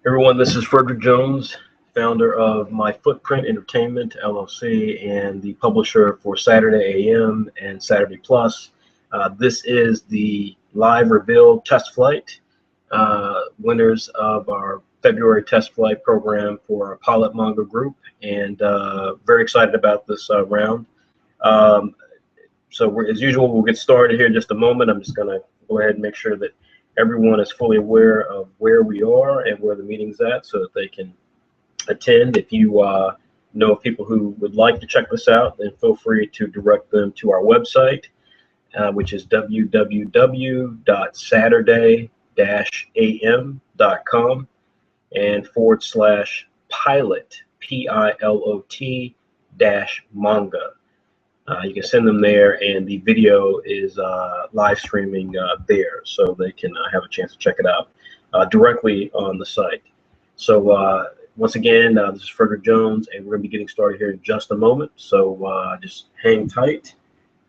Everyone, this is Frederick Jones, founder of My Footprint Entertainment, LLC, and the publisher for Saturday AM and Saturday Plus. This is the live reveal test flight, winners of our February test flight program for our PILOT Manga group, and very excited about this round. So as usual, we'll get started here in just a moment. I'm just going to go ahead and make sure that everyone is fully aware of where we are and where the meeting's at so that they can attend. If you know of people who would like to check this out, then feel free to direct them to our website, which is www.saturday-am.com and /pilot, PILOT -manga. You can send them there, and the video is live streaming there, so they can have a chance to check it out directly on the site. So once again, this is Frederick Jones, and we're going to be getting started here in just a moment. So just hang tight,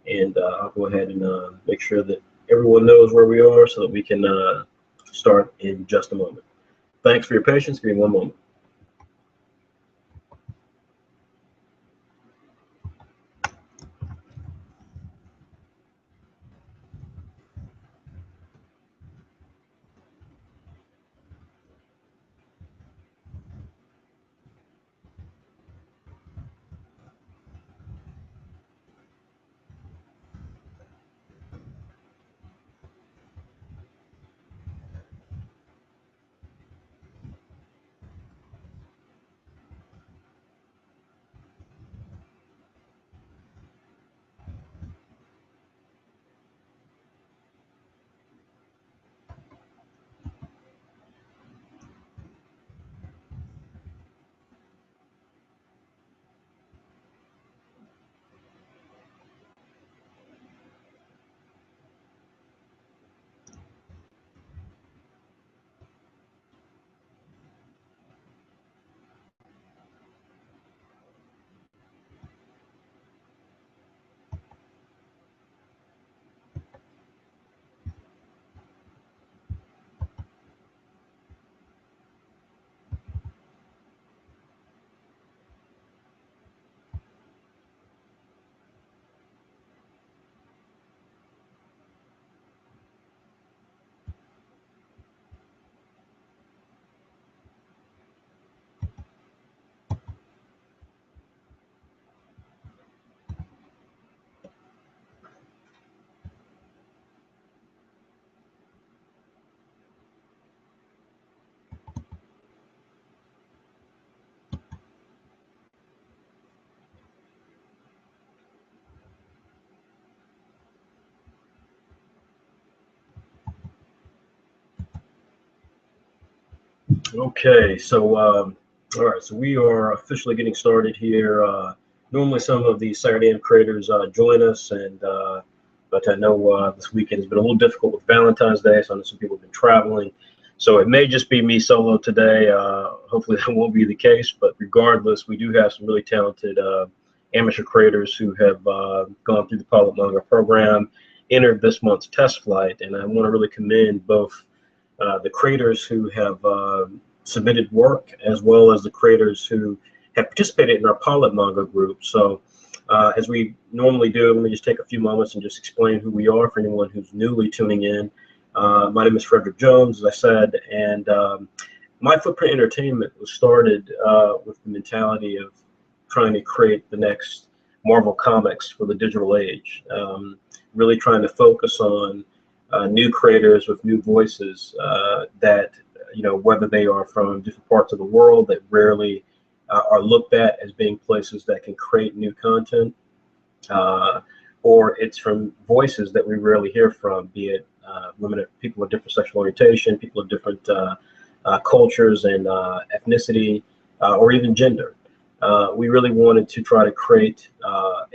and I'll go ahead and make sure that everyone knows where we are so that we can start in just a moment. Thanks for your patience. Give me one moment. Okay, so all right, so we are officially getting started here. Normally, some of the Saturday AM creators join us, and but I know this weekend has been a little difficult with Valentine's Day, so I know some people have been traveling. So it may just be me solo today. Hopefully, that won't be the case. But regardless, we do have some really talented amateur creators who have gone through the PILOT Manga program, entered this month's test flight, and I want to really commend both the creators who have submitted work, as well as the creators who have participated in our PILOT Manga group. So as we normally do, let me just take a few moments and just explain who we are for anyone who's newly tuning in. My name is Frederick Jones, as I said, and My Footprint Entertainment was started with the mentality of trying to create the next Marvel Comics for the digital age, really trying to focus on new creators with new voices that, you know, whether they are from different parts of the world that rarely are looked at as being places that can create new content, or it's from voices that we rarely hear from, be it women, people of different sexual orientation, people of different cultures and ethnicity, or even gender. We really wanted to try to create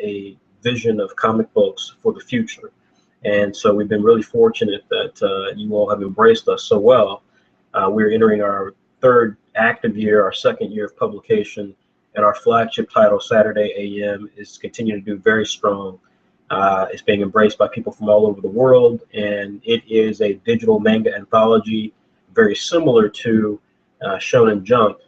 a vision of comic books for the future. And so we've been really fortunate that you all have embraced us so well. We're entering our third active year, our second year of publication, and our flagship title, Saturday AM, is continuing to do very strong. It's being embraced by people from all over the world, and it is a digital manga anthology, very similar to Shonen Jump,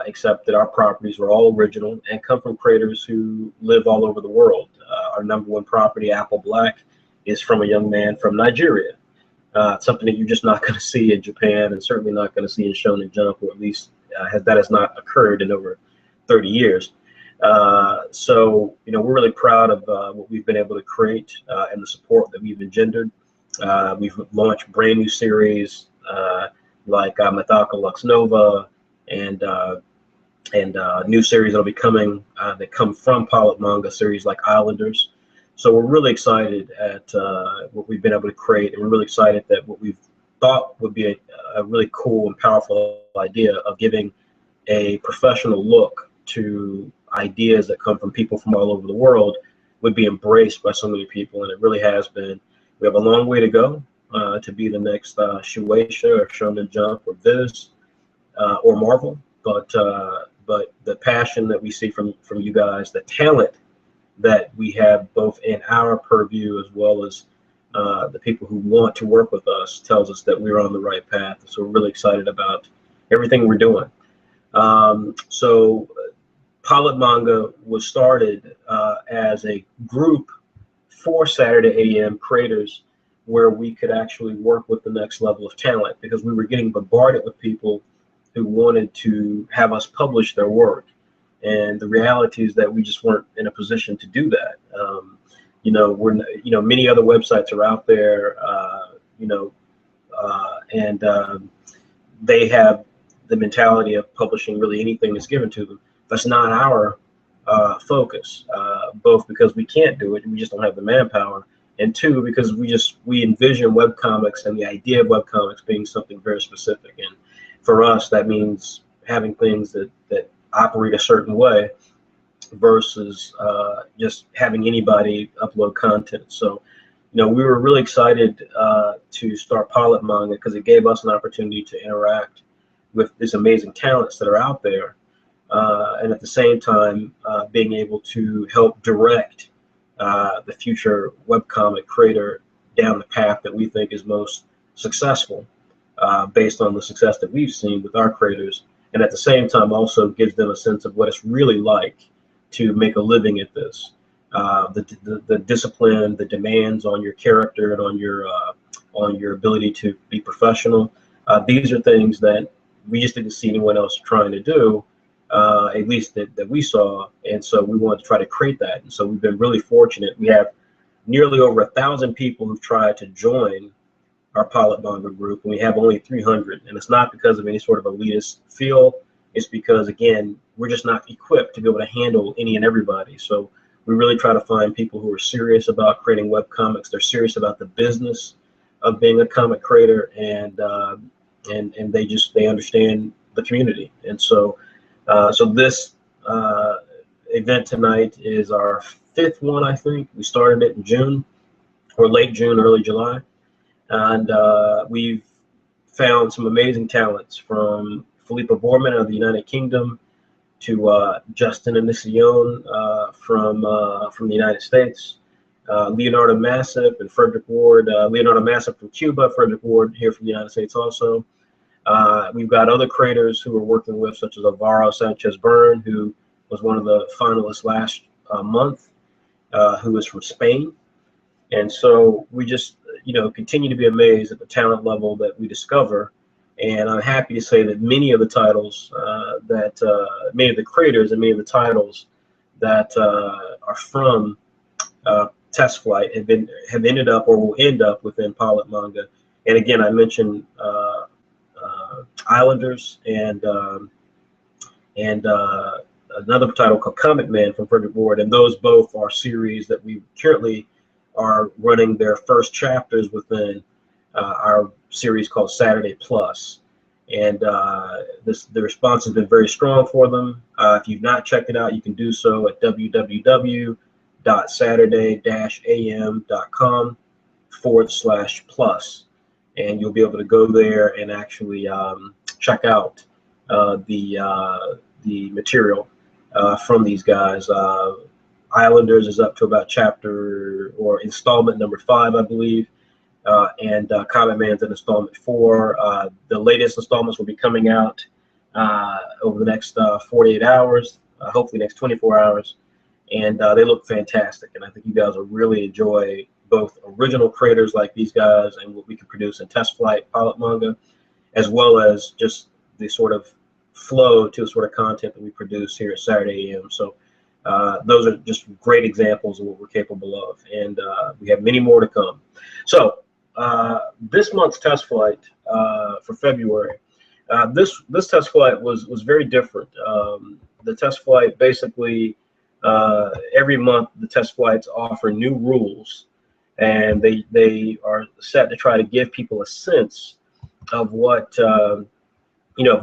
except that our properties were all original and come from creators who live all over the world. Our #1 property, Apple Black, is from a young man from Nigeria. Something that you're just not going to see in Japan, and certainly not going to see in Shonen Jump, or at least that has not occurred in over 30 years. So, we're really proud of what we've been able to create and the support that we've engendered. We've launched brand new series like Mathaka Lux Nova, and new series that'll be coming that come from PILOT Manga, series like Islanders. So we're really excited at what we've been able to create, and we're really excited that what we've thought would be a really cool and powerful idea of giving a professional look to ideas that come from people from all over the world would be embraced by so many people, and it really has been. We have a long way to go to be the next Shueisha or Shonen Jump or Viz or Marvel, but the passion that we see from you guys, the talent that we have both in our purview as well as the people who want to work with us, tells us that we're on the right path. So we're really excited about everything we're doing. So PILOT Manga was started as a group for Saturday AM creators, where we could actually work with the next level of talent, because we were getting bombarded with people who wanted to have us publish their work. And the reality is that we just weren't in a position to do that. Many other websites are out there, and they have the mentality of publishing really anything that's given to them. That's not our focus, both because we can't do it, and we just don't have the manpower, and two, because we envision webcomics and the idea of webcomics being something very specific. And for us, that means having things that operate a certain way versus just having anybody upload content. So, we were really excited to start PILOT Manga because it gave us an opportunity to interact with these amazing talents that are out there, and at the same time being able to help direct the future webcomic creator down the path that we think is most successful, based on the success that we've seen with our creators, and at the same time also gives them a sense of what it's really like to make a living at this. The discipline, the demands on your character, and on your ability to be professional. These are things that we just didn't see anyone else trying to do, at least that we saw, and so we wanted to try to create that. And so we've been really fortunate. We have nearly over 1,000 people who've tried to join our PILOT Manga group, and we have only 300. And it's not because of any sort of elitist feel. It's because, again, we're just not equipped to be able to handle any and everybody. So we really try to find people who are serious about creating web comics. They're serious about the business of being a comic creator, and they understand the community. And so this event tonight is our 5th one, I think. We started it in June, or late June, early July. And we've found some amazing talents, from Philippa Borman of the United Kingdom to Justin Anision from the United States, Leonardo Massip and Frederick Ward. Leonardo Massip from Cuba, Frederick Ward here from the United States also. We've got other creators who we're working with, such as Alvaro Sanchez Byrne, who was one of the finalists last month, who is from Spain. And so we just continue to be amazed at the talent level that we discover. And I'm happy to say that many of the titles many of the creators and many of the titles that are from Test Flight have ended up or will end up within PILOT Manga. And again, I mentioned Islanders and another title called Comic Man from Frederick Ward, and those both are series that we currently are running their first chapters within our series called Saturday Plus. And the response has been very strong for them. If you've not checked it out, you can do so at www.saturday-am.com/plus, and you'll be able to go there and actually check out the material from these guys. Islanders is up to about chapter or installment number 5, I believe, and Comet Man's in installment 4. The latest installments will be coming out over the next 48 hours, hopefully next 24 hours, and they look fantastic. And I think you guys will really enjoy both original creators like these guys and what we can produce in Test Flight, PILOT Manga, as well as just the sort of flow to sort of content that we produce here at Saturday AM. So those are just great examples of what we're capable of, and we have many more to come. So this month's Test Flight for February, this Test Flight was very different. The Test Flight basically, every month the Test Flights offer new rules, and they are set to try to give people a sense of what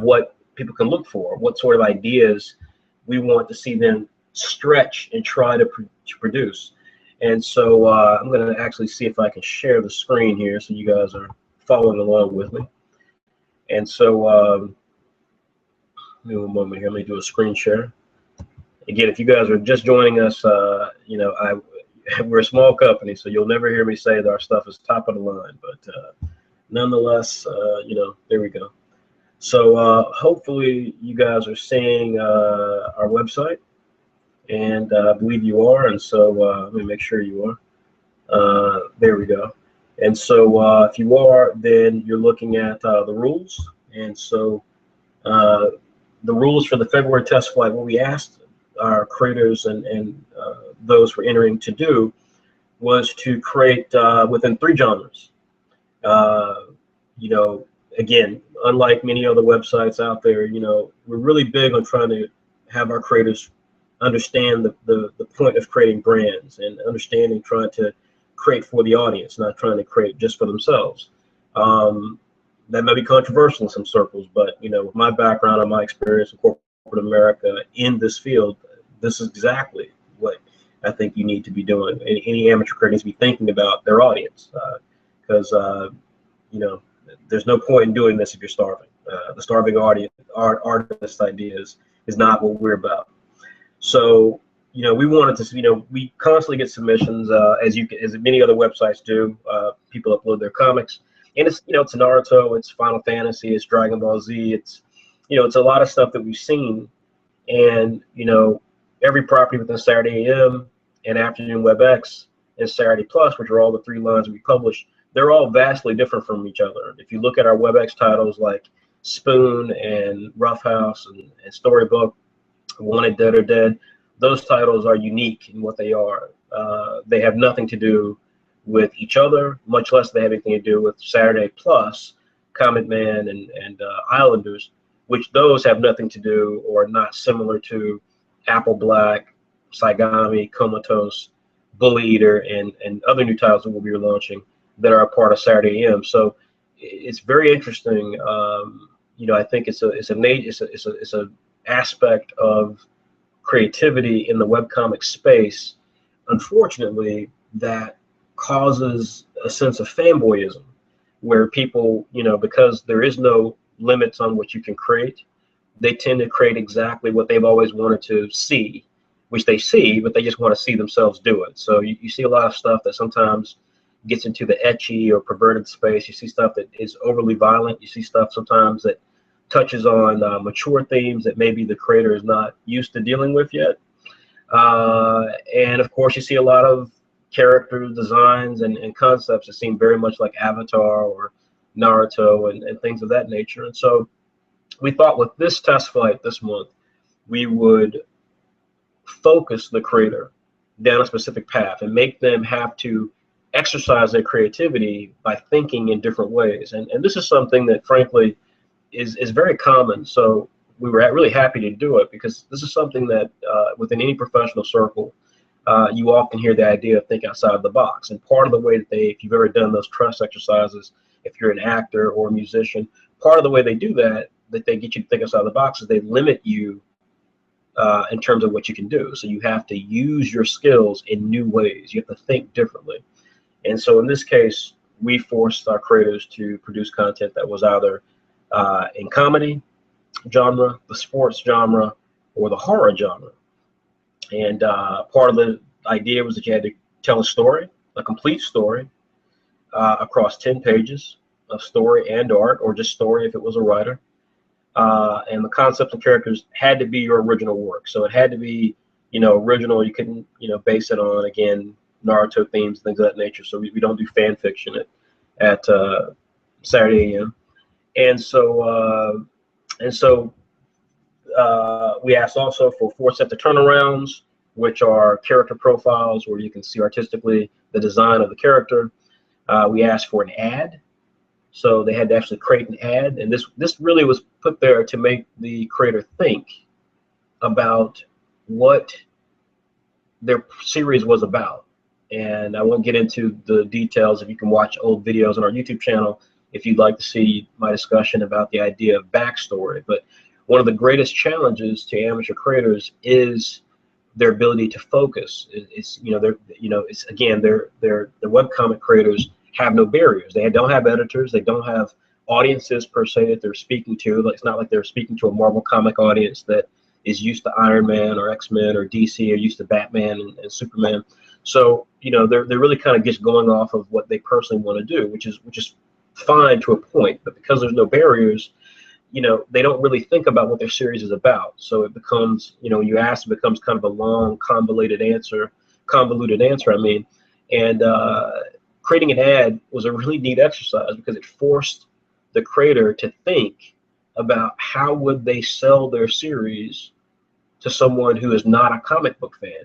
what people can look for, what sort of ideas we want to see them stretch and try to produce. And so I'm going to actually see if I can share the screen here so you guys are following along with me. And so give me one moment here. Let me do a screen share. Again, if you guys are just joining us, we're a small company, so you'll never hear me say that our stuff is top of the line. But nonetheless, there we go. So hopefully you guys are seeing our website, and I believe you are. And so let me make sure you are. There we go. And so if you are, then you're looking at the rules. And so the rules for the February Test Flight, what we asked our creators and those who are entering to do was to create within 3 genres. Again, unlike many other websites out there, we're really big on trying to have our creators understand the point of creating brands and understanding trying to create for the audience, not trying to create just for themselves. That may be controversial in some circles, but with my background and my experience in corporate America in this field, this is exactly what I think you need to be doing. Any amateur creator needs to be thinking about their audience, because there's no point in doing this if you're starving. The starving audience, artist ideas is not what we're about. So, we wanted to, we constantly get submissions, as many other websites do. People upload their comics, and it's, it's Naruto, it's Final Fantasy, it's Dragon Ball Z, it's, it's a lot of stuff that we've seen, and, every property within Saturday AM and Afternoon WebX and Saturday Plus, which are all the 3 lines we publish, they're all vastly different from each other. If you look at our WebX titles like Spoon and Roughhouse and Storybook, Wanted Dead or Dead, those titles are unique in what they are. They have nothing to do with each other, much less they have anything to do with Saturday Plus, Comet Man, and Islanders, which those have nothing to do or are not similar to Apple Black, Saigami, Comatose, Bully Eater, and other new titles that we'll be launching that are a part of Saturday AM. So it's very interesting. I think it's a aspect of creativity in the webcomic space, unfortunately, that causes a sense of fanboyism, where people, because there is no limits on what you can create, they tend to create exactly what they've always wanted to see, which they see, but they just want to see themselves do it. So you see a lot of stuff that sometimes gets into the ecchi or perverted space. You see stuff that is overly violent. You see stuff sometimes that touches on mature themes that maybe the creator is not used to dealing with yet. And of course, you see a lot of character designs and concepts that seem very much like Avatar or Naruto and things of that nature. And so we thought with this Test Flight this month, we would focus the creator down a specific path and make them have to exercise their creativity by thinking in different ways. And this is something that, frankly, is very common. So we were really happy to do it, because this is something that within any professional circle, you often hear the idea of think outside the box. And part of the way that if you've ever done those trust exercises, if you're an actor or a musician, part of the way they do that they get you to think outside the box is they limit you in terms of what you can do. So you have to use your skills in new ways. You have to think differently. And so in this case, we forced our creators to produce content that was either in comedy genre, the sports genre, or the horror genre. And part of the idea was that you had to tell a story, a complete story, across 10 pages of story and art, or just story if it was a writer. And the concepts and characters had to be your original work. So it had to be, original. You couldn't, base it on, again, Naruto themes, things of that nature. So we don't do fan fiction at Saturday AM. And so we asked also for 4 sets of turnarounds, which are character profiles where you can see artistically the design of the character. We asked for an ad. So they had to actually create an ad, and this really was put there to make the creator think about what their series was about. And I won't get into the details. If you can watch old videos on our YouTube channel if you'd like to see my discussion about the idea of backstory. But one of the greatest challenges to amateur creators is their ability to focus. It's again, the webcomic creators have no barriers. They don't have editors. They don't have audiences per se that they're speaking to. It's not like they're speaking to a Marvel comic audience that is used to Iron Man or X-Men or DC, or used to Batman and Superman. So they're really kind of just going off of what they personally want to do, which is fine to a point. But because there's no barriers, they don't really think about what their series is about. So it becomes, when you ask, it becomes kind of a long, convoluted answer. And creating an ad was a really neat exercise because it forced the creator to think about how would they sell their series to someone who is not a comic book fan,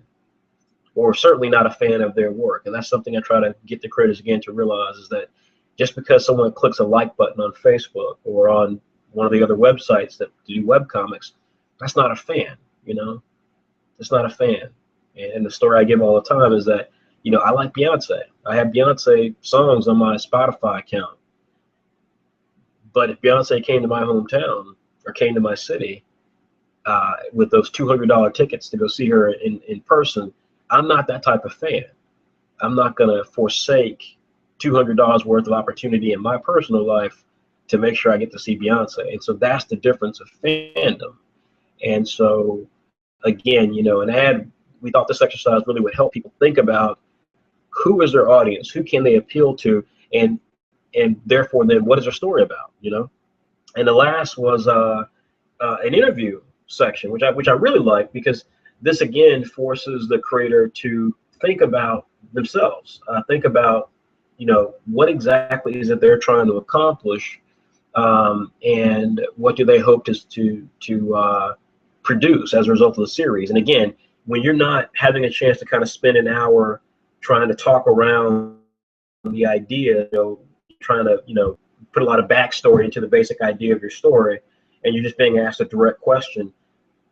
or certainly not a fan of their work. And that's something I try to get the creators again to realize, is that just because someone clicks a like button on Facebook or on one of the other websites that do webcomics, that's not a fan, It's not a fan. And the story I give all the time is that, I like Beyonce. I have Beyonce songs on my Spotify account. But if Beyonce came to my hometown or came to my city with those $200 tickets to go see her in person, I'm not that type of fan. I'm not going to forsake $200 worth of opportunity in my personal life to make sure I get to see Beyonce. And so that's the difference of fandom. And so, again, an ad, we thought this exercise really would help people think about who is their audience, who can they appeal to, and therefore then what is their story about, And the last was an interview section, which I really like, because this again forces the creator to think about themselves, think about what exactly is it they're trying to accomplish, and what do they hope to produce as a result of the series. And again, when you're not having a chance to kind of spend an hour trying to talk around the idea, trying to put a lot of backstory into the basic idea of your story, and you're just being asked a direct question,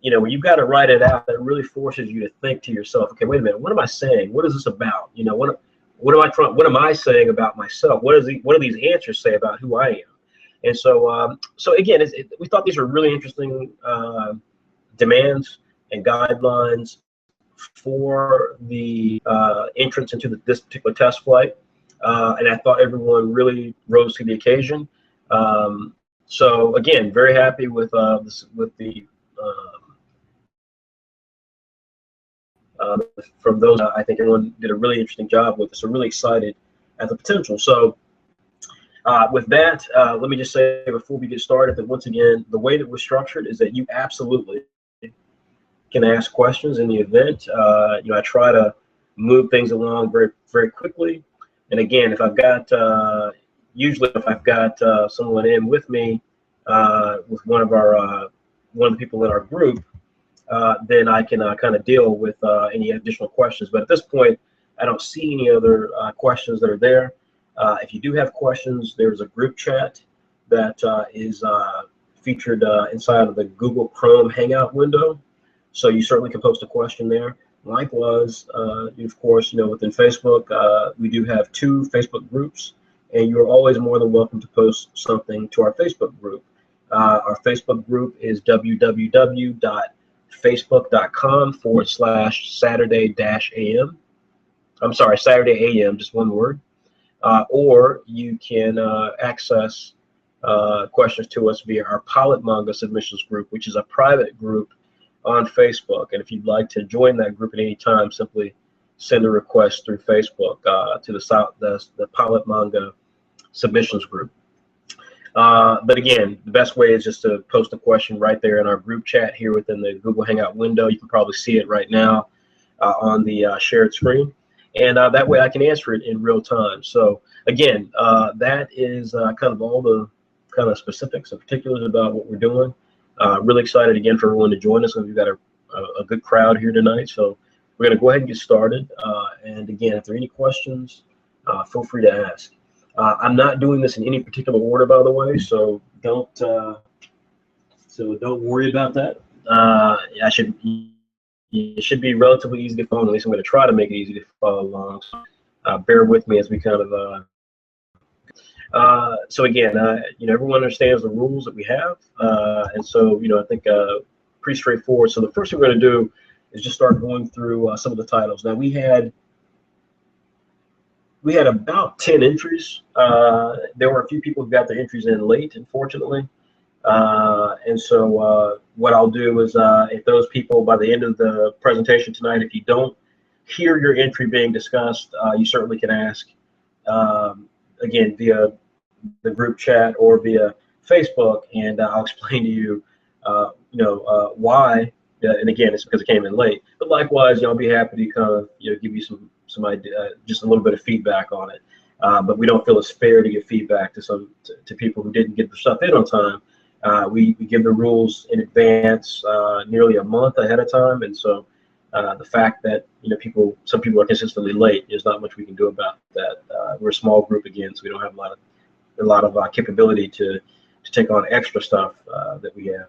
when you've got to write it out, that really forces you to think to yourself, okay, wait a minute, what am I saying? What is this about? What am I saying about myself? What do these answers say about who I am? And so, again, we thought these were really interesting demands and guidelines for the entrance into this particular test flight, and I thought everyone really rose to the occasion. So again, very happy with from those. I think everyone did a really interesting job with it. So really excited at the potential. So with that, let me just say before we get started that once again, the way that we're structured is that you absolutely can ask questions in the event. I try to move things along very, very quickly. And again, if I've got someone in with me, with one of the people in our group, then I can kind of deal with any additional questions. But at this point, I don't see any other questions that are there. If you do have questions, there's a group chat that is featured inside of the Google Chrome Hangout window. So you certainly can post a question there. Likewise, of course, within Facebook, we do have 2 Facebook groups, and you're always more than welcome to post something to our Facebook group. Our Facebook group is www.facebook.com/Saturday-AM. I'm sorry, Saturday AM, just one word. Or you can access questions to us via our PILOT Manga submissions group, which is a private group on Facebook. And if you'd like to join that group at any time, simply send a request through Facebook to the PILOT Manga submissions group. But again, the best way is just to post a question right there in our group chat here within the Google Hangout window. You can probably see it right now on the shared screen. And that way I can answer it in real time. So again, that is kind of all the kind of specifics and particulars about what we're doing. Really excited again for everyone to join us. We've got a good crowd here tonight. So we're going to go ahead and get started. And again, if there are any questions, feel free to ask. I'm not doing this in any particular order, by the way, so don't worry about that. It should be relatively easy to follow. At least I'm going to try to make it easy to follow along. So, bear with me as we kind of. So again, everyone understands the rules that we have, and so I think pretty straightforward. So the first thing we're going to do is just start going through some of the titles. Now we had about 10 entries. There were a few people who got their entries in late, unfortunately. And so what I'll do is if those people, by the end of the presentation tonight, if you don't hear your entry being discussed, you certainly can ask, again, via the group chat or via Facebook, and I'll explain to you, why. And again, it's because it came in late. But likewise, I'll be happy to kind of give you some idea, just a little bit of feedback on it. But we don't feel it's fair to give feedback to people who didn't get the stuff in on time. We give the rules in advance, nearly a month ahead of time, and so the fact that some people are consistently late, there's not much we can do about that. We're a small group again, so we don't have a lot of capability to take on extra stuff that we have.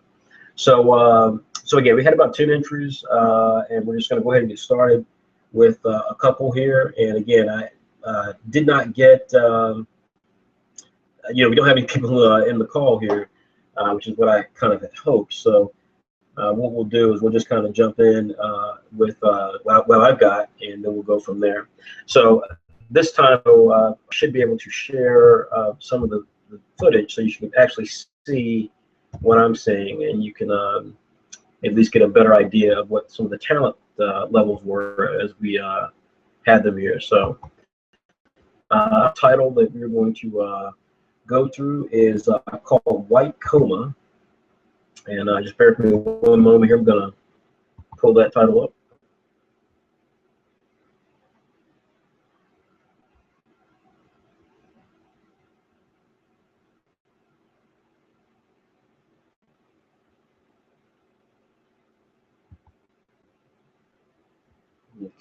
So again, we had about 10 entries, and we're just going to go ahead and get started with a couple here. And again, I did not get, we don't have any people in the call here, which is what I kind of had hoped. So what we'll do is we'll just kind of jump in with what I've got, and then we'll go from there. So this time I should be able to share some of the footage, so you can actually see what I'm seeing, and you can at least get a better idea of what some of the talent levels were as we had them here. So title that we're going to go through is called Whyt Coma, and just bear with me one moment here. I'm going to pull that title up.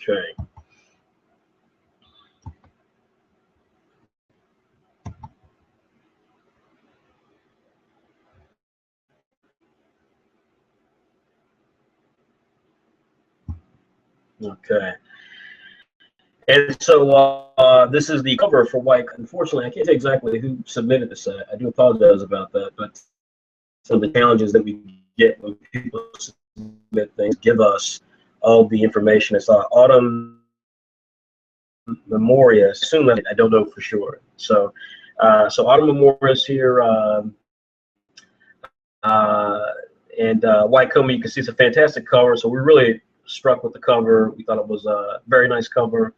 Okay. Okay. And so this is the cover for Whyt. Unfortunately, I can't say exactly who submitted this. I do apologize about that, but some of the challenges that we get when people submit things give us all the information. It's Autumn Memoria. Assume that I don't know for sure. So Autumn Memoria is here, and Whyt Coma. You can see it's a fantastic cover. So we're really struck with the cover. We thought it was a very nice cover.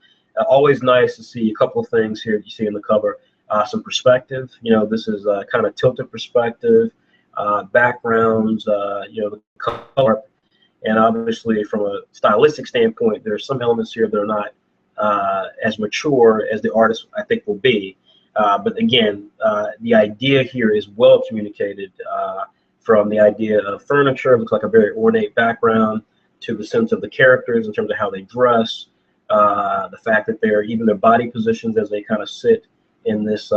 Always nice to see a couple of things here that you see in the cover. Some perspective. This is kind of tilted perspective, backgrounds. The color, and obviously from a stylistic standpoint, there's some elements here that are not as mature as the artist I think will be. But again, the idea here is well communicated. From the idea of furniture, it looks like a very ornate background, to the sense of the characters in terms of how they dress, the fact that even their body positions as they kind of sit in this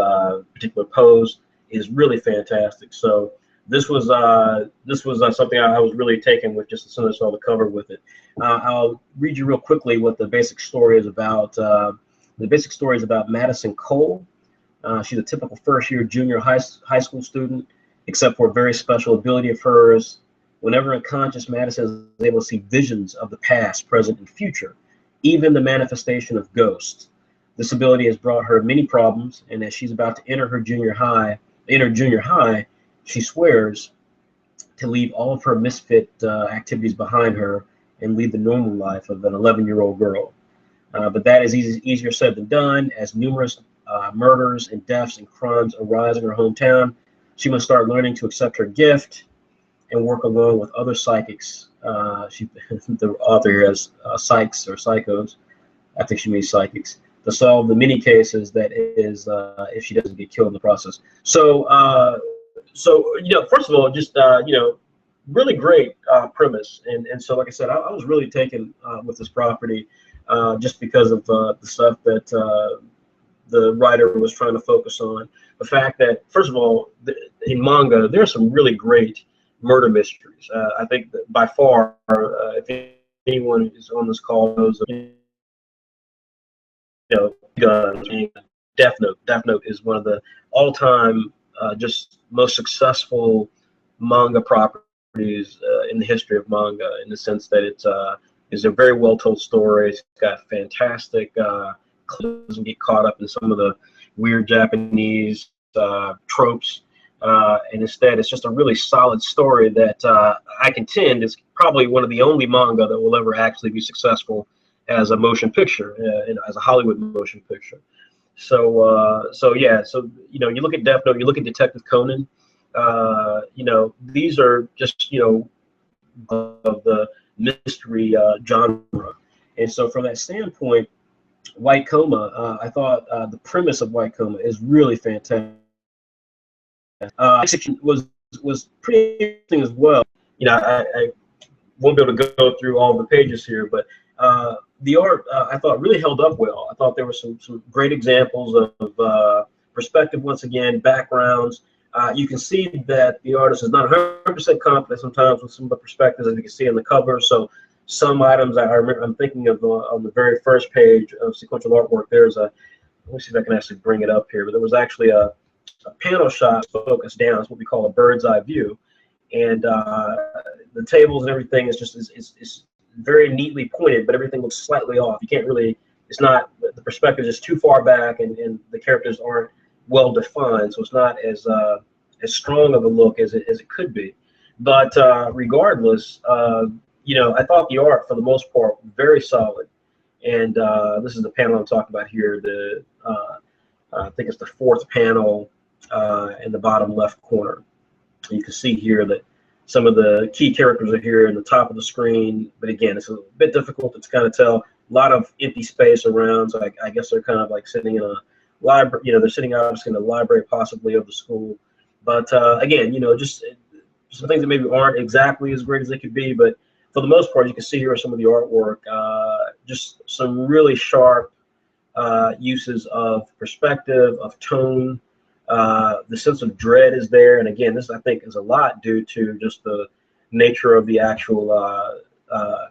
particular pose is really fantastic. So this was something I was really taken with just as soon as I saw the cover with it. I'll read you real quickly what the basic story is about. The basic story is about Madison Cole. She's a typical first-year junior high school student, except for a very special ability of hers. Whenever unconscious, Madison is able to see visions of the past, present, and future, even the manifestation of ghosts. This ability has brought her many problems, and as she's about to enter junior high, she swears to leave all of her misfit activities behind her and lead the normal life of an 11-year-old girl. But that is easier said than done, as numerous murders and deaths and crimes arise in her hometown. She must start learning to accept her gift and work along with other psychics. The author here has psychs or psychos. I think she means psychics, to solve the many cases that is if she doesn't get killed in the process. So, first of all, just really great premise, and so like I said, I was really taken with this property just because of the stuff that the writer was trying to focus on. The fact that, first of all, in manga, there are some really great murder mysteries. I think that by far, if anyone is on this call knows, guns. Death Note. Death Note is one of the all-time just most successful manga properties in the history of manga, in the sense that it's a very well-told story. It's got fantastic clues and get caught up in some of the weird Japanese tropes, and instead it's just a really solid story that I contend is probably one of the only manga that will ever actually be successful as a motion picture, and as a Hollywood motion picture. So you look at Death Note, you look at Detective Conan. These are just of the mystery genre, and so from that standpoint, Whyt Coma, I thought the premise of Whyt Coma is really fantastic. Execution was pretty interesting as well. I won't be able to go through all the pages here, but the art I thought really held up well. I thought there were some great examples of perspective, once again, backgrounds. You can see that the artist is not 100% confident sometimes with some of the perspectives, as you can see in the cover. So some items I'm thinking of on the very first page of sequential artwork. There's let me see if I can actually bring it up here, but there was actually a panel shot focused down. It's what we call a bird's eye view, and the tables and everything is just is very neatly pointed, but everything looks slightly off. You can't really, it's not, the perspective is too far back, and the characters aren't well defined, so it's not as strong of a look as it could be. But regardless, I thought the art, for the most part, very solid. And this is the panel I'm talking about here. I think it's the fourth panel in the bottom left corner. You can see here that some of the key characters are here in the top of the screen, but again, it's a bit difficult to kind of tell. A lot of empty space around, so I guess they're kind of like sitting in a library. They're sitting obviously in the library, possibly, of the school. But again, just some things that maybe aren't exactly as great as they could be, but for the most part, you can see here some of the artwork, just some really sharp uses of perspective, of tone. The sense of dread is there, and again, this I think is a lot due to just the nature of the actual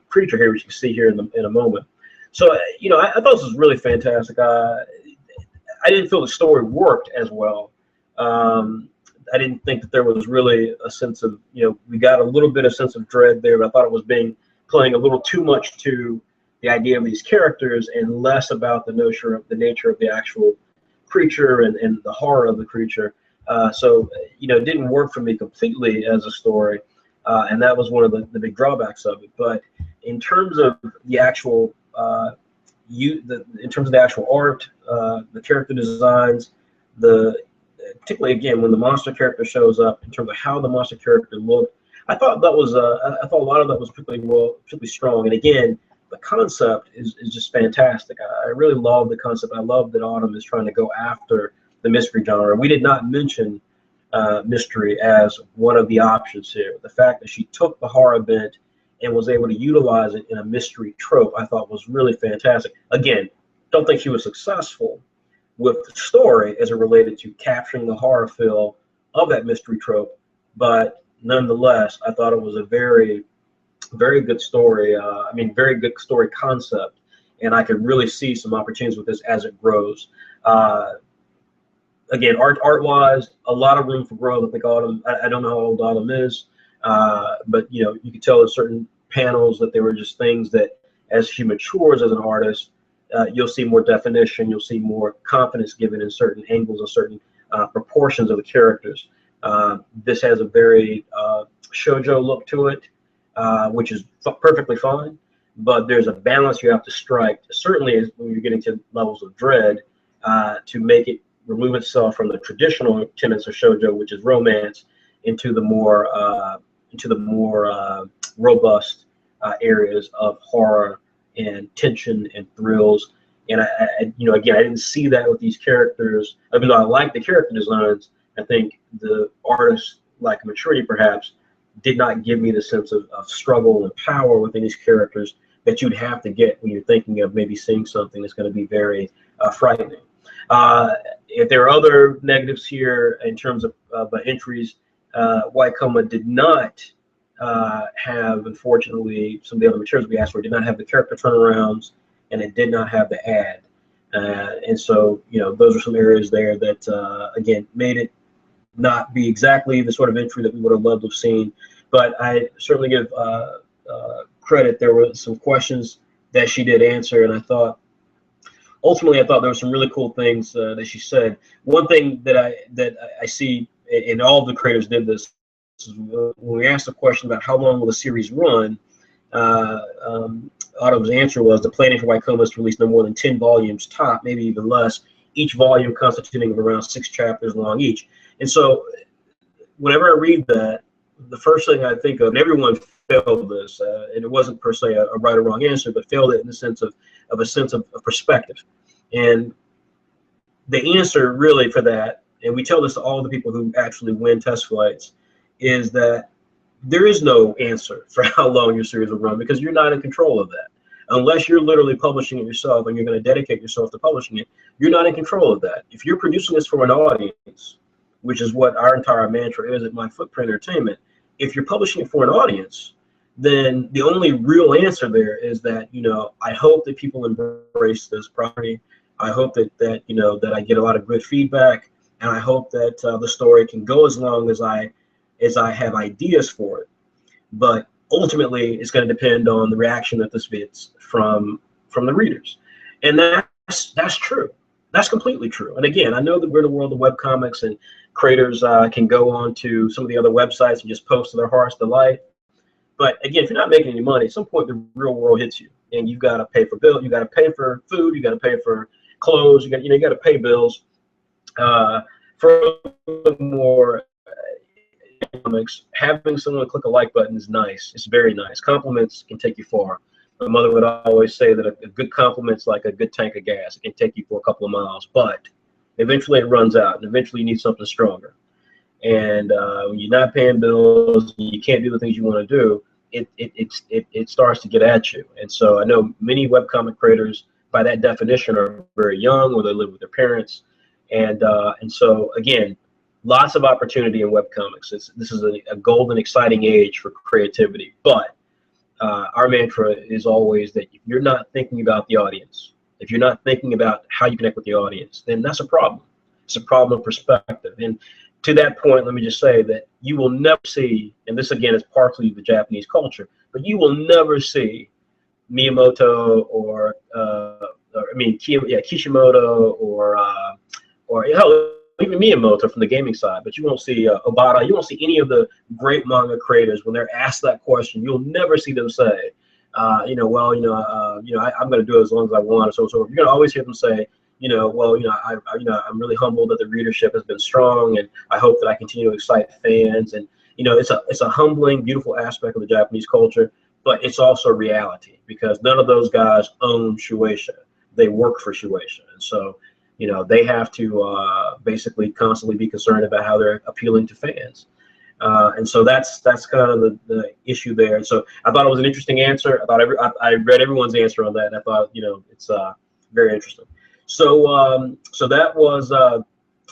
creature here, which you can see here in a moment. So I thought this was really fantastic. I didn't feel the story worked as well. I didn't think that there was really a sense of, we got a little bit of sense of dread there, but I thought it was playing a little too much to the idea of these characters and less about the nature of the actual creature and the horror of the creature. So it didn't work for me completely as a story, and that was one of the big drawbacks of it. But in terms of the actual in terms of the actual art, the character designs, particularly again when the monster character shows up, in terms of how the monster character looked, I thought a lot of that was particularly strong. And again, the concept is just fantastic. I really love the concept. I love that Autumn is trying to go after the mystery genre. We did not mention mystery as one of the options here. The fact that she took the horror bent and was able to utilize it in a mystery trope, I thought was really fantastic. Again, don't think she was successful with the story as it related to capturing the horror feel of that mystery trope, but nonetheless, I thought it was a very, very good story. Very good story concept, and I could really see some opportunities with this as it grows. Again, art-wise, a lot of room for growth. I think Autumn, I don't know how old Autumn is, but you could tell in certain panels that there were just things that, as she matures as an artist, you'll see more definition, you'll see more confidence given in certain angles or certain proportions of the characters. This has a very shoujo look to it, which is perfectly fine. but there's a balance you have to strike, certainly when you're getting to levels of dread, to make it remove itself from the traditional tenets of shoujo, which is romance, into the more robust areas of horror and tension and thrills. And again, I didn't see that with these characters. Even though I like the character designs, I think the artists, like maturity perhaps, did not give me the sense of struggle and power within these characters that you'd have to get when you're thinking of maybe seeing something that's going to be very frightening. If there are other negatives here in terms of entries, Whyt Coma did not have, unfortunately, some of the other materials we asked for did not have the character turnarounds, and it did not have the ad. And so, those are some areas there that, again, made it not be exactly the sort of entry that we would have loved to have seen. But I certainly give credit. There were some questions that she did answer, and ultimately I thought there were some really cool things that she said. One thing that I see, and all of the creators did this, is when we asked the question about how long will the series run, Otto's answer was the planning for Whyt Coma is to release no more than 10 volumes top, maybe even less, each volume constituting of around 6 chapters long each. And so whenever I read that, the first thing I think of, and everyone failed this, and it wasn't per se a right or wrong answer, but failed it in the sense of a sense of perspective. And the answer really for that, and we tell this to all the people who actually win test flights, is that there is no answer for how long your series will run, because you're not in control of that. Unless you're literally publishing it yourself and you're going to dedicate yourself to publishing it, you're not in control of that. If you're producing this for an audience, which is what our entire mantra is at My Footprint Entertainment, if you're publishing it for an audience, then the only real answer there is that, I hope that people embrace this property. I hope that I get a lot of good feedback, and I hope that the story can go as long as I have ideas for it. But ultimately, it's going to depend on the reaction that this gets from the readers, and that's true. That's completely true. And again, I know that we're in the world of webcomics, and creators can go on to some of the other websites and just post to their heart's delight. But again, if you're not making any money, at some point the real world hits you, and you've got to pay for bills, you got to pay for food, you got to pay for clothes, you got to pay bills. Furthermore, having someone click a like button is nice. It's very nice. Compliments can take you far. My mother would always say that a good compliment's like a good tank of gas. It can take you for a couple of miles, but eventually it runs out, and eventually you need something stronger. And when you're not paying bills, you can't do the things you want to do, it starts to get at you. And so I know many webcomic creators, by that definition, are very young, or they live with their parents. And so, again, lots of opportunity in webcomics. This is a golden, exciting age for creativity. But our mantra is always that if you're not thinking about the audience, if you're not thinking about how you connect with the audience, then that's a problem. It's a problem of perspective. And to that point, let me just say that you will never see, and this again is partly the Japanese culture, but you will never see Miyamoto or Kishimoto or even Miyamoto from the gaming side, but you won't see Obata. You won't see any of the great manga creators when they're asked that question. You'll never see them say, I'm going to do it as long as I want, or so. So you're going to always hear them say, I'm really humbled that the readership has been strong, and I hope that I continue to excite fans. And it's a humbling, beautiful aspect of the Japanese culture, but it's also reality, because none of those guys own Shueisha. They work for Shueisha, and so they have to basically constantly be concerned about how they're appealing to fans. And so that's kind of the issue there. And so I thought it was an interesting answer. I read everyone's answer on that, and I thought it's very interesting. So that was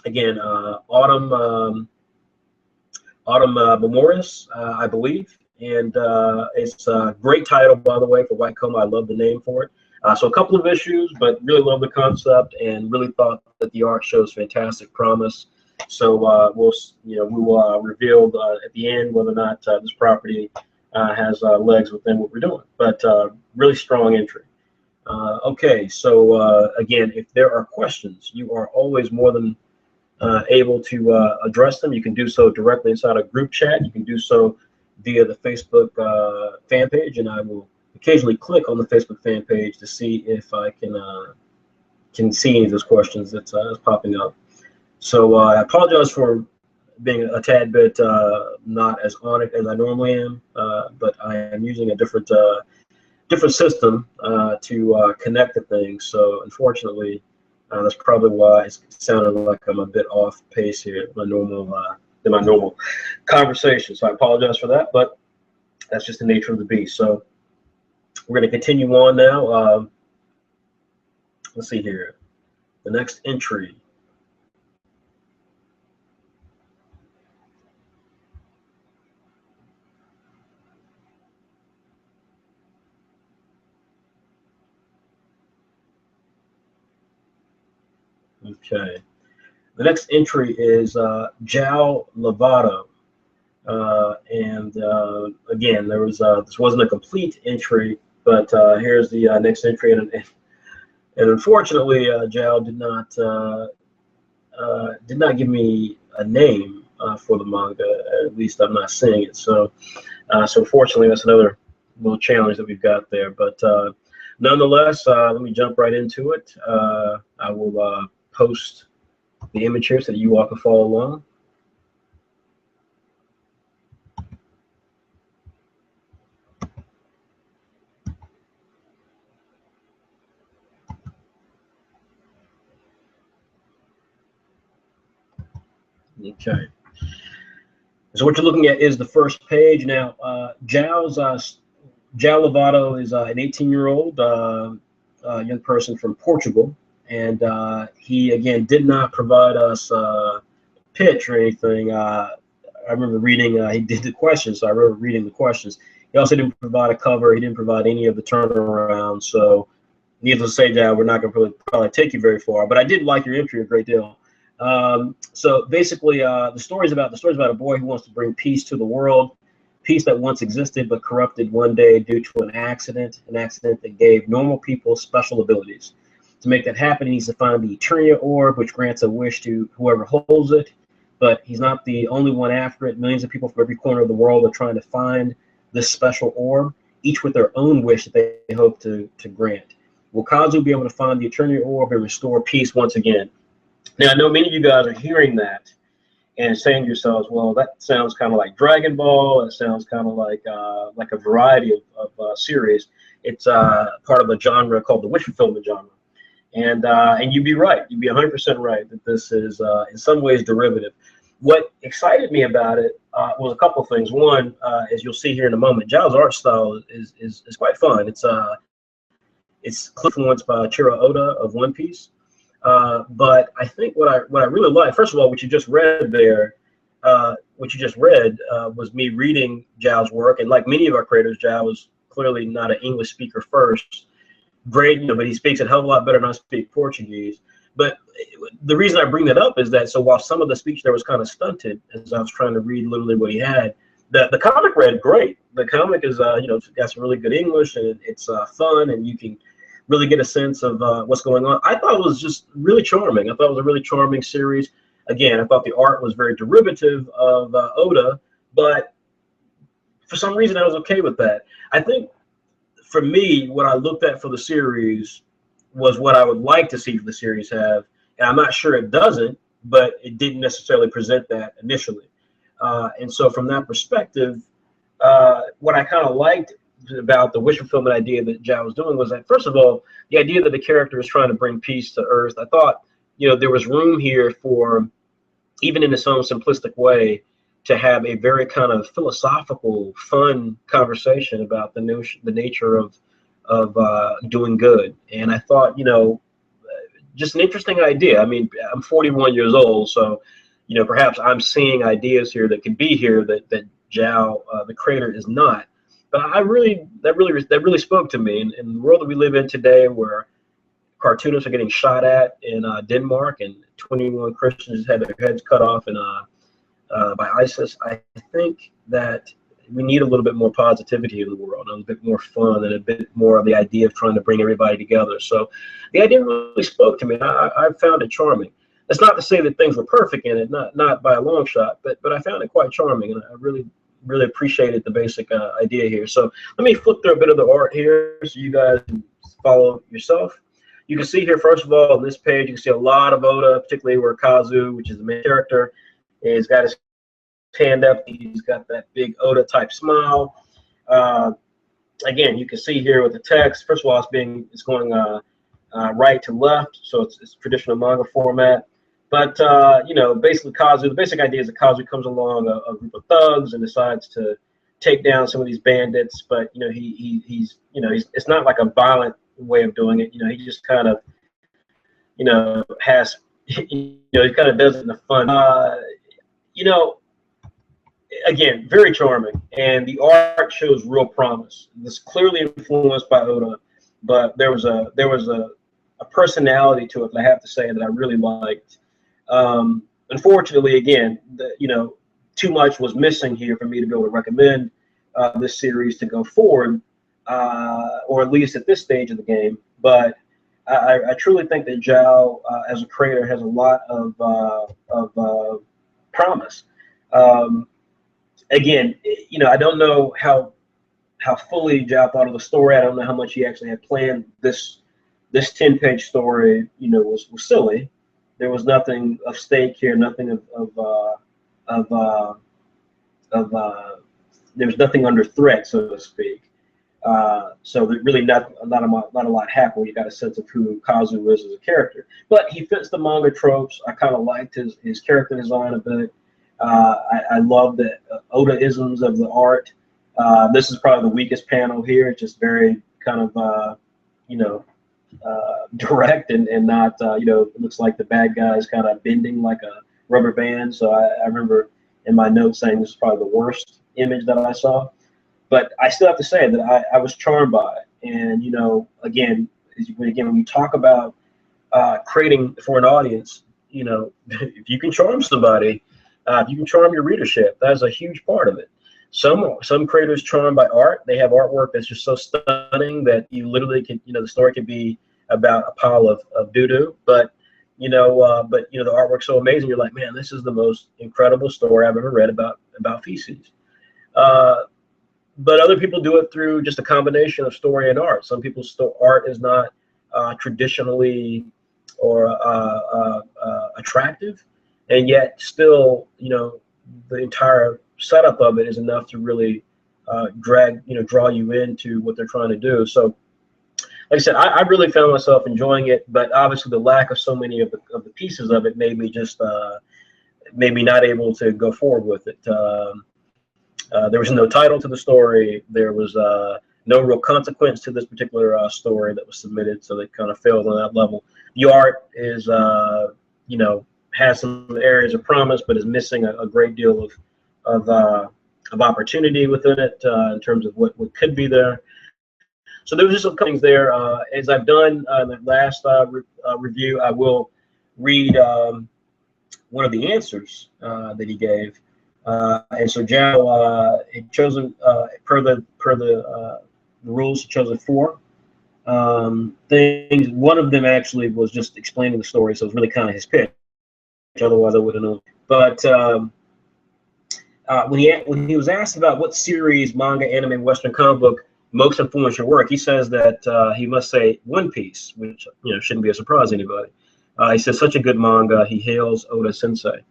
again Autumn Memoris, I believe, and it's a great title, by the way, for Whyt Coma. I love the name for it. So a couple of issues, but really love the concept, and really thought that the art shows fantastic promise. So we will reveal at the end whether or not this property has legs within what we're doing. But really strong entry. Okay, so again, if there are questions, you are always more than able to address them. You can do so directly inside a group chat. You can do so via the Facebook fan page, and I will occasionally click on the Facebook fan page to see if I can see any of those questions that's popping up. So I apologize for being a tad bit not as on it as I normally am, but I am using a different system to connect the things. So unfortunately, that's probably why it's sounding like I'm a bit off pace here in my normal conversation. So I apologize for that, but that's just the nature of the beast. So we're going to continue on now. Let's see here. The next entry. Okay. The next entry is J Lavado. And again, there was this wasn't a complete entry, but here's the next entry, and unfortunately, Jao did not give me a name for the manga. At least I'm not seeing it. So unfortunately, that's another little challenge that we've got there. But nonetheless, let me jump right into it. I will post the image here so that you all can follow along. Okay. So what you're looking at is the first page. Now, J Lavado is an 18-year-old young person from Portugal, and he again did not provide us a pitch or anything. I remember reading. He did the questions, so I remember reading the questions. He also didn't provide a cover. He didn't provide any of the turnaround. So, needless to say, Jao, we're not going to probably take you very far. But I did like your entry a great deal. So basically, the story is about a boy who wants to bring peace to the world, peace that once existed but corrupted one day due to an accident that gave normal people special abilities. To make that happen, he needs to find the Eternia orb, which grants a wish to whoever holds it. But he's not the only one after it. Millions of people from every corner of the world are trying to find this special orb, each with their own wish that they hope to grant. Will Kazu be able to find the Eternia orb and restore peace once again? Now, I know many of you guys are hearing that and saying to yourselves, well, that sounds kind of like Dragon Ball. It sounds kind of like a variety of series. It's part of a genre called the wish fulfillment genre. And you'd be right. You'd be 100% right that this is in some ways derivative. What excited me about it was a couple of things. One, as you'll see here in a moment, Jao's art style is quite fun. It's influenced by Chiro Oda of One Piece. But I think what I really like, first of all, what you just read there, was me reading Jao's work, and like many of our creators, Jao was clearly not an English speaker first. Great, but he speaks a hell of a lot better than I speak Portuguese. But the reason I bring that up is that while some of the speech there was kind of stunted, as I was trying to read literally what he had, the comic read great. The comic is got some really good English, and it's fun, and you can really get a sense of what's going on. I thought it was just really charming. I thought it was a really charming series. Again, I thought the art was very derivative of Oda, but for some reason I was okay with that. I think for me, what I looked at for the series was what I would like to see the series have, and I'm not sure it doesn't, but it didn't necessarily present that initially. And so from that perspective, what I kind of liked about the wish fulfillment idea that Jao was doing was that, first of all, the idea that the character is trying to bring peace to Earth. I thought, there was room here for, even in its own simplistic way, to have a very kind of philosophical, fun conversation about the nature of doing good. And I thought, just an interesting idea. I mean, I'm 41 years old, so perhaps I'm seeing ideas here that could be here that Jao, the creator, is not. But that really spoke to me. In the world that we live in today, where cartoonists are getting shot at in Denmark, and 21 Christians had their heads cut off by ISIS, I think that we need a little bit more positivity in the world, and a bit more fun, and a bit more of the idea of trying to bring everybody together. So the idea really spoke to me. I found it charming. That's not to say that things were perfect in it, not by a long shot, but I found it quite charming, and I really really appreciated the basic idea here. So let me flip through a bit of the art here so you guys can follow yourself. You can see here, first of all, on this page, you can see a lot of Oda, particularly where Kazu, which is the main character, is got his hand up. He's got that big Oda type smile. Again, you can see here with the text. First of all, it's going right to left, so it's traditional manga format. But you know, basically, Kazu. The basic idea is that Kazu comes along a group of thugs and decides to take down some of these bandits. But you know, he's it's not like a violent way of doing it. You know, he just kind of has he kind of does it in a fun. You know, again, very charming, and the art shows real promise. It's clearly influenced by Oda, but there was a personality to it that I have to say that I really liked. Unfortunately, again, too much was missing here for me to be able to recommend this series to go forward, or at least at this stage of the game. But I truly think that Zhao, as a creator, has a lot of promise. Again, I don't know how fully Zhao thought of the story. I don't know how much he actually had planned. This 10-page story, was silly. There was nothing of stake here, nothing there was nothing under threat, so to speak. So really not a lot happened. You got a sense of who Kazu is as a character, but he fits the manga tropes. I kind of liked his character design a bit. I love the Oda-isms of the art. This is probably the weakest panel here. It's just very kind of direct and not it looks like the bad guy is kind of bending like a rubber band. So I remember in my notes saying this is probably the worst image that I saw. But I still have to say that I was charmed by it. And again, when you talk about creating for an audience, if you can charm somebody, if you can charm your readership, that's a huge part of it. Some creators charmed by art. They have artwork that's just so stunning that you literally can, the story could be about a pile of doo-doo, but the artwork's so amazing. You're like, man, this is the most incredible story I've ever read about feces. But other people do it through just a combination of story and art. Some people's art is not traditionally or attractive, and yet still, the entire setup of it is enough to really draw you into what they're trying to do. So, like I said, I really found myself enjoying it, but obviously the lack of so many of the pieces of it made me not able to go forward with it. There was no title to the story. There was no real consequence to this particular story that was submitted, so they kind of failed on that level. The art is, has some areas of promise, but is missing a great deal of opportunity within it in terms of what could be there. So there was just some things there. As I've done in the last review, I will read one of the answers that he gave. And so Zhao had chosen per the rules, he chosen 4 things. One of them actually was just explaining the story, so it was really kind of his pitch. Otherwise, I wouldn't know. But when he was asked about what series, manga, anime, Western comic book most influenced your work, he says that he must say One Piece, which shouldn't be a surprise to anybody. He says such a good manga. He hails Oda Sensei.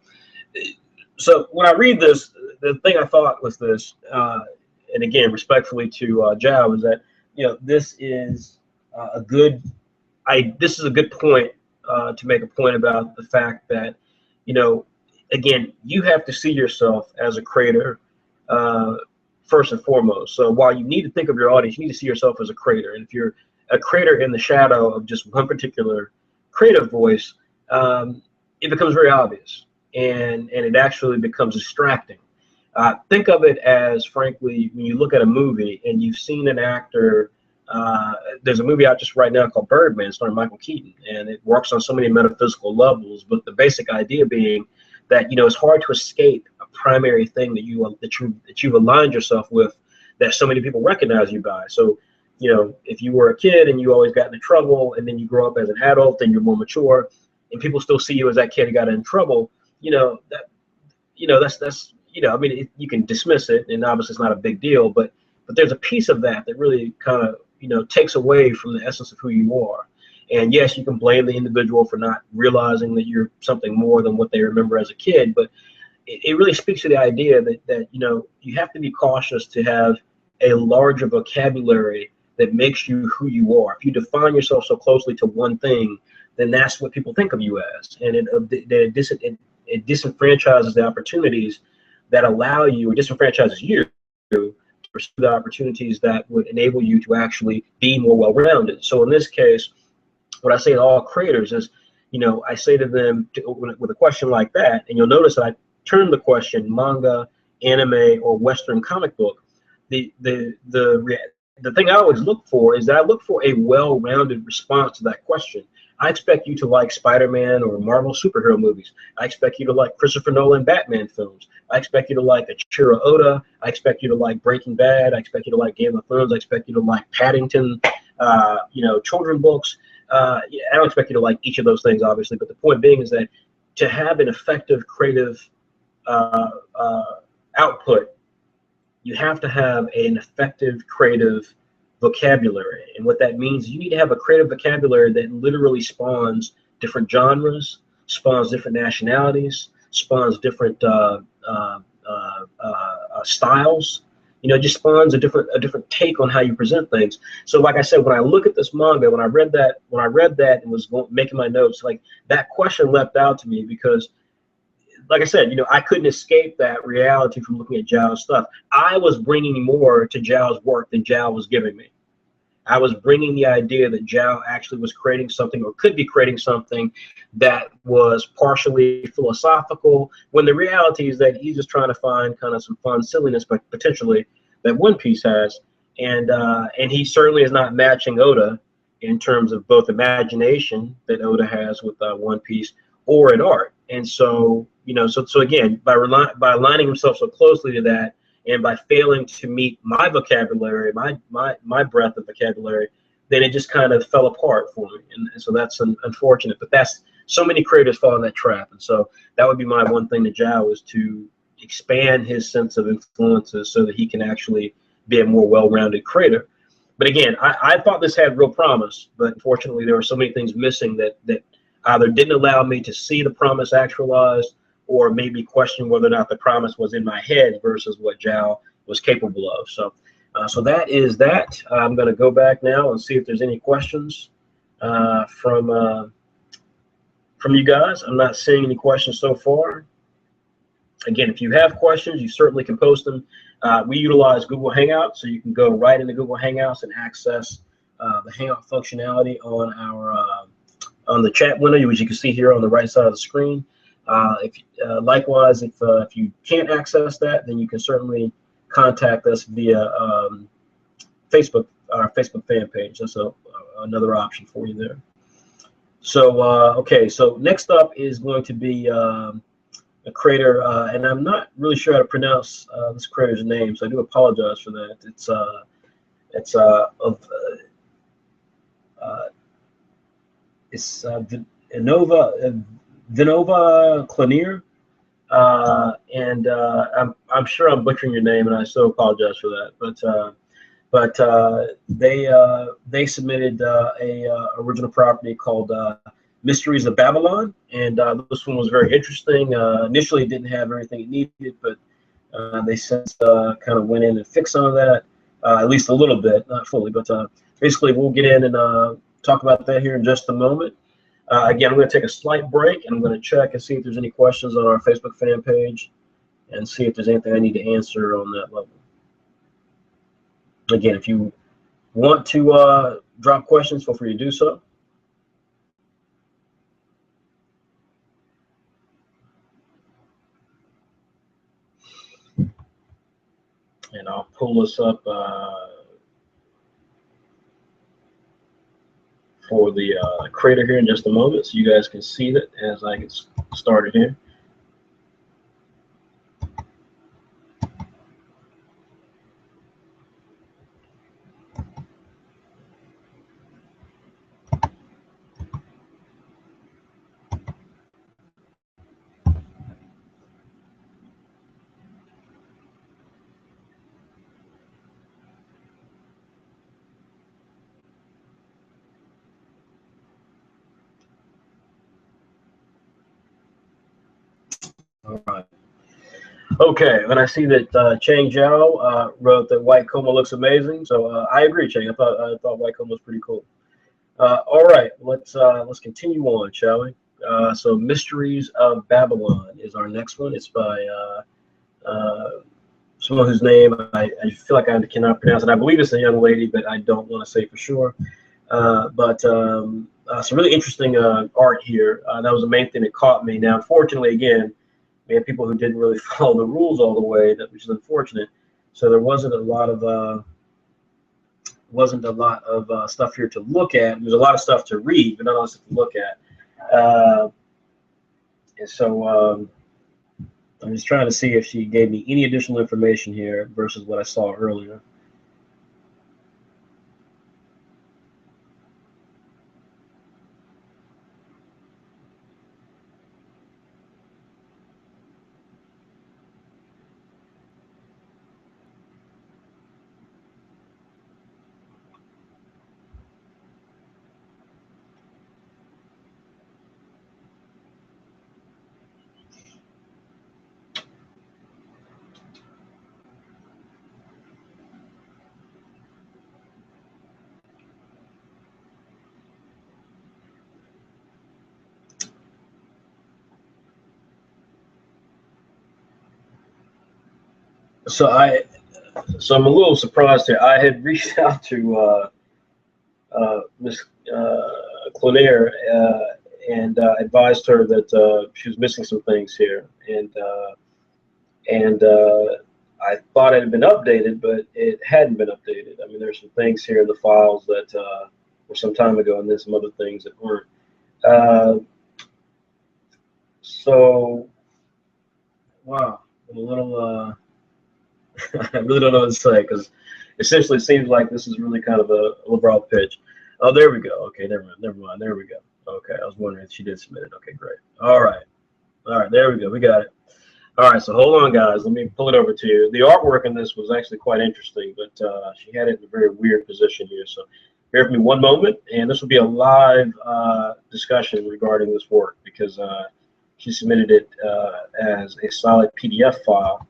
So when I read this, the thing I thought was this, and again, respectfully to Zhao, is that this is a good point to make a point about the fact that again, you have to see yourself as a creator first and foremost. So while you need to think of your audience, you need to see yourself as a creator. And if you're a creator in the shadow of just one particular creative voice, it becomes very obvious. And it actually becomes distracting. Think of it as, frankly, when you look at a movie and you've seen an actor, there's a movie out just right now called Birdman starring Michael Keaton, and it works on so many metaphysical levels, but the basic idea being that it's hard to escape a primary thing that you've aligned yourself with, that so many people recognize you by. So if you were a kid and you always got into trouble, and then you grow up as an adult and you're more mature, and people still see you as that kid who got in trouble, that's I mean, you can dismiss it, and obviously it's not a big deal, but there's a piece of that that really kind of, takes away from the essence of who you are. And yes, you can blame the individual for not realizing that you're something more than what they remember as a kid, but it really speaks to the idea that you have to be cautious to have a larger vocabulary that makes you who you are. If you define yourself so closely to one thing, then that's what people think of you as, and it disenfranchises the opportunities that allow you, or disenfranchises you to pursue the opportunities that would enable you to actually be more well-rounded. So in this case, what I say to all creators is, I say to them with a question like that, and you'll notice that I term the question manga, anime, or Western comic book. The thing I always look for is that I look for a well-rounded response to that question. I expect you to like Spider-Man or Marvel superhero movies. I expect you to like Christopher Nolan Batman films. I expect you to like Ichiro Oda. I expect you to like Breaking Bad. I expect you to like Game of Thrones. I expect you to like Paddington, children books. I don't expect you to like each of those things, obviously, but the point being is that to have an effective creative output, you have to have an effective creative vocabulary. And what that means, you need to have a creative vocabulary that literally spawns different genres, spawns different nationalities, spawns different styles. Just spawns a different take on how you present things. So, like I said, when I look at this manga, when I read that and was making my notes, like that question leapt out to me because, like I said, I couldn't escape that reality from looking at Zhao's stuff. I was bringing more to Zhao's work than Zhao was giving me. I was bringing the idea that Zhao actually was creating something, or could be creating something, that was partially philosophical, when the reality is that he's just trying to find kind of some fun silliness, but potentially that One Piece has, and he certainly is not matching Oda in terms of both imagination that Oda has with One Piece, or in art. And so, so again, by aligning himself so closely to that, and by failing to meet my vocabulary, my breadth of vocabulary, then it just kind of fell apart for me. And so that's unfortunate. But that's, so many creators fall in that trap. And so that would be my one thing to Zhao, is to expand his sense of influences so that he can actually be a more well-rounded creator. But again, I thought this had real promise, but unfortunately there were so many things missing that either didn't allow me to see the promise actualized, or maybe question whether or not the promise was in my head versus what Zhao was capable of. So, so that is that. I'm going to go back now and see if there's any questions from you guys. I'm not seeing any questions so far. Again, if you have questions, you certainly can post them. We utilize Google Hangouts, so you can go right into Google Hangouts and access the Hangout functionality on our on the chat window, which you can see here on the right side of the screen. Likewise, if you can't access that, then you can certainly contact us via Facebook, our Facebook fan page. That's another option for you there. So, okay, so next up is going to be a creator, and I'm not really sure how to pronounce this creator's name, so I do apologize for that. It's Vinova Klanier, and I'm sure I'm butchering your name, and I so apologize for that. But they submitted a original property called Mysteries of Babylon, and this one was very interesting. Initially, it didn't have everything it needed, but they since kind of went in and fixed some of that, at least a little bit, not fully. But basically, we'll get in and talk about that here in just a moment. Again, I'm going to take a slight break, and I'm going to check and see if there's any questions on our Facebook fan page, and see if there's anything I need to answer on that level. Again, if you want to drop questions, feel free to do so. And I'll pull this up for the creator here in just a moment, so you guys can see that as I get started here. All right. Okay, and I see that Chang Zhao wrote that Whyt Coma looks amazing. So I agree, Chang. I thought Whyt Coma was pretty cool. All right, let's continue on, shall we? So Mysteries of Babylon is our next one. It's by someone whose name I feel like I cannot pronounce it. I believe it's a young lady, but I don't want to say for sure. But some really interesting art here. That was the main thing that caught me. Now, unfortunately, again, we had people who didn't really follow the rules all the way, which is unfortunate. So there wasn't a lot of stuff here to look at. There's a lot of stuff to read, but not a lot of stuff to look at. And so I'm just trying to see if she gave me any additional information here versus what I saw earlier. So I'm a little surprised here. I had reached out to Miss Claire and advised her that she was missing some things here, and I thought it had been updated, but it hadn't been updated. I mean, there's some things here in the files that were some time ago, and then some other things that weren't. So, wow, I'm a little. I really don't know what to say because essentially it seems like this is really kind of a liberal pitch. Oh, there we go. Okay, never mind. There we go. Okay, I was wondering if she did submit it. Okay, great. All right, there we go. We got it. All right, so hold on, guys. Let me pull it over to you. The artwork in this was actually quite interesting, but she had it in a very weird position here. So bear with me one moment, and this will be a live discussion regarding this work because she submitted it as a solid PDF file.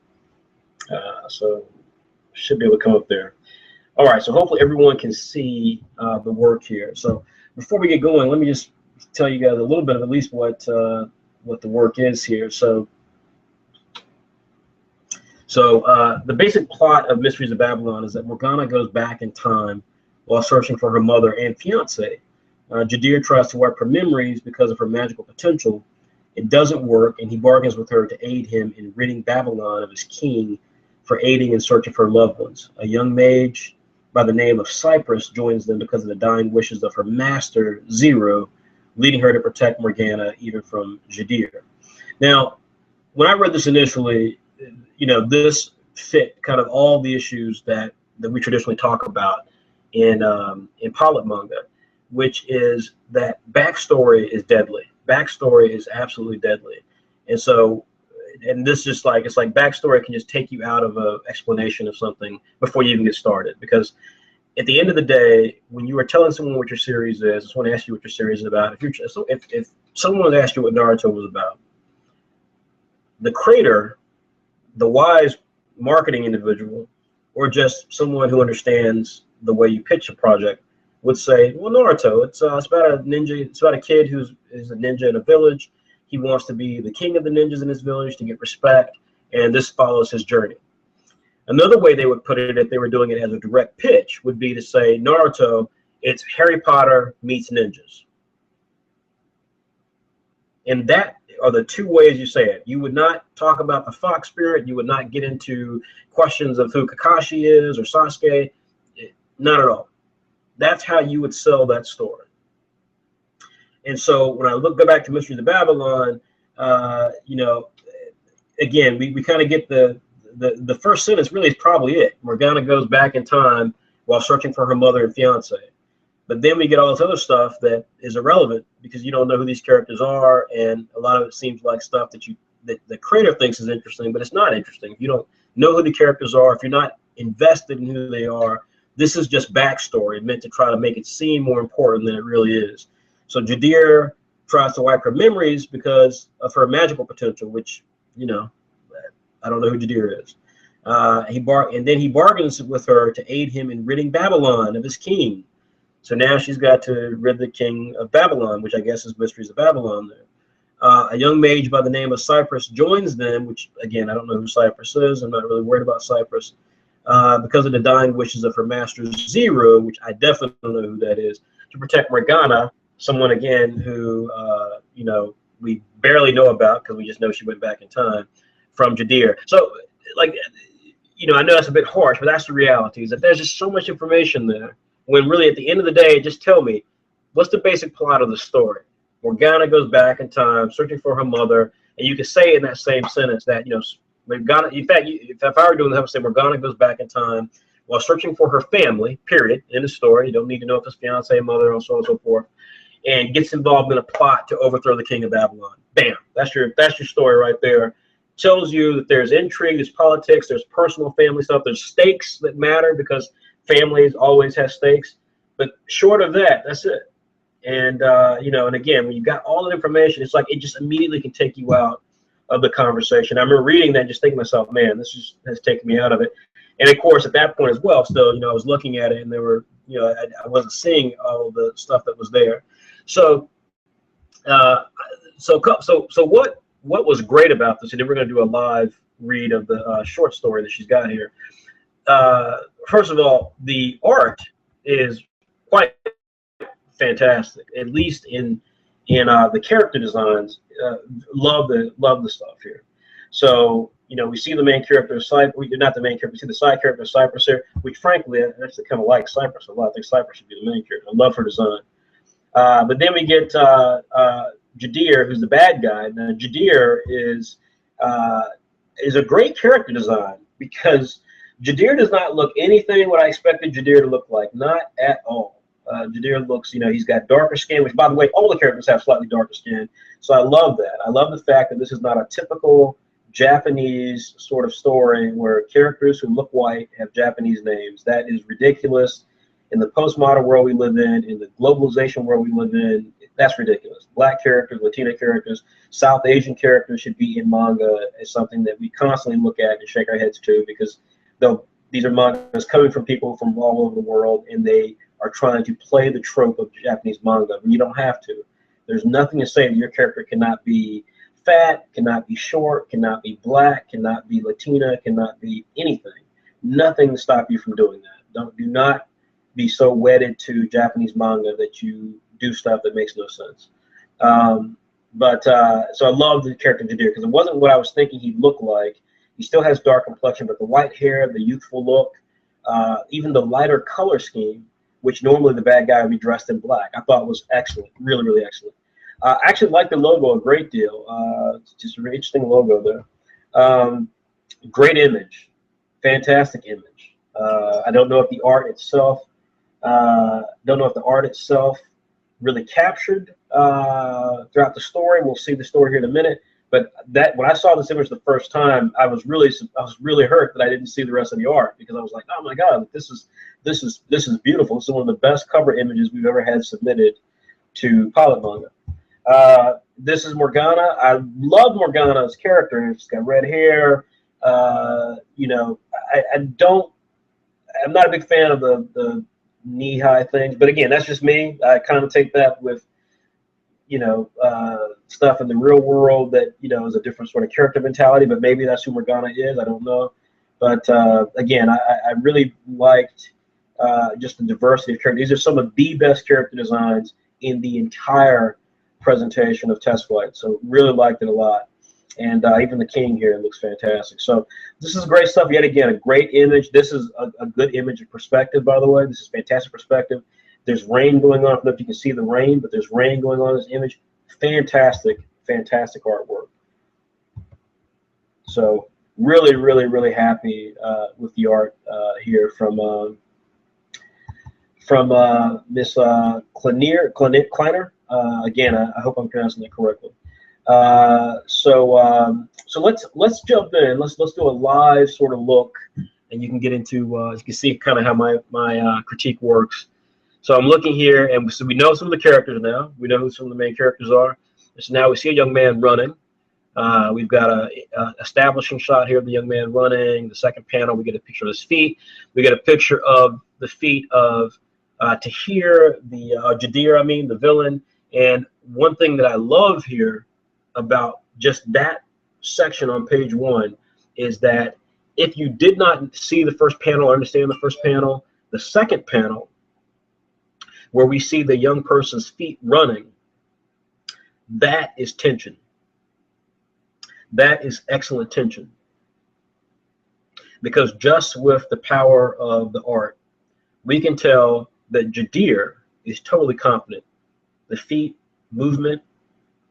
So should be able to come up there. All right, so hopefully everyone can see the work here. So before we get going, let me just tell you guys a little bit of at least what the work is here. So the basic plot of Mysteries of Babylon is that Morgana goes back in time while searching for her mother and fiance. Jadir tries to wipe her memories because of her magical potential. It doesn't work, and he bargains with her to aid him in ridding Babylon of his king for aiding in search of her loved ones. A young mage by the name of Cypress joins them because of the dying wishes of her master, Zero, leading her to protect Morgana even from Jadir. Now, when I read this initially, you know, this fit kind of all the issues that we traditionally talk about in PILOT Manga, which is that backstory is deadly. Backstory is absolutely deadly. And so, and this is like, it's like backstory can just take you out of an explanation of something before you even get started. Because at the end of the day, when you are telling someone what your series is, I just want to ask you what your series is about. If someone asked you what Naruto was about, the creator, the wise marketing individual, or just someone who understands the way you pitch a project would say, well, Naruto, it's about a ninja, it's about a kid who's a ninja in a village. He wants to be the king of the ninjas in his village to get respect, and this follows his journey. Another way they would put it, if they were doing it as a direct pitch, would be to say, Naruto, it's Harry Potter meets ninjas. And that are the two ways you say it. You would not talk about the fox spirit. You would not get into questions of who Kakashi is or Sasuke. Not at all. That's how you would sell that story. And so when I go back to Mysteries of Babylon, you know, again, we kind of get the first sentence really is probably it. Morgana goes back in time while searching for her mother and fiance. But then we get all this other stuff that is irrelevant because you don't know who these characters are, and a lot of it seems like stuff that the creator thinks is interesting, but it's not interesting. If you don't know who the characters are, if you're not invested in who they are, this is just backstory meant to try to make it seem more important than it really is. So Jadir tries to wipe her memories because of her magical potential, which you know, I don't know who Jadir is. And then he bargains with her to aid him in ridding Babylon of his king. So now she's got to rid the king of Babylon, which I guess is Mysteries of Babylon there. A young mage by the name of Cyprus joins them, which, again, I don't know who Cyprus is. I'm not really worried about Cyprus. Because of the dying wishes of her master Zero, which I definitely don't know who that is, to protect Morgana, someone, again, who, you know, we barely know about because we just know she went back in time, from Jadir. So, like, you know, I know that's a bit harsh, but that's the reality, is that there's just so much information there, when really at the end of the day, just tell me, what's the basic plot of the story? Morgana goes back in time, searching for her mother, and you could say in that same sentence that, you know, Morgana, in fact, if I were doing this, I would say Morgana goes back in time while searching for her family, period, in the story. You don't need to know if it's fiance, mother, and so on and so forth, and gets involved in a plot to overthrow the king of Babylon. Bam, that's your story right there. Tells you that there's intrigue, there's politics, there's personal family stuff, there's stakes that matter because families always have stakes. But short of that, that's it. And, you know, and again, when you've got all the information, it's like it just immediately can take you out of the conversation. I remember reading that and just thinking to myself, man, this just has taken me out of it. And of course, at that point as well, still, you know, I was looking at it and there were, you know, I wasn't seeing all the stuff that was there. So, so what was great about this, and then we're going to do a live read of the short story that she's got here. First of all, the art is quite fantastic, at least in the character designs. Love the stuff here. So, you know, we see the main character, not the main character, we see the side character, Cyprus here, which frankly, I actually kind of like Cyprus a lot. I think Cyprus should be the main character. I love her design. But then we get Jadir, who's the bad guy. Now, Jadir is a great character design because Jadir does not look anything what I expected Jadir to look like, not at all. Jadir looks, you know, he's got darker skin, which, by the way, all the characters have slightly darker skin. So I love that. I love the fact that this is not a typical Japanese sort of story where characters who look white have Japanese names. That is ridiculous. In the postmodern world we live in the globalization world we live in, that's ridiculous. Black characters, Latina characters, South Asian characters should be in manga is something that we constantly look at and shake our heads to, because these are mangas coming from people from all over the world, and they are trying to play the trope of Japanese manga. You don't have to. There's nothing to say that your character cannot be fat, cannot be short, cannot be black, cannot be Latina, cannot be anything. Nothing to stop you from doing that. Do not be so wedded to Japanese manga that you do stuff that makes no sense. So I love the character Jadir because it wasn't what I was thinking he'd look like. He still has dark complexion, but the white hair, the youthful look, even the lighter color scheme, which normally the bad guy would be dressed in black, I thought was excellent, really, really excellent. I actually like the logo a great deal. It's just a very interesting logo there. Great image, fantastic image. I don't know if the art itself, really captured throughout the story. We'll see the story here in a minute. But when I saw this image the first time, I was really hurt that I didn't see the rest of the art, because I was like, oh my God, this is beautiful. This is one of the best cover images we've ever had submitted to PILOT Manga. This is Morgana. I love Morgana's character. She's got red hair. You know, I'm not a big fan of the knee-high things, but again, that's just me. I kind of take that with, you know, stuff in the real world that, you know, is a different sort of character mentality, but maybe that's who Morgana is. I don't know. But again, I really liked just the diversity of characters. These are some of the best character designs in the entire presentation of Test Flight. So really liked it a lot. And even the king here looks fantastic. So this is great stuff. Yet again, a great image. This is a good image of perspective, by the way. This is fantastic perspective. There's rain going on. I don't know if you can see the rain, but there's rain going on in this image. Fantastic, fantastic artwork. So really, really, really happy with the art here from Miss Kleiner. Again, I hope I'm pronouncing that correctly. So let's jump in. Let's do a live sort of look, and you can get into you can see kind of how my critique works. So I'm looking here, and so we know some of the characters now. We know who some of the main characters are. So now we see a young man running. We've got a establishing shot here of the young man running. The second panel, we get a picture of his feet. We get a picture of the feet of Tahir, the Jadir, I mean, the villain. And one thing that I love here about just that section on page 1 is that if you did not see the first panel or understand the first panel, the second panel, where we see the young person's feet running, that is tension. That is excellent tension. Because just with the power of the art, we can tell that Jadir is totally confident. The feet movement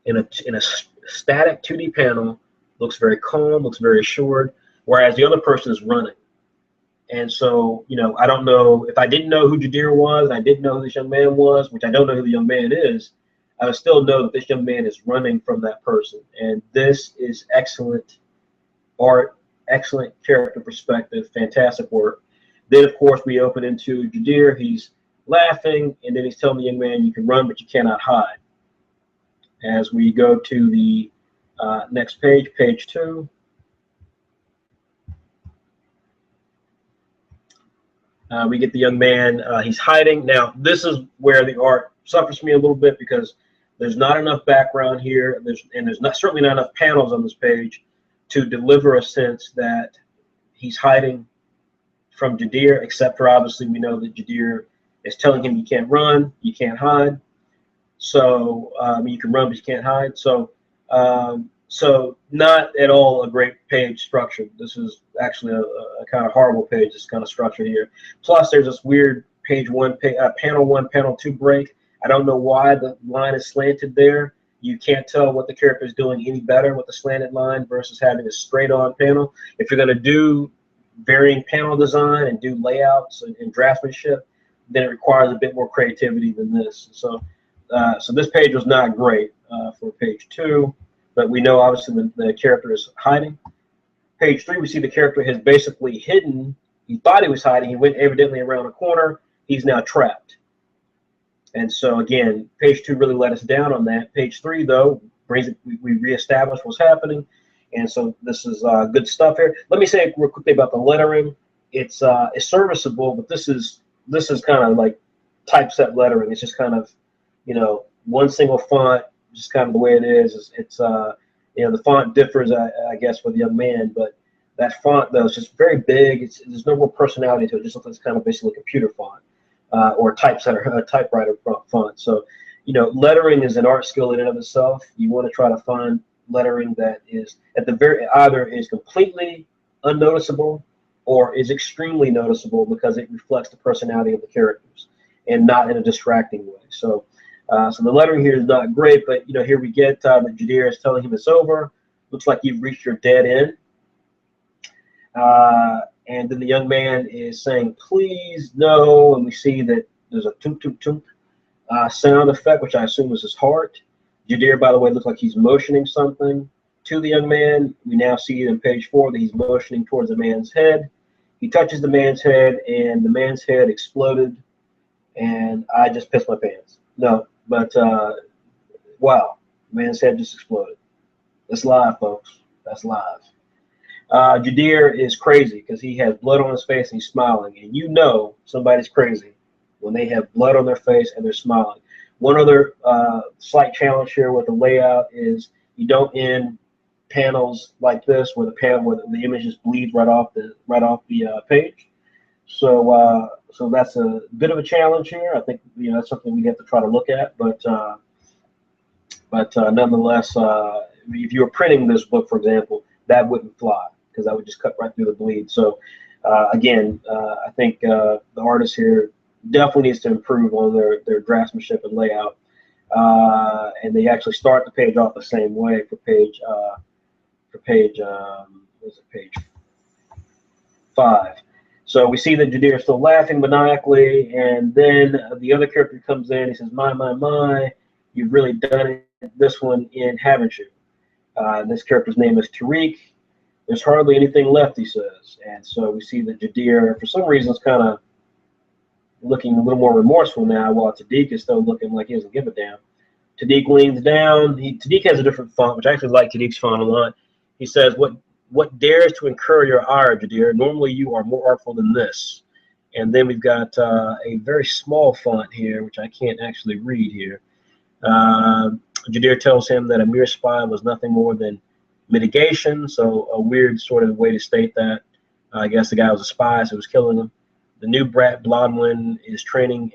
in a static 2D panel looks very calm, looks very assured, whereas the other person is running. And so, you know, I don't know if I didn't know who Jadir was, and I didn't know who this young man was, which I don't know who the young man is, I would still know that this young man is running from that person. And this is excellent art, excellent character perspective, fantastic work. Then, of course, we open into Jadir. He's laughing, and then he's telling the young man, you can run, but you cannot hide. As we go to the next page, page 2. We get the young man, he's hiding. Now, this is where the art suffers for me a little bit because there's not enough background here, there's certainly not enough panels on this page to deliver a sense that he's hiding from Jadir, except for obviously we know that Jadir is telling him you can't run, you can't hide. So you can run, but you can't hide. So so not at all a great page structure. This is actually a kind of horrible page, this kind of structure here. Plus, there's this weird panel 1, panel 2 break. I don't know why the line is slanted there. You can't tell what the character is doing any better with the slanted line versus having a straight-on panel. If you're going to do varying panel design and do layouts and draftsmanship, then it requires a bit more creativity than this. So, so this page was not great for page 2, but we know obviously the character is hiding. Page 3, we see the character has basically hidden. He thought he was hiding. He went evidently around a corner. He's now trapped. And so again, page 2 really let us down on that. Page 3, though, brings it, we reestablish what's happening. And so this is good stuff here. Let me say real quickly about the lettering. It's serviceable, but this is kind of like typeset lettering. It's just kind of, you know, one single font, just kind of the way it is. It's you know, the font differs, I guess, for the young man, but that font though is just very big. There's no real personality to it. It just looks like it's kind of basically a computer font or a typewriter font. So, you know, lettering is an art skill in and of itself. You want to try to find lettering that is at the very either is completely unnoticeable or is extremely noticeable because it reflects the personality of the characters and not in a distracting way. So so the lettering here is not great, but you know, here we get that Jadir is telling him it's over. Looks like you've reached your dead end. And then the young man is saying, please, no, and we see that there's a toot toot toot sound effect, which I assume is his heart. Jadir, by the way, looks like he's motioning something to the young man. We now see in page 4 that he's motioning towards the man's head. He touches the man's head, and the man's head exploded, and I just pissed my pants. No, but wow, the man's head just exploded. That's live, folks. That's live. Jadir is crazy because he has blood on his face and he's smiling, and you know somebody's crazy when they have blood on their face and they're smiling. One other slight challenge here with the layout is you don't end panels like this where the images bleed right off the page. So so that's a bit of a challenge here. I think, you know, that's something we have to try to look at. But nonetheless, if you were printing this book, for example, that wouldn't fly because that would just cut right through the bleed. So again, I think the artist here definitely needs to improve on their draftsmanship and layout. And they actually start the page off the same way for page page 5. So we see that Jadir is still laughing maniacally, and then the other character comes in. He says, my, you've really done this one in, haven't you? This character's name is Tariq. There's hardly anything left, he says. And so we see that Jadir, for some reason, is kind of looking a little more remorseful now, while Tariq is still looking like he doesn't give a damn. Tadiq leans down. Tadiq has a different font, which I actually like Tadiq's font a lot. He says, "What dares to incur your ire, Jadir? Normally you are more artful than this." And then we've got a very small font here, which I can't actually read here. Jadir tells him that a mere spy was nothing more than mitigation, so a weird sort of way to state that. I guess the guy was a spy, so he was killing him. The new brat Blodwin is training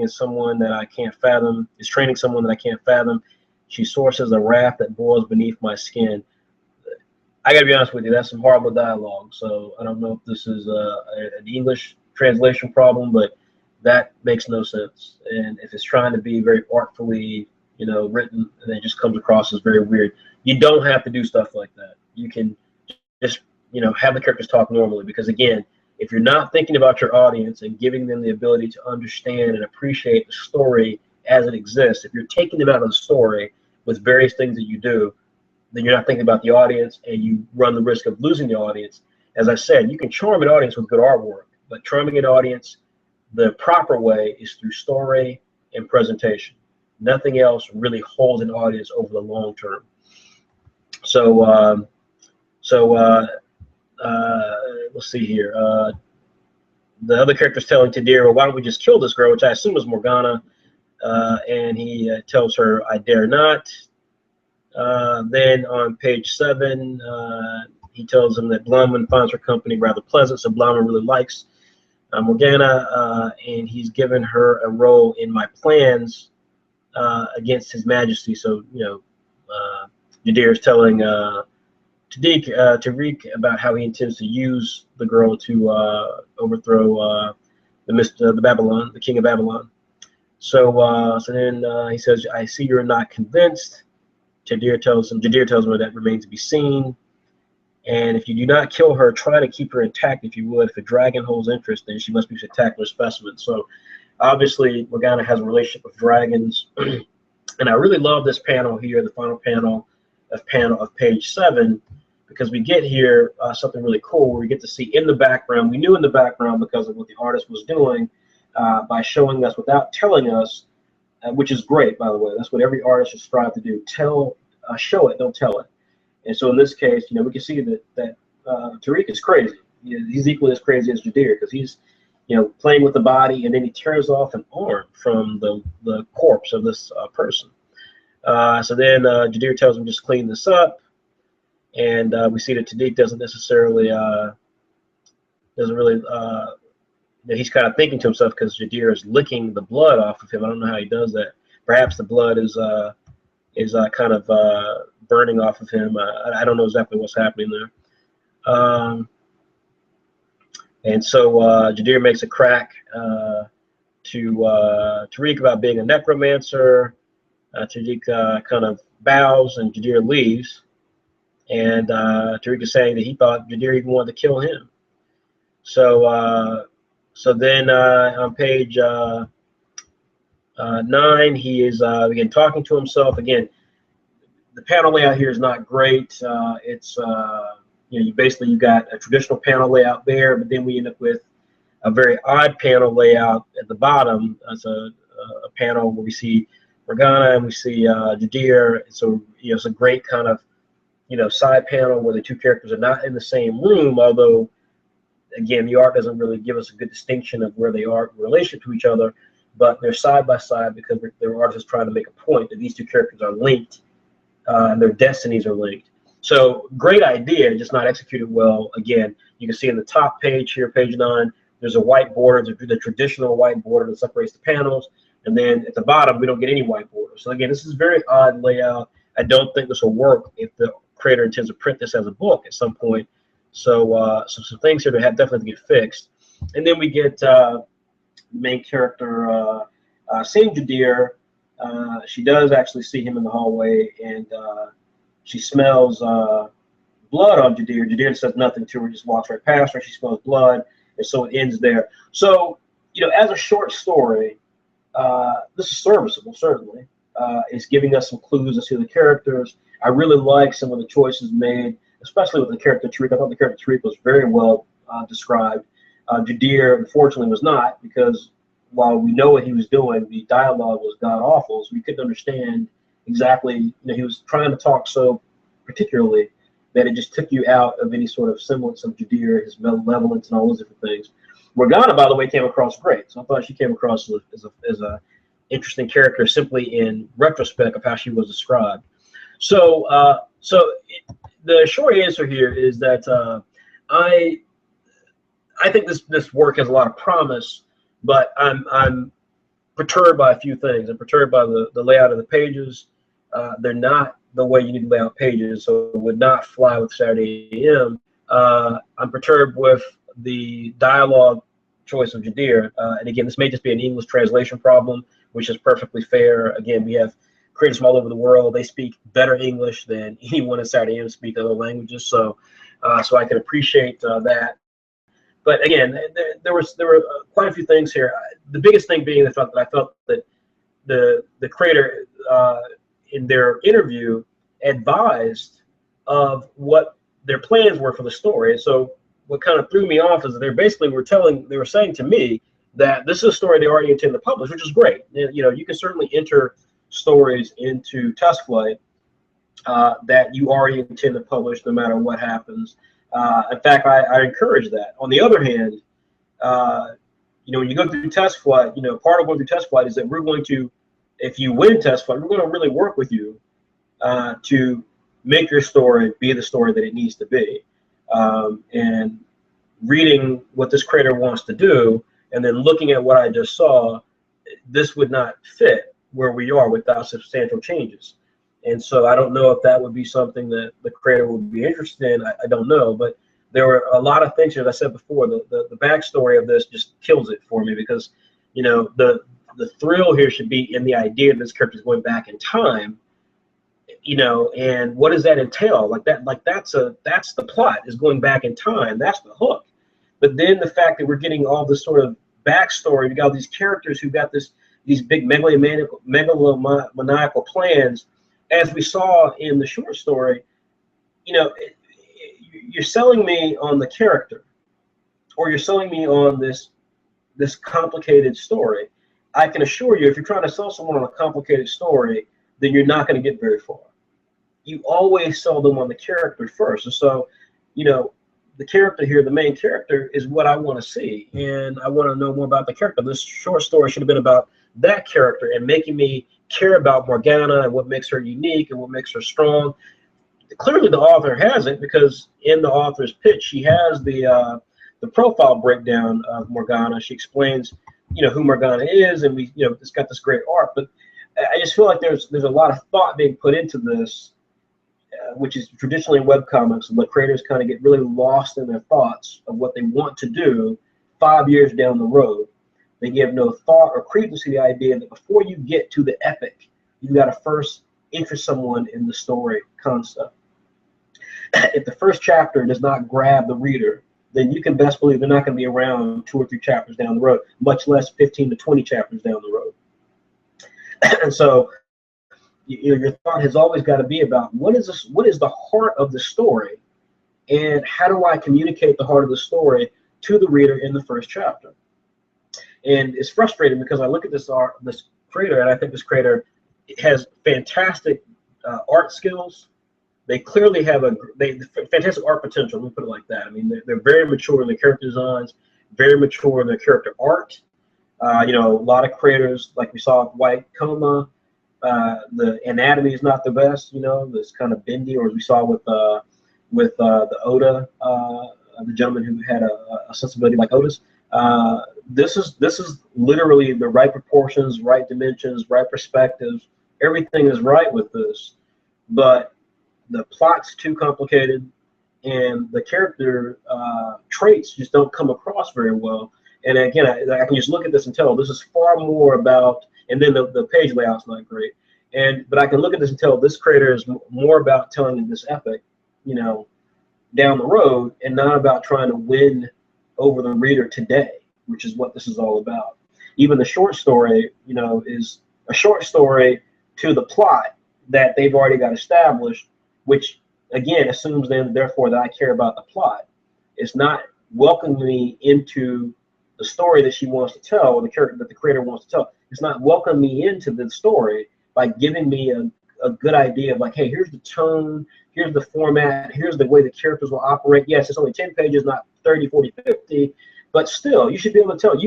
as someone that I can't fathom. Is training someone that I can't fathom. She sources a wrath that boils beneath my skin. I gotta be honest with you, that's some horrible dialogue. So I don't know if this is an English translation problem, but that makes no sense. And if it's trying to be very artfully, written, and it just comes across as very weird. You don't have to do stuff like that. You can just, have the characters talk normally, because again, if you're not thinking about your audience and giving them the ability to understand and appreciate the story as it exists, if you're taking them out of the story with various things that you do, then you're not thinking about the audience, and you run the risk of losing the audience. As I said, you can charm an audience with good artwork, but charming an audience the proper way is through story and presentation. Nothing else really holds an audience over the long term. So, let's see here. The other character's telling Tadir, well, why don't we just kill this girl, which I assume is Morgana, and he tells her, I dare not. Then on page 7, he tells him that Blomman finds her company rather pleasant, so Blomman really likes Morgana, and he's given her a role in my plans against His Majesty. So, Jadir is telling Tariq about how he intends to use the girl to overthrow the king of Babylon. So then he says, I see you're not convinced. Jadir tells him that remains to be seen. And if you do not kill her, try to keep her intact if you would. If a dragon holds interest, then she must be a spectacular specimen. So obviously Morgana has a relationship with dragons. And I really love this panel here, the final panel of page 7, because we get here something really cool where we get to see in the background. We knew in the background because of what the artist was doing by showing us without telling us, which is great, by the way. That's what every artist should strive to do. Show it, don't tell it. And so in this case, we can see that Tariq is crazy. He's equally as crazy as Jadir, because he's, playing with the body, and then he tears off an arm from the corpse of this person. So then Jadir tells him just clean this up, and we see that Tariq doesn't really. He's kind of thinking to himself, because Jadir is licking the blood off of him. I don't know how he does that. Perhaps the blood is kind of burning off of him. I don't know exactly what's happening there. And so Jadir makes a crack to Tariq about being a necromancer. Tariq kind of bows, and Jadir leaves. And Tariq is saying that he thought Jadir even wanted to kill him. So then on page 9, he is again talking to himself. Again, the panel layout here is not great. It's you've got a traditional panel layout there, but then we end up with a very odd panel layout at the bottom. It's a panel where we see Morgana and we see Jadir. So it's a great kind of side panel where the two characters are not in the same room, although again the art doesn't really give us a good distinction of where they are in relation to each other, but they're side by side because their artist is trying to make a point that these two characters are linked and their destinies are linked. So great idea, just not executed well. Again, you can see in the top page here, page 9, there's a white border, the traditional white border that separates the panels, and then at the bottom we don't get any white border. So again, this is very odd layout. I don't think this will work if the creator intends to print this as a book at some point. So some things here to definitely get fixed. And then we get the main character seeing Jadir. She does actually see him in the hallway, and she smells blood on Jadir. Jadir says nothing to her, just walks right past her. She smells blood, and so it ends there. So, as a short story, this is serviceable, certainly. It's giving us some clues as to the characters. I really like some of the choices made, especially with the character Tariq. I thought the character Tariq was very well described. Jadir, unfortunately, was not, because while we know what he was doing, the dialogue was god awful, so we couldn't understand exactly. You know, he was trying to talk so particularly that it just took you out of any sort of semblance of Judea, his malevolence, and all those different things. Morgana, by the way, came across great. So I thought she came across as a interesting character simply in retrospect of how she was described. So, the short answer here is that I think this work has a lot of promise, but I'm perturbed by a few things. I'm perturbed by the layout of the pages. They're not the way you need to lay out pages, so it would not fly with Saturday AM. I'm perturbed with the dialogue choice of Jadir. And again, this may just be an English translation problem, which is perfectly fair. Again, we have creators from all over the world. They speak better English than anyone in Saturday AM speak other languages. So I can appreciate that. But again, there were quite a few things here. The biggest thing being the fact that I felt that the creator in their interview advised of what their plans were for the story. And so what kind of threw me off is that they were saying to me that this is a story they already intend to publish, which is great. You know, you can certainly enter stories into test flight that you already intend to publish no matter what happens. In fact, I encourage that. On the other hand, you know, when you go through test flight, you know, part of going through test flight is that we're going to, if you win test flight, we're going to really work with you to make your story be the story that it needs to be. And reading what this creator wants to do, and then looking at what I just saw, this would not fit where we are without substantial changes. And so I don't know if that would be something that the creator would be interested in. I don't know, but there were a lot of things, as I said before, the backstory of this just kills it for me, because, you know, the thrill here should be in the idea that this character is going back in time, you know, and what does that entail? That's the plot, is going back in time. That's the hook. But then the fact that we're getting all this sort of backstory, we got all these characters who got these big megalomaniacal plans, as we saw in the short story. You know, you're selling me on the character, or you're selling me on this complicated story. I can assure you, if you're trying to sell someone on a complicated story, then you're not going to get very far. You always sell them on the character first. And so, you know, the character here, the main character, is what I want to see, and I want to know more about the character. This short story should have been about that character and making me care about Morgana and what makes her unique and what makes her strong. Clearly, the author has it, because in the author's pitch, she has the profile breakdown of Morgana. She explains, you know, who Morgana is, and it's got this great art. But I just feel like there's a lot of thought being put into this, which is traditionally in webcomics, and the creators kind of get really lost in their thoughts of what they want to do 5 years down the road. They give no thought or credence to the idea that before you get to the epic, you got to first interest someone in the story concept. If the first chapter does not grab the reader, then you can best believe they're not going to be around 2 or 3 chapters down the road, much less 15 to 20 chapters down the road. And so, your thought has always got to be about what is the heart of the story, and how do I communicate the heart of the story to the reader in the first chapter. And it's frustrating, because I look at this creator, and I think this creator has fantastic art skills. They clearly have fantastic art potential. Let me put it like that. I mean, they're very mature in their character designs, very mature in their character art. You know, a lot of creators, like we saw with Whyt, Coma, the anatomy is not the best. You know, this kind of bendy, or as we saw with the Oda, the gentleman who had a sensibility like Oda's. This is literally the right proportions, right dimensions, right perspectives. Everything is right with this, but the plot's too complicated, and the character traits just don't come across very well. And again, I can just look at this and tell this is far more about, and then the page layout's not great. But I can look at this and tell this creator is more about telling this epic, you know, down the road, and not about trying to win over the reader today, which is what this is all about. Even the short story, you know, is a short story to the plot that they've already got established, which again assumes then therefore that I care about the plot. It's not welcoming me into the story that she wants to tell, or the character that the creator wants to tell. It's not welcoming me into the story by giving me a good idea of like, hey, here's the tone, here's the format, here's the way the characters will operate. Yes, it's only 10 pages, not 30, 40, 50, but still, you should be able to tell.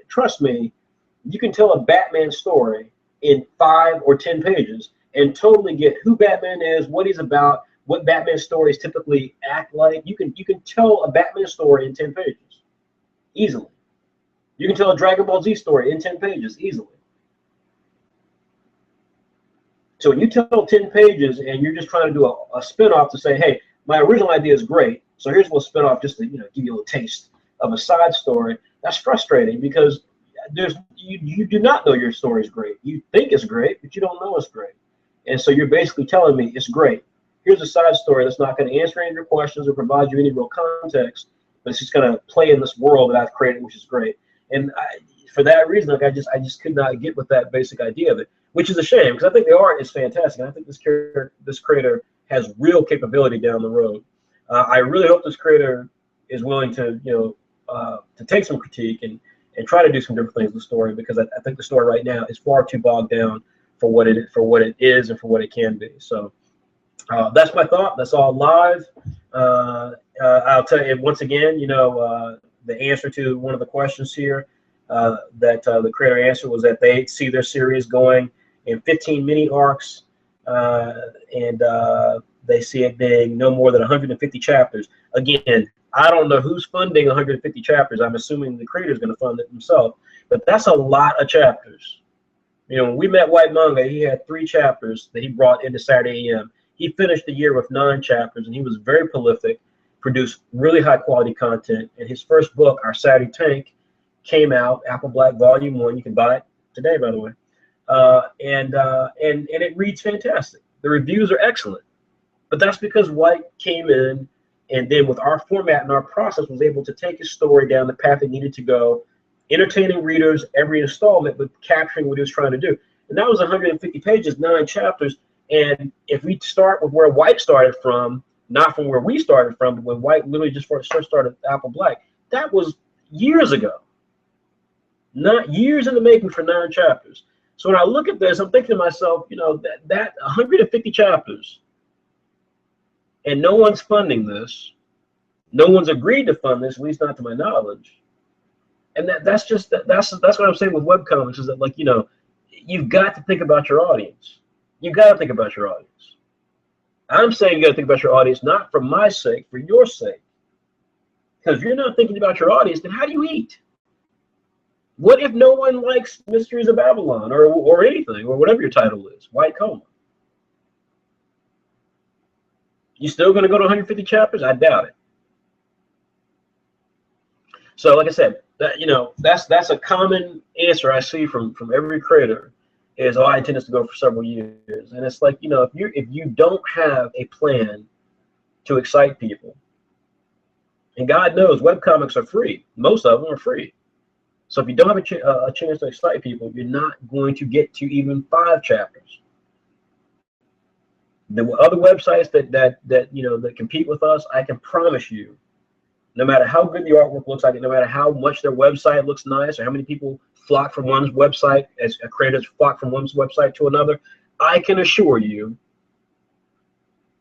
Trust me, you can tell a Batman story in 5 or 10 pages and totally get who Batman is, what he's about, what Batman stories typically act like. You can tell a Batman story in 10 pages easily. You can tell a Dragon Ball Z story in 10 pages easily. So when you tell 10 pages and you're just trying to do a spinoff to say, hey, my original idea is great, so here's a little spinoff just to give you a little taste of a side story, that's frustrating because you do not know your story is great. You think it's great, but you don't know it's great. And so you're basically telling me it's great. Here's a side story that's not going to answer any of your questions or provide you any real context, but it's just going to play in this world that I've created, which is great. And for that reason, like I just could not get with that basic idea of it, which is a shame because I think the art is fantastic. I think this creator has real capability down the road. I really hope this creator is willing to to take some critique and try to do some different things with the story, because I think the story right now is far too bogged down for what it is and for what it can be. So that's my thought. That's all live. I'll tell you once again, the answer to one of the questions here that the creator answered was that they see their series going in 15 mini arcs, and they see it being no more than 150 chapters. Again, I don't know who's funding 150 chapters. I'm assuming the creator is going to fund it himself, but that's a lot of chapters. When we met Whyt Manga, he had 3 chapters that he brought into Saturday AM. He finished the year with 9 chapters, and he was very prolific, produced really high quality content. And his first book, Our Saturday Tank, came out, Apple Black Volume 1. You can buy it today, by the way. And it reads fantastic. The reviews are excellent. But that's because Whyt came in and then with our format and our process was able to take his story down the path it needed to go, entertaining readers every installment, but capturing what he was trying to do. And that was 150 pages, 9 chapters. And if we start with where Whyt started from, not from where we started from, but when Whyt literally just first started Apple Black, that was years ago. Not years in the making for 9 chapters. So when I look at this, I'm thinking to myself, that 150 chapters, and no one's funding this. No one's agreed to fund this, at least not to my knowledge. And that's what I'm saying with webcomics, is that you've got to think about your audience. You've got to think about your audience. I'm saying you got to think about your audience, not for my sake, for your sake. Because if you're not thinking about your audience, then how do you eat? What if no one likes Mysteries of Babylon or anything, or whatever your title is, Whyt Coma? You still going to go to 150 chapters? I doubt it. So, like I said, that's a common answer I see from every creator is, oh, I intend this to go for several years. And it's like, if you don't have a plan to excite people, and God knows webcomics are free. Most of them are free. So if you don't have a chance to excite people, you're not going to get to even 5 chapters. The other websites that compete with us, I can promise you, no matter how good the artwork looks like, no matter how much their website looks nice, or how many people flock from one website, as creators flock from one website to another, I can assure you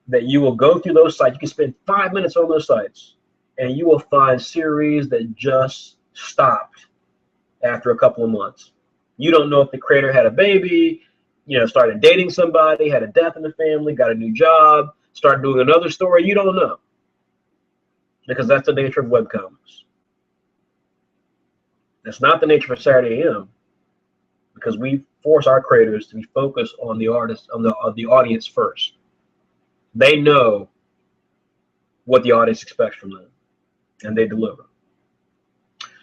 that you will go through those sites. You can spend 5 minutes on those sites, and you will find series that just stopped after a couple of months. You don't know if the creator had a baby, started dating somebody, had a death in the family, got a new job, started doing another story. You don't know, because that's the nature of webcomics. That's not the nature of Saturday AM, because we force our creators to be focused on the artist, on the audience first. They know what the audience expects from them, and they deliver.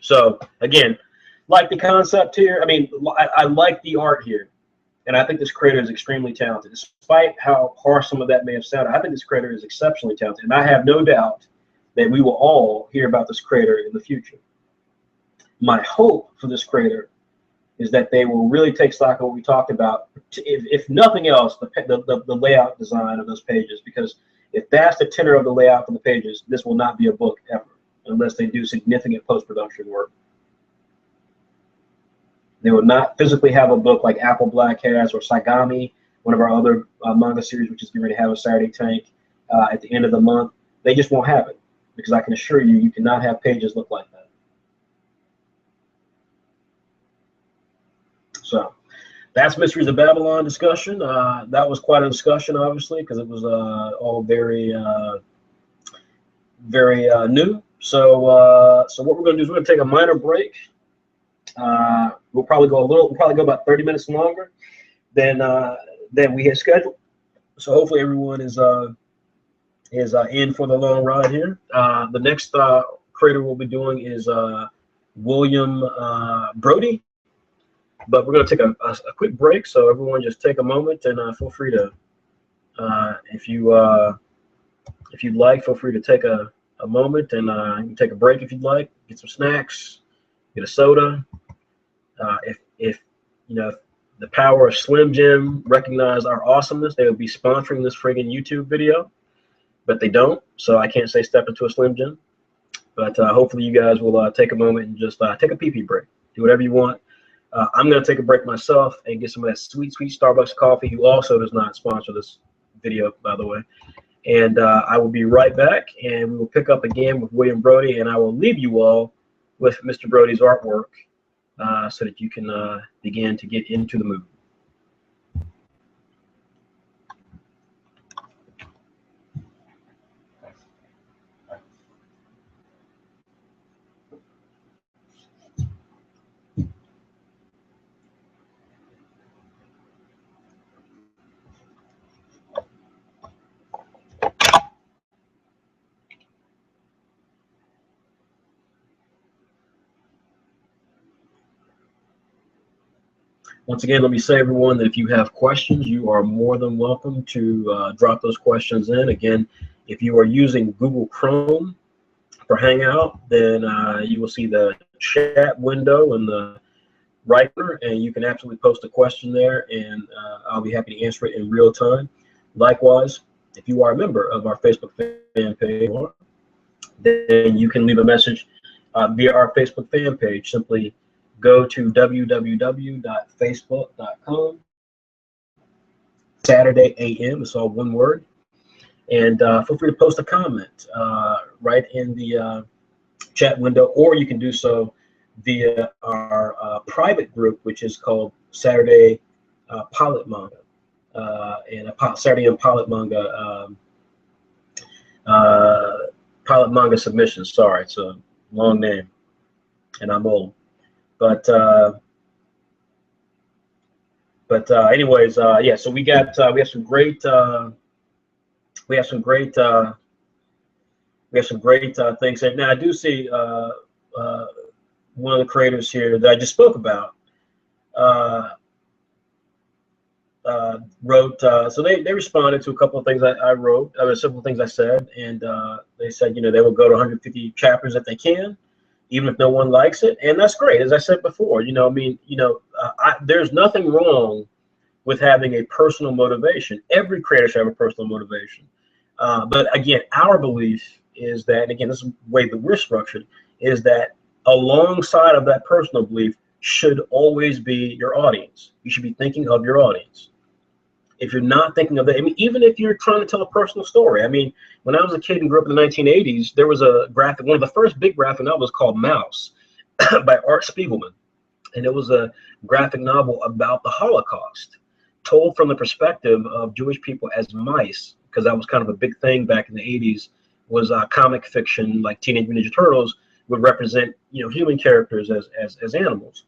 So again, like the concept here, I like the art here. And I think this creator is extremely talented. Despite how harsh some of that may have sounded, I think this creator is exceptionally talented. And I have no doubt that we will all hear about this creator in the future. My hope for this creator is that they will really take stock of what we talked about, if nothing else, the layout design of those pages. Because if that's the tenor of the layout of the pages, this will not be a book ever, unless they do significant post-production work. They will not physically have a book like Apple Black has, or Saigami, one of our other manga series, which is getting ready to have a Saturday Tank at the end of the month. They just won't have it, because I can assure you, you cannot have pages look like that. So that's Mysteries of Babylon discussion. That was quite a discussion, obviously, because it was all very, very new. So what we're going to do is we're going to take a minor break. We'll probably go about 30 minutes longer than we had scheduled. So hopefully everyone is in for the long ride here. The next creator we'll be doing is William Brody. But we're going to take a quick break, so everyone just take a moment and feel free to, if you'd like, feel free to take a moment and you can take a break if you'd like, get some snacks, get a soda. If you know, if the power of Slim Jim recognize our awesomeness, they would be sponsoring this friggin' YouTube video, but they don't, so I can't say step into a Slim Jim. But hopefully you guys will take a moment and just take a pee-pee break. Do whatever you want. I'm going to take a break myself and get some of that sweet, sweet Starbucks coffee, who also does not sponsor this video, by the way. And I will be right back, and we will pick up again with William Brody, and I will leave you all with Mr. Brody's artwork so that you can begin to get into the mood. Once again, let me say, everyone, that if you have questions, you are more than welcome to drop those questions in. Again, if you are using Google Chrome for Hangout, then you will see the chat window in the right corner, and you can absolutely post a question there, and I'll be happy to answer it in real time. Likewise, if you are a member of our Facebook fan page, then you can leave a message via our Facebook fan page. Simply go to www.facebook.com, Saturday AM, it's all one word, and feel free to post a comment right in the chat window, or you can do so via our private group, which is called Saturday PILOT Manga, and Saturday and PILOT Manga, PILOT Manga submissions. Sorry, it's a long name, and I'm old. But anyways, yeah. So we have some great things. And now I do see one of the creators here that I just spoke about wrote. So they responded to a couple of things I wrote. Several things I said, and they said, you know, they will go to 150 chapters if they can, even if no one likes it, and that's great. As I said before, you know, I mean, you know, there's nothing wrong with having a personal motivation. Every creator should have a personal motivation. But again, our belief is that, and again, this is the way that we're structured, is that alongside of that personal belief should always be your audience. You should be thinking of your audience. If you're not thinking of that, I mean, even if you're trying to tell a personal story. I mean, when I was a kid and grew up in the 1980s, there was a graphic, one of the first big graphic novels called Mouse by Art Spiegelman. And it was a graphic novel about the Holocaust, told from the perspective of Jewish people as mice, because that was kind of a big thing back in the 80s, was comic fiction, like Teenage Mutant Ninja Turtles would represent, you know, human characters as animals.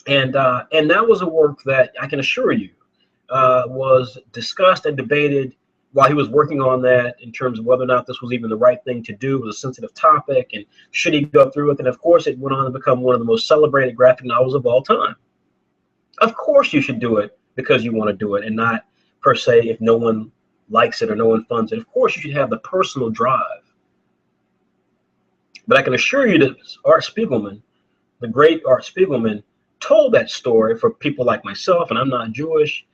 And that was a work that I can assure you was discussed and debated while he was working on that, in terms of whether or not this was even the right thing to do. It was a sensitive topic, and should he go through with it? And of course, it went on to become one of the most celebrated graphic novels of all time. Of course, you should do it because you want to do it, and not per se if no one likes it or no one funds it. Of course, you should have the personal drive. But I can assure you that Art Spiegelman, the great Art Spiegelman, told that story for people like myself, and I'm not Jewish,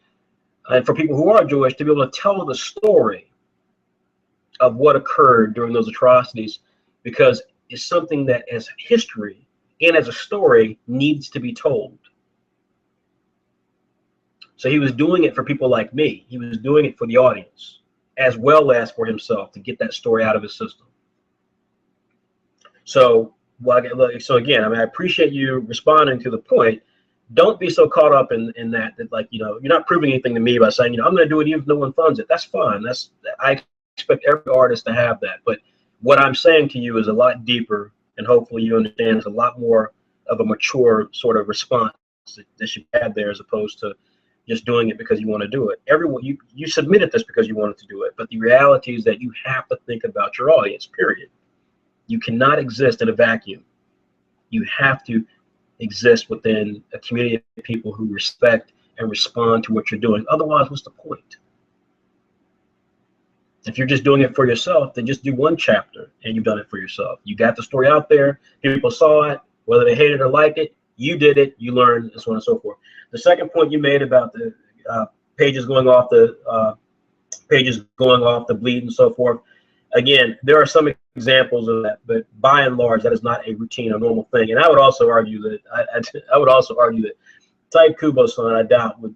and for people who are Jewish, to be able to tell the story of what occurred during those atrocities, because it's something that as history and as a story needs to be told. So he was doing it for people like me. He was doing it for the audience, as well as for himself, to get that story out of his system. So, so again, I mean, I appreciate you responding to the point. Don't be so caught up in that like, you know, you're not proving anything to me by saying, you know, I'm going to do it even if no one funds it. That's fine. I expect every artist to have that. But what I'm saying to you is a lot deeper, and hopefully you understand it's a lot more of a mature sort of response that you had there, as opposed to just doing it because you want to do it. Everyone, you submitted this because you wanted to do it, but the reality is that you have to think about your audience, period. You cannot exist in a vacuum. You have to exist within a community of people who respect and respond to what you're doing. Otherwise, what's the point? If you're just doing it for yourself, then just do one chapter and you've done it for yourself. You got the story out there, people saw it, whether they hated it or liked it, you did it, you learned, and so on and so forth. The second point you made about the pages going off the bleed and so forth. Again, there are some examples of that, but by and large, that is not a routine or normal thing. And I would also argue that Type Kubo-san, I doubt, would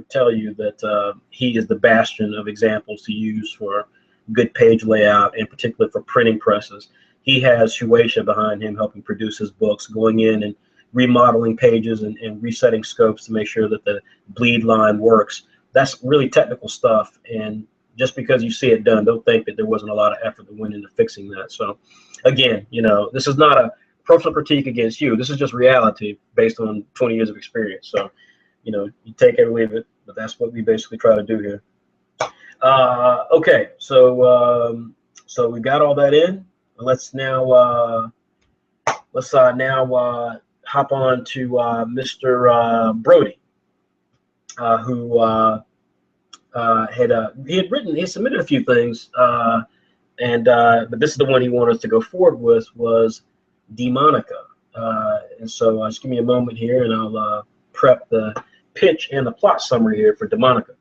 tell you that he is the bastion of examples to use for good page layout, and particularly for printing presses. He has Shueisha behind him helping produce his books, going in and remodeling pages and resetting scopes to make sure that the bleed line works. That's really technical stuff, and just because you see it done, don't think that there wasn't a lot of effort that went into fixing that. So again, you know, this is not a personal critique against you. This is just reality based on 20 years of experience. So, you know, you take it or leave it, but that's what we basically try to do here. Okay, so so we got all that in. Let's now hop on to Mr. Brody, who he submitted a few things, but this is the one he wanted us to go forward with, was Demonica. And so just give me a moment here, and I'll prep the pitch and the plot summary here for Demonica.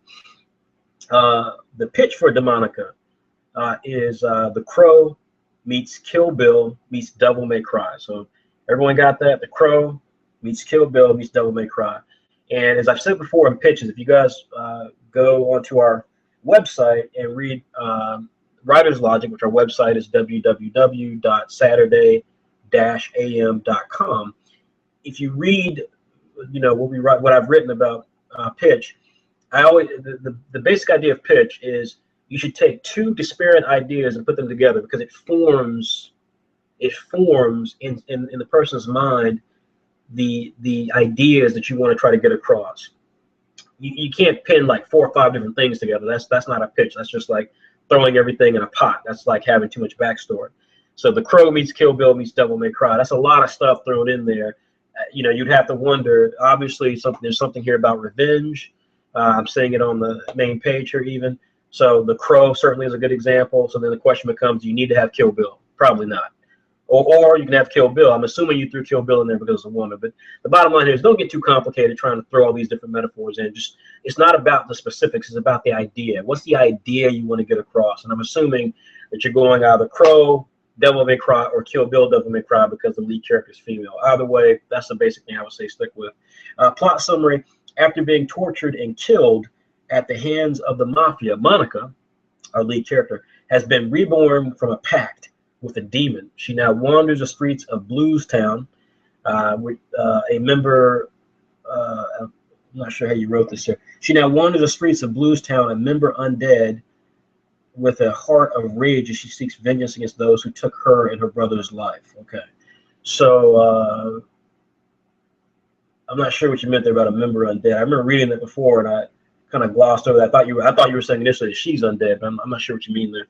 The pitch for Demonica is The Crow meets Kill Bill meets Devil May Cry. So everyone got that? The Crow meets Kill Bill meets Devil May Cry. And as I've said before in pitches, if you guys go onto our website and read Writer's Logic, which our website is www.saturday-am.com. If you read, you know, what I've written about pitch, the basic idea of pitch is you should take two disparate ideas and put them together, because it forms in the person's mind the ideas that you want to try to get across. You can't pin like 4 or 5 different things together. That's not a pitch. That's just like throwing everything in a pot. That's like having too much backstory. So The Crow meets Kill Bill meets Devil May Cry. That's a lot of stuff thrown in there. You know, you'd have to wonder. Obviously, there's something here about revenge. I'm saying it on the main page here even. So The Crow certainly is a good example. So then the question becomes, do you need to have Kill Bill? Probably not. Or you can have Kill Bill. I'm assuming you threw Kill Bill in there because it's a woman. But the bottom line here is, don't get too complicated trying to throw all these different metaphors in. Just, it's not about the specifics. It's about the idea. What's the idea you want to get across? And I'm assuming that you're going either Crow, Devil May Cry, or Kill Bill, Devil May Cry, because the lead character is female. Either way, that's the basic thing I would say stick with. Plot summary: after being tortured and killed at the hands of the mafia, Monica, our lead character, has been reborn from a pact with a demon. She now wanders the streets of Blues Town with a member, I'm not sure how you wrote this here. She now wanders the streets of Blues Town, a member undead with a heart of rage as she seeks vengeance against those who took her and her brother's life. Okay. So I'm not sure what you meant there about a member undead. I remember reading that before and I kind of glossed over that. I thought you were saying initially that she's undead, but I'm not sure what you mean there.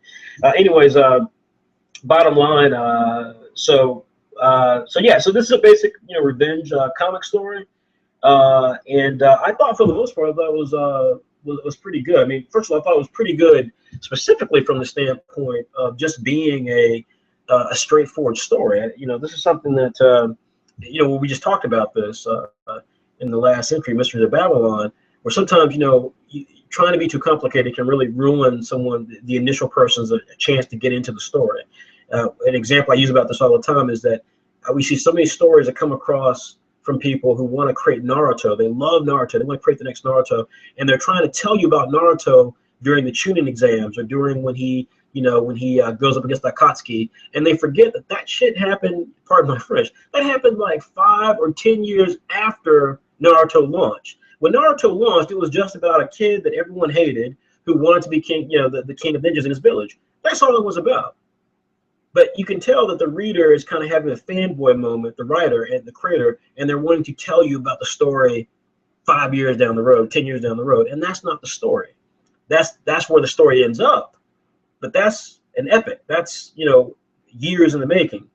Anyways, bottom line, so this is a basic, you know, revenge comic story, and I thought for the most part that was pretty good. I mean, first of all, I thought it was pretty good specifically from the standpoint of just being a straightforward story. You know, this is something that you know, we just talked about this in the last entry, Mysteries of Babylon, where sometimes, you know, trying to be too complicated can really ruin the initial person's a chance to get into the story. An example I use about this all the time is that we see so many stories that come across from people who want to create Naruto. They love Naruto. They want to create the next Naruto, and they're trying to tell you about Naruto during the Chunin exams or during when he, goes up against Akatsuki, and they forget that that shit happened. Pardon my French. That happened like 5 or 10 years after Naruto launched. When Naruto launched, it was just about a kid that everyone hated who wanted to be king, the king of ninjas in his village. That's all it was about. But you can tell that the reader is kind of having a fanboy moment, the writer and the creator, and they're wanting to tell you about the story 5 years down the road, 10 years down the road, and that's not the story. That's where the story ends up. But that's an epic. That's years in the making.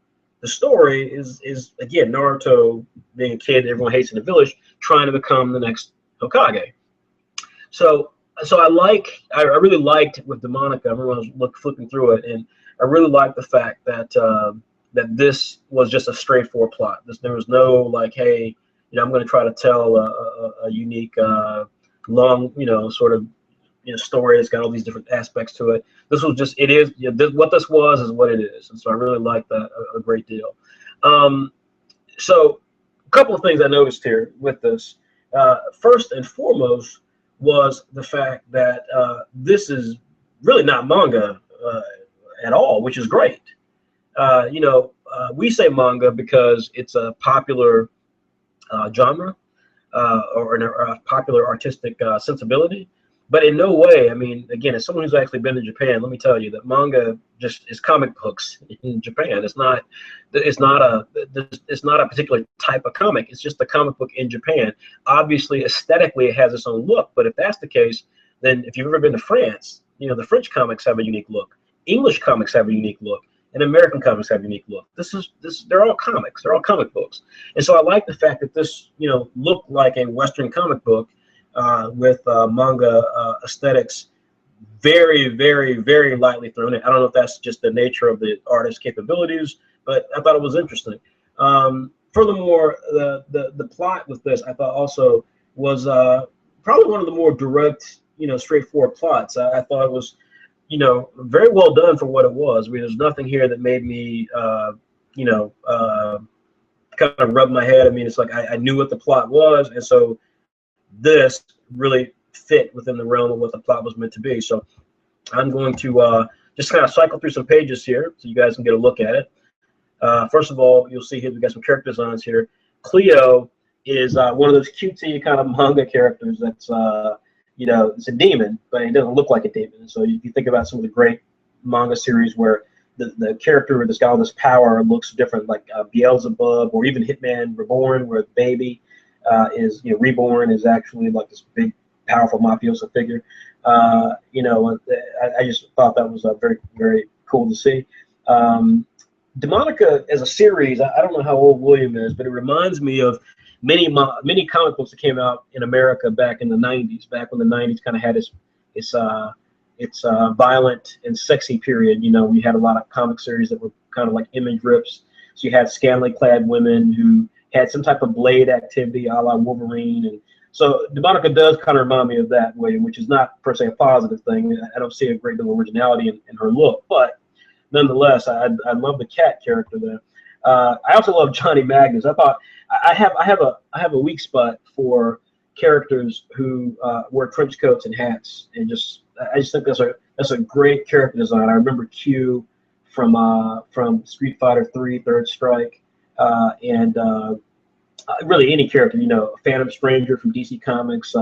The story is again Naruto being a kid that everyone hates in the village, trying to become the next Hokage. So I really liked with Demonica. I remember I was flipping through it, and I really liked the fact that that this was just a straightforward plot. There was no like, hey, I'm going to try to tell a unique, long, sort of, story. It's got all these different aspects to it. This was just, it is, what this was is what it is. And so I really liked that a great deal. So a couple of things I noticed here with this. First and foremost was the fact that this is really not manga at all, which is great. We say manga because it's a popular genre or a popular artistic sensibility, but in no way, I mean, again, as someone who's actually been to Japan, let me tell you that manga just is comic books in Japan. It's not a particular type of comic. It's just a comic book in Japan. Obviously, aesthetically, it has its own look, but if that's the case, then if you've ever been to France, the French comics have a unique look. English comics have a unique look, and American comics have a unique look. They're all comics. They're all comic books. And so I like the fact that this, looked like a Western comic book with manga aesthetics very, very, very lightly thrown in. I don't know if that's just the nature of the artist's capabilities, but I thought it was interesting. Furthermore, the plot with this, I thought also was probably one of the more direct, straightforward plots. I thought it was, very well done for what it was. I mean, there's nothing here that made me, kind of rub my head. I mean, it's like I knew what the plot was, and so this really fit within the realm of what the plot was meant to be. So I'm going to just kind of cycle through some pages here so you guys can get a look at it. First of all, you'll see here we got some character designs here. Cleo is one of those cutesy kind of manga characters that's it's a demon, but it doesn't look like a demon. And so if you think about some of the great manga series where the character that's got all this power looks different, like Beelzebub or even Hitman Reborn, where the baby is reborn is actually like this big, powerful mafioso figure. I just thought that was very, very cool to see. Demonica as a series, I don't know how old William is, but it reminds me of many comic books that came out in America back in the 90s, back when the 90s kind of had its violent and sexy period. We had a lot of comic series that were kind of like image rips. So you had scantily clad women who had some type of blade activity, a la Wolverine, and so Demonica does kind of remind me of that, William, which is not per se a positive thing. I don't see a great deal of originality in her look, but nonetheless, I love the cat character there. I also love Johnny Magnus. I thought I have a weak spot for characters who wear trench coats and hats, and I just think that's a great character design. I remember Q from Street Fighter 3 Third Strike, and really any character, Phantom Stranger from DC Comics,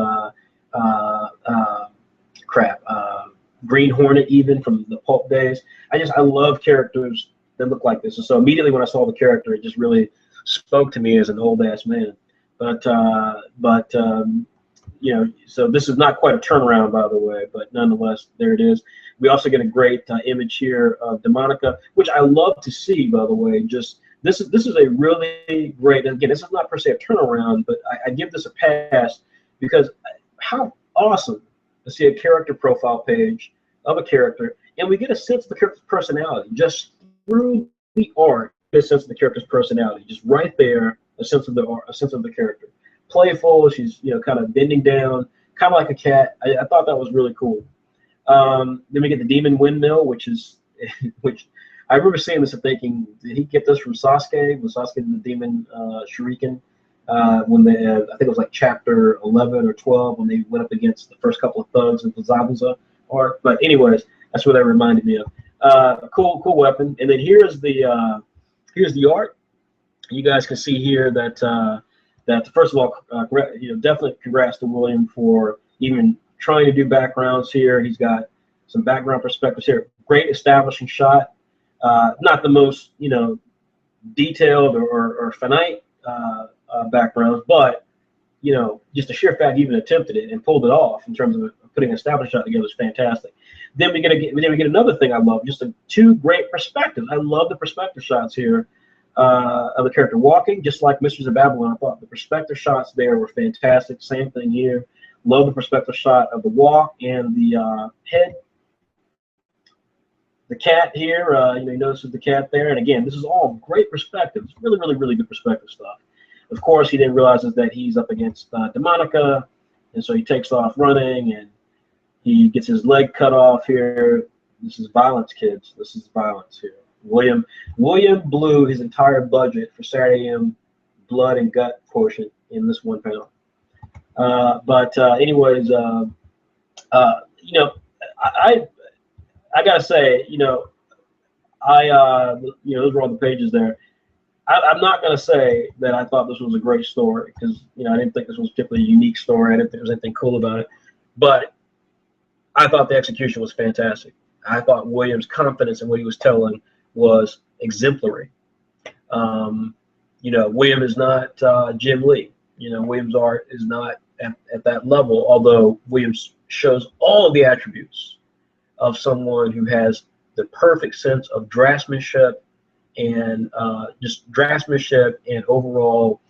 Green Hornet even from the pulp days. I love characters that look like this. And so immediately when I saw the character, it just really spoke to me as an old ass man. But so this is not quite a turnaround, by the way, but nonetheless, there it is. We also get a great image here of Demonica, which I love to see, by the way. Just this is a really great, again, this is not per se a turnaround, but I give this a pass because how awesome to see a character profile page of a character, and we get a sense of the character's personality just through the art. A sense of the character's personality, just right there, a sense of the character. Playful, she's kind of bending down, kind of like a cat. I thought that was really cool. Then we get the Demon Windmill, which I remember seeing this and thinking, did he get this from Sasuke? Was Sasuke the Demon Shuriken? when they, I think it was like chapter 11 or 12 when they went up against the first couple of thugs in the Zabuza arc. But anyways, that's what that reminded me of. Cool weapon. And then here's the art. You guys can see here that that first of all, definitely congrats to William for even trying to do backgrounds here. He's got some background perspectives here. Great establishing shot. Not the most detailed or finite backgrounds, but just the sheer fact he even attempted it and pulled it off in terms of putting an established shot together is fantastic. Then we get another thing I love, just two great perspectives. I love the perspective shots here of the character walking, just like Mysteries of Babylon. I thought the perspective shots there were fantastic. Same thing here. Love the perspective shot of the walk and the head. The cat here, you notice the cat there. And again, this is all great perspectives. Really, really, really good perspective stuff. Of course, he then realizes that he's up against Demonica, and so he takes off running, and he gets his leg cut off here. This is violence, kids. This is violence here. William blew his entire budget for Saturday AM blood and gut quotient in this one panel. Anyways, I gotta say, those were all the pages there. I'm not gonna say that I thought this was a great story because I didn't think this was a particularly unique story. I didn't think there was anything cool about it, but I thought the execution was fantastic. I thought William's confidence in what he was telling was exemplary. William is not Jim Lee. William's art is not at that level, although Williams shows all of the attributes of someone who has the perfect sense of draftsmanship and just draftsmanship and overall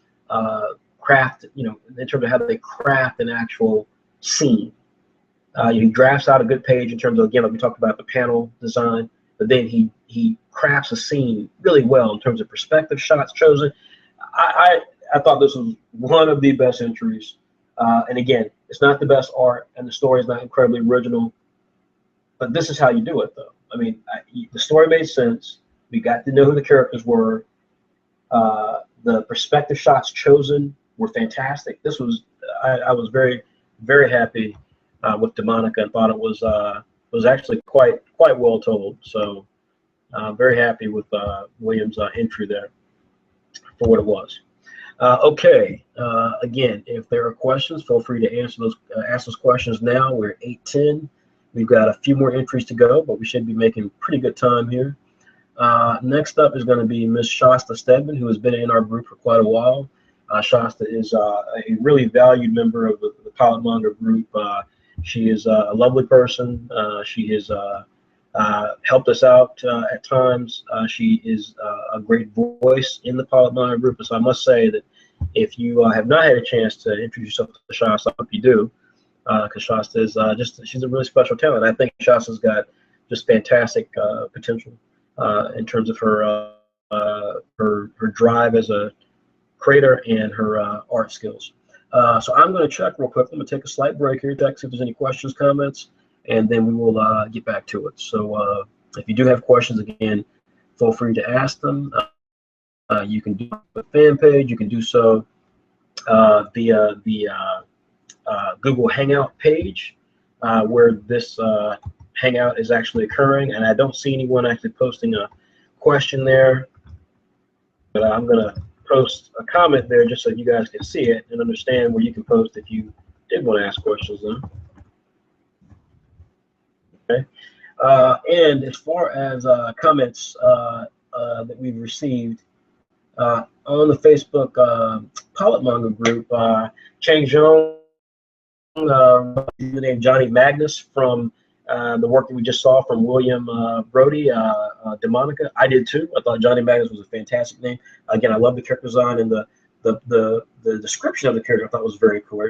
craft, in terms of how they craft an actual scene. He drafts out a good page in terms of, again, like we talked about the panel design, but then he crafts a scene really well in terms of perspective shots chosen. I thought this was one of the best entries. And again, it's not the best art and the story is not incredibly original, but this is how you do it, though. I mean, the story made sense. We got to know who the characters were. The perspective shots chosen were fantastic. This was, I was very, very happy with Demonica and thought it was actually quite well told. So very happy with Williams' entry there for what it was. Okay, again, if there are questions, feel free to ask those questions now. We're at 8:10. We've got a few more entries to go, but we should be making pretty good time here. Next up is going to be Miss Shasta Stedman, who has been in our group for quite a while. Shasta is a really valued member of the PILOT Manga group. She is a lovely person. She has helped us out at times. She is a great voice in the PILOT Manga group. So I must say that if you have not had a chance to introduce yourself to Shasta, I hope you do, because Shasta is she's a really special talent. I think Shasta's got just fantastic potential in terms of her drive as a creator and her art skills. So I'm going to check real quick. I'm going to take a slight break here, Dex, if there's any questions, comments, and then we will get back to it. So if you do have questions, again, feel free to ask them. You can do a fan page. You can do so via the Google Hangout page where this Hangout is actually occurring. And I don't see anyone actually posting a question there, but I'm going to post a comment there just so you guys can see it and understand where you can post if you did want to ask questions then. Okay. And as far as comments that we've received on the Facebook PILOT Manga group, Chang Zhong, the name Johnny Magnus from the work that we just saw from William Brody, Demonica. I did too. I thought Johnny Magnus was a fantastic name. Again, I love the character design and the description of the character. I thought was very cool.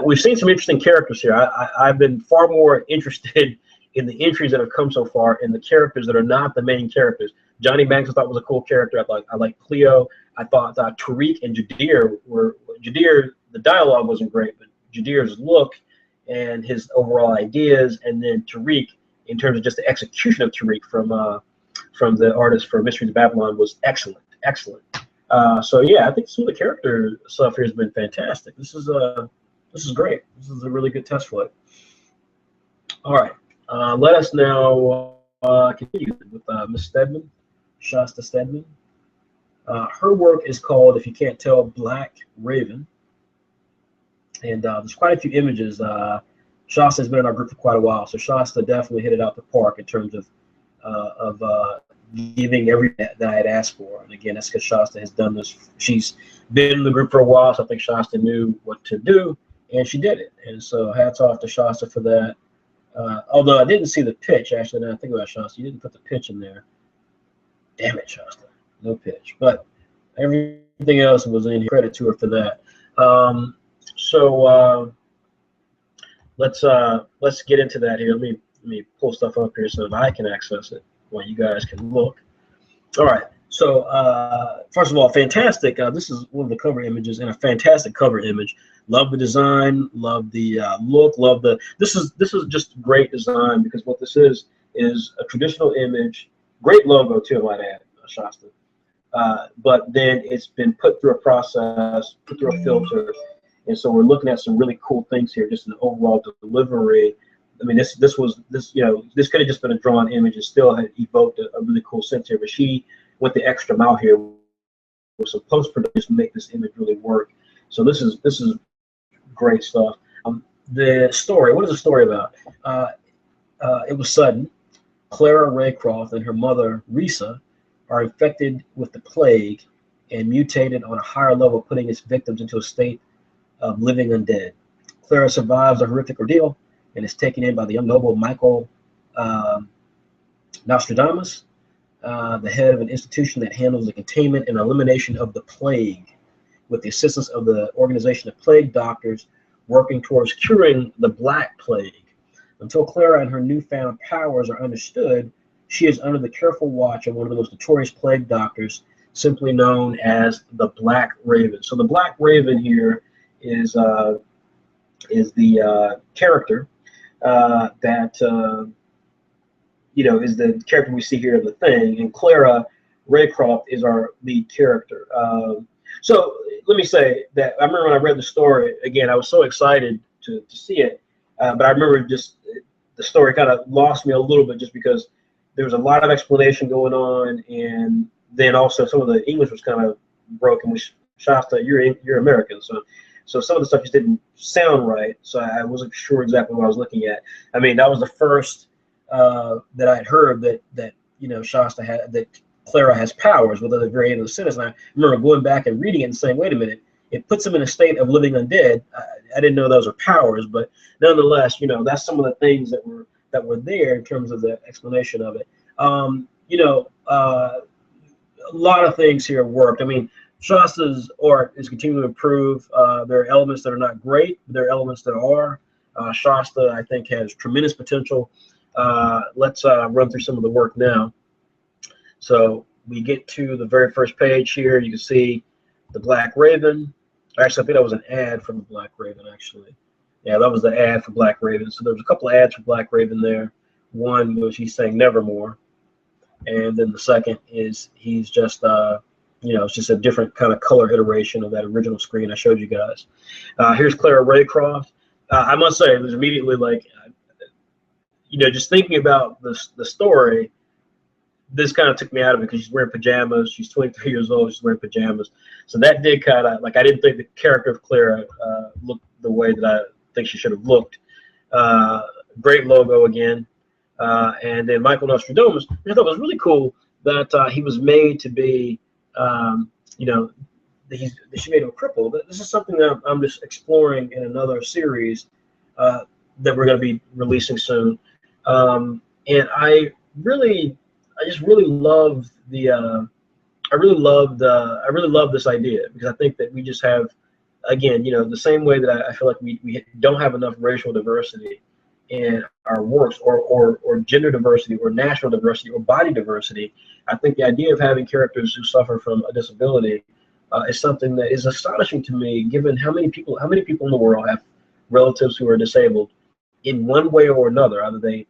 We've seen some interesting characters here. I've been far more interested in the entries that have come so far in the characters that are not the main characters. Johnny Magnus I thought was a cool character. I like Cleo. I thought Tariq and Jadir the dialogue wasn't great, but Jadir's look and his overall ideas, and then Tariq, in terms of just the execution of Tariq from the artist for Mysteries of Babylon, was excellent. So yeah, I think some of the character stuff here has been fantastic. This is great. This is a really good test flight. All right, let us now continue with Miss Stedman, Shasta Stedman. Her work is called, if you can't tell, Black Raven, and there's quite a few images. Shasta has been in our group for quite a while, so Shasta definitely hit it out the park in terms of giving everything that I had asked for. And again, that's because Shasta has done this. She's been in the group for a while, so I think Shasta knew what to do, and she did it. And so hats off to Shasta for that. Although I didn't see the pitch, actually, now I think about Shasta, you didn't put the pitch in there. Damn it, Shasta, no pitch. But everything else was in here. Credit to her for that. Let's get into that here. Let me pull stuff up here so that I can access it while you guys can look. All right. So first of all, fantastic. This is one of the cover images, and a fantastic cover image. Love the design. Love the look. Love the. This is just great design, because what this is a traditional image. Great logo too, I might add, Shasta. But then it's been put through a process, put through a filter. And so we're looking at some really cool things here, just in the overall delivery. I mean, this could have just been a drawn image and still had evoked a really cool sense here. But she went the extra mile here with some post-production to make this image really work. So this is great stuff. The story, what is the story about? It was sudden. Clara Raycroft and her mother, Risa, are infected with the plague and mutated on a higher level, putting its victims into a state of living undead. Clara survives a horrific ordeal and is taken in by the young noble Michael Nostradamus, the head of an institution that handles the containment and elimination of the plague, with the assistance of the organization of plague doctors working towards curing the Black Plague. Until Clara and her newfound powers are understood, she is under the careful watch of one of the most notorious plague doctors, simply known as the Black Raven. So the Black Raven here is the character that is the character we see here in the thing, and Clara Raycroft is our lead character. So let me say that I remember when I read the story again, I was so excited to see it, but I remember just the story kind of lost me a little bit, just because there was a lot of explanation going on, and then also some of the English was kind of broken. Shasta, you're American, so some of the stuff just didn't sound right, so I wasn't sure exactly what I was looking at. I mean, that was the first that I'd heard that Shasta had, that Clara has powers, whether the very end of the sentence. And I remember going back and reading it and saying, wait a minute, it puts them in a state of living undead. I didn't know those were powers, but nonetheless, that's some of the things that were there in terms of the explanation of it. A lot of things here worked. I mean, Shasta's art is continuing to improve. There are elements that are not great, but there are elements that are. Shasta, I think, has tremendous potential. Let's run through some of the work now. So we get to the very first page here. You can see the Black Raven. Actually, I think that was an ad from the Black Raven, actually. Yeah, that was the ad for Black Raven. So there was a couple of ads for Black Raven there. One was he's saying Nevermore. And then the second is he's just, it's just a different kind of color iteration of that original screen I showed you guys. Here's Clara Raycroft. I must say, it was immediately like, just thinking about the story, this kind of took me out of it, because she's wearing pajamas. She's 23 years old. She's wearing pajamas. So that did kind of, like, I didn't think the character of Clara looked the way that I think she should have looked. Great logo again. And then Michael Nostradamus, I thought it was really cool that he was made to be, she made him a cripple. This is something that I'm just exploring in another series that we're going to be releasing soon. And I just really love I really love this idea, because I think that we just have, again, the same way that I feel like we don't have enough racial diversity in our works, or gender diversity, or national diversity, or body diversity. I think the idea of having characters who suffer from a disability is something that is astonishing to me, given how many people in the world have relatives who are disabled in one way or another. Either they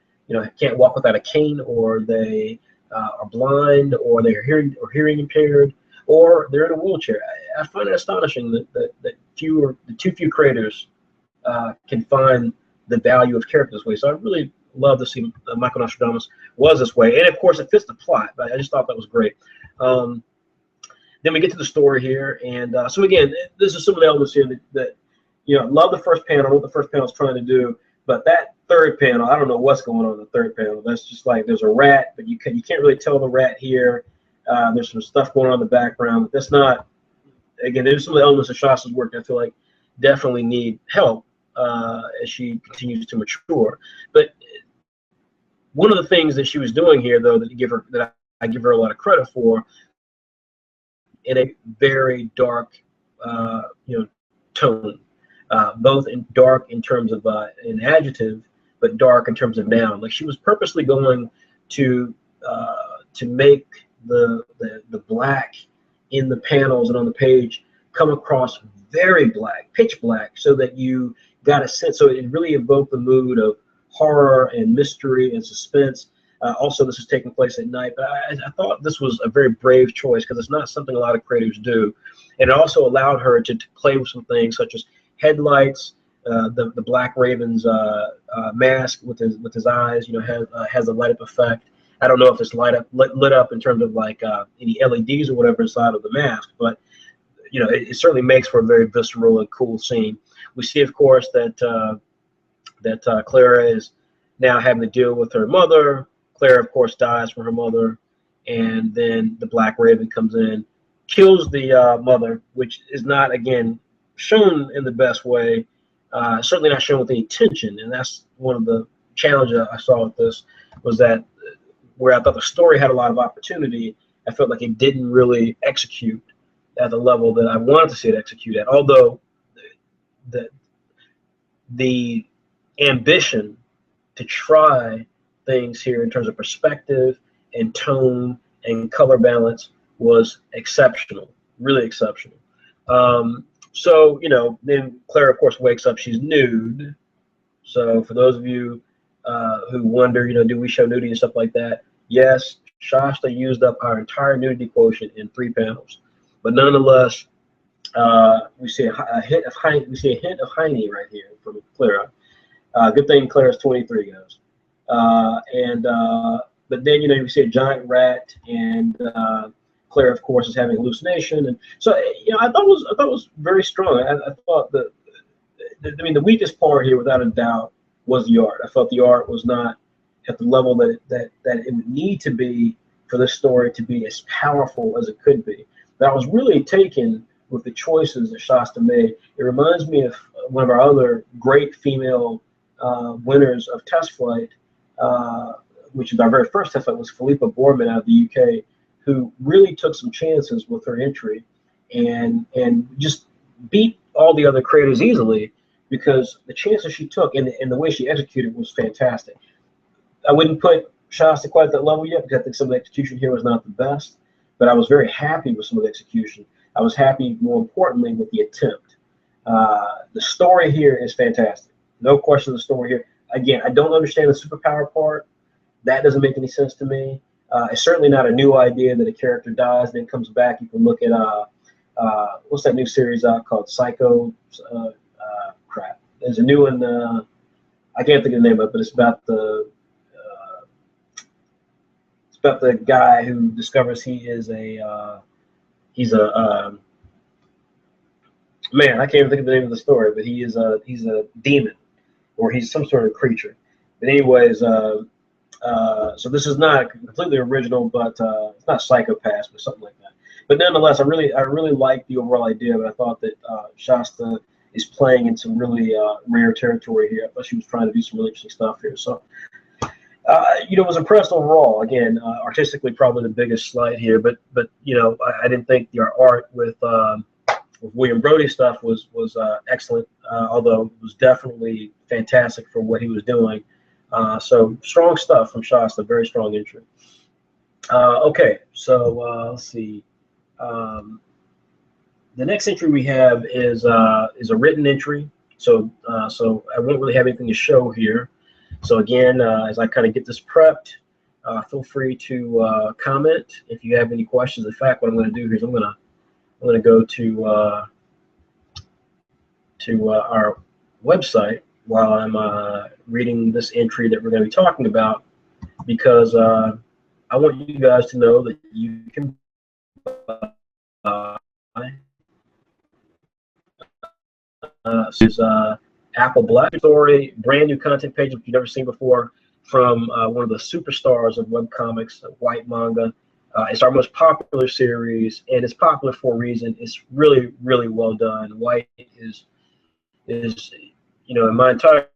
can't walk without a cane, or they are blind, or they're hearing impaired, or they're in a wheelchair. I find it astonishing that too few creators can find the value of character this way. So I really love to see Michael Nostradamus was this way, and of course it fits the plot. But I just thought that was great. Then we get to the story here, and so again, this is some of the elements here that love the first panel, what the first panel is trying to do, but that third panel, I don't know what's going on in the third panel. That's just like there's a rat, but you can't really tell the rat here. There's some stuff going on in the background. That's not, again, there's some of the elements of Shasta's work that I feel like definitely need help as she continues to mature. But one of the things that she was doing here, though, that I give her a lot of credit for, in a very dark, tone, both in dark in terms of an adjective, but dark in terms of noun. Like she was purposely going to make the black in the panels and on the page come across very black, pitch black, so that you got a sense. So it really evoked the mood of horror and mystery and suspense. Also, this is taking place at night, but I thought this was a very brave choice because it's not something a lot of creators do. And it also allowed her to play with some things such as headlights, the Black Raven's mask with his eyes, has a light up effect. I don't know if it's lit up in terms of like any LEDs or whatever inside of the mask, but it certainly makes for a very visceral and cool scene. We see, of course, that Clara is now having to deal with her mother. Clara, of course, dies from her mother, and then the Black Raven comes in, kills the mother, which is not, again, shown in the best way, certainly not shown with any tension, and that's one of the challenges I saw with this, was that where I thought the story had a lot of opportunity, I felt like it didn't really execute at the level that I wanted to see it execute at, although the ambition to try things here in terms of perspective and tone and color balance was exceptional, really exceptional. So, then Clara, of course, wakes up. She's nude. So for those of you who wonder, do we show nudity and stuff like that? Yes, Shasta used up our entire nudity quotient in 3 panels. But nonetheless, we see a hint of Heine right here from Clara. Good thing Clara's 23, guys. But then you see a giant rat, and Clara, of course, is having a hallucination, and so I thought it was very strong. I thought the weakest part here, without a doubt, was the art. I felt the art was not at the level that it would need to be for this story to be as powerful as it could be. But I was really taken with the choices that Shasta made. It reminds me of one of our other great female winners of Test Flight, which is our very first test flight, was Philippa Boorman out of the UK, who really took some chances with her entry and just beat all the other creators easily, because the chances she took and the way she executed was fantastic. I wouldn't put Shasta quite at that level yet, because I think some of the execution here was not the best, but I was very happy with some of the execution. I was happy, more importantly, with the attempt. The story here is fantastic. No question of the story here. Again, I don't understand the superpower part. That doesn't make any sense to me. It's certainly not a new idea that a character dies, then comes back. You can look at, what's that new series out called? Psycho, crap. There's a new one, I can't think of the name of it, but it's about the guy who discovers he's a man, I can't even think of the name of the story, but he's a demon, or he's some sort of creature. But anyways, so this is not completely original, but it's not Psychopaths, but something like that. But nonetheless, I really like the overall idea, but I thought that Shasta is playing in some really rare territory here. I thought she was trying to do some really interesting stuff here. So, was impressed overall. Again, artistically, probably the biggest slight here, but I didn't think the art with William Brody's stuff was excellent, although it was definitely fantastic for what he was doing. So strong stuff from Shasta, very strong entry. Okay, so let's see. The next entry we have is a written entry. So I won't really have anything to show here. So again, as I kind of get this prepped, Feel free to comment if you have any questions. In fact, what I'm going to do here is I'm going to go to our website while I'm reading this entry that we're going to be talking about, because I want you guys to know that you can buy this is Apple Black Story, brand new content page that you've never seen before from one of the superstars of webcomics, Whyt Manga. It's our most popular series, and it's popular for a reason. It's really, really well done. Whyt is in my entire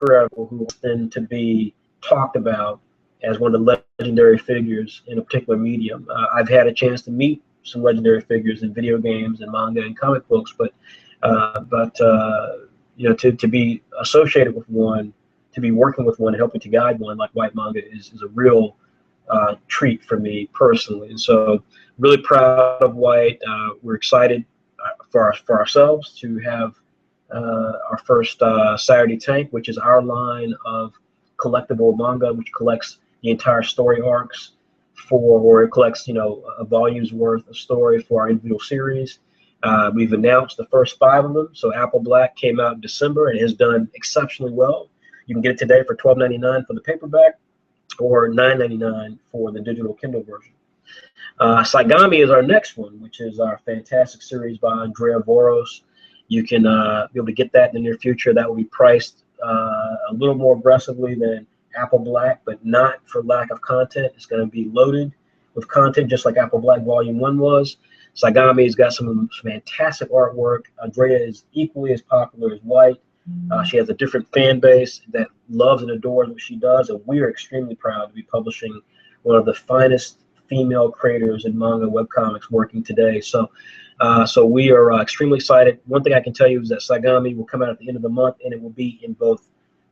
career, who tend to be talked about as one of the legendary figures in a particular medium. I've had a chance to meet some legendary figures in video games and manga and comic books, but to be associated with one, to be working with one, and helping to guide one like Whyt Manga is a real treat for me personally. And so, really proud of Whyt. We're excited for ourselves to have our first Saturday Tank, which is our line of collectible manga, which collects the entire story arcs or it collects, a volume's worth of story for our individual series. We've announced the first 5 of them. So Apple Black came out in December and has done exceptionally well. You can get it today for $12.99 for the paperback or $9.99 for the digital Kindle version. Saigami is our next one, which is our fantastic series by Andrea Voros. You can be able to get that in the near future. That will be priced a little more aggressively than Apple Black, but not for lack of content. It's going to be loaded with content, just like Apple Black Volume 1 was. Saigami's got some fantastic artwork. Andrea is equally as popular as Whyt. She has a different fan base that loves and adores what she does, and we are extremely proud to be publishing one of the finest female creators in manga webcomics working today. So we are extremely excited. One thing I can tell you is that Saigami will come out at the end of the month, and it will be in both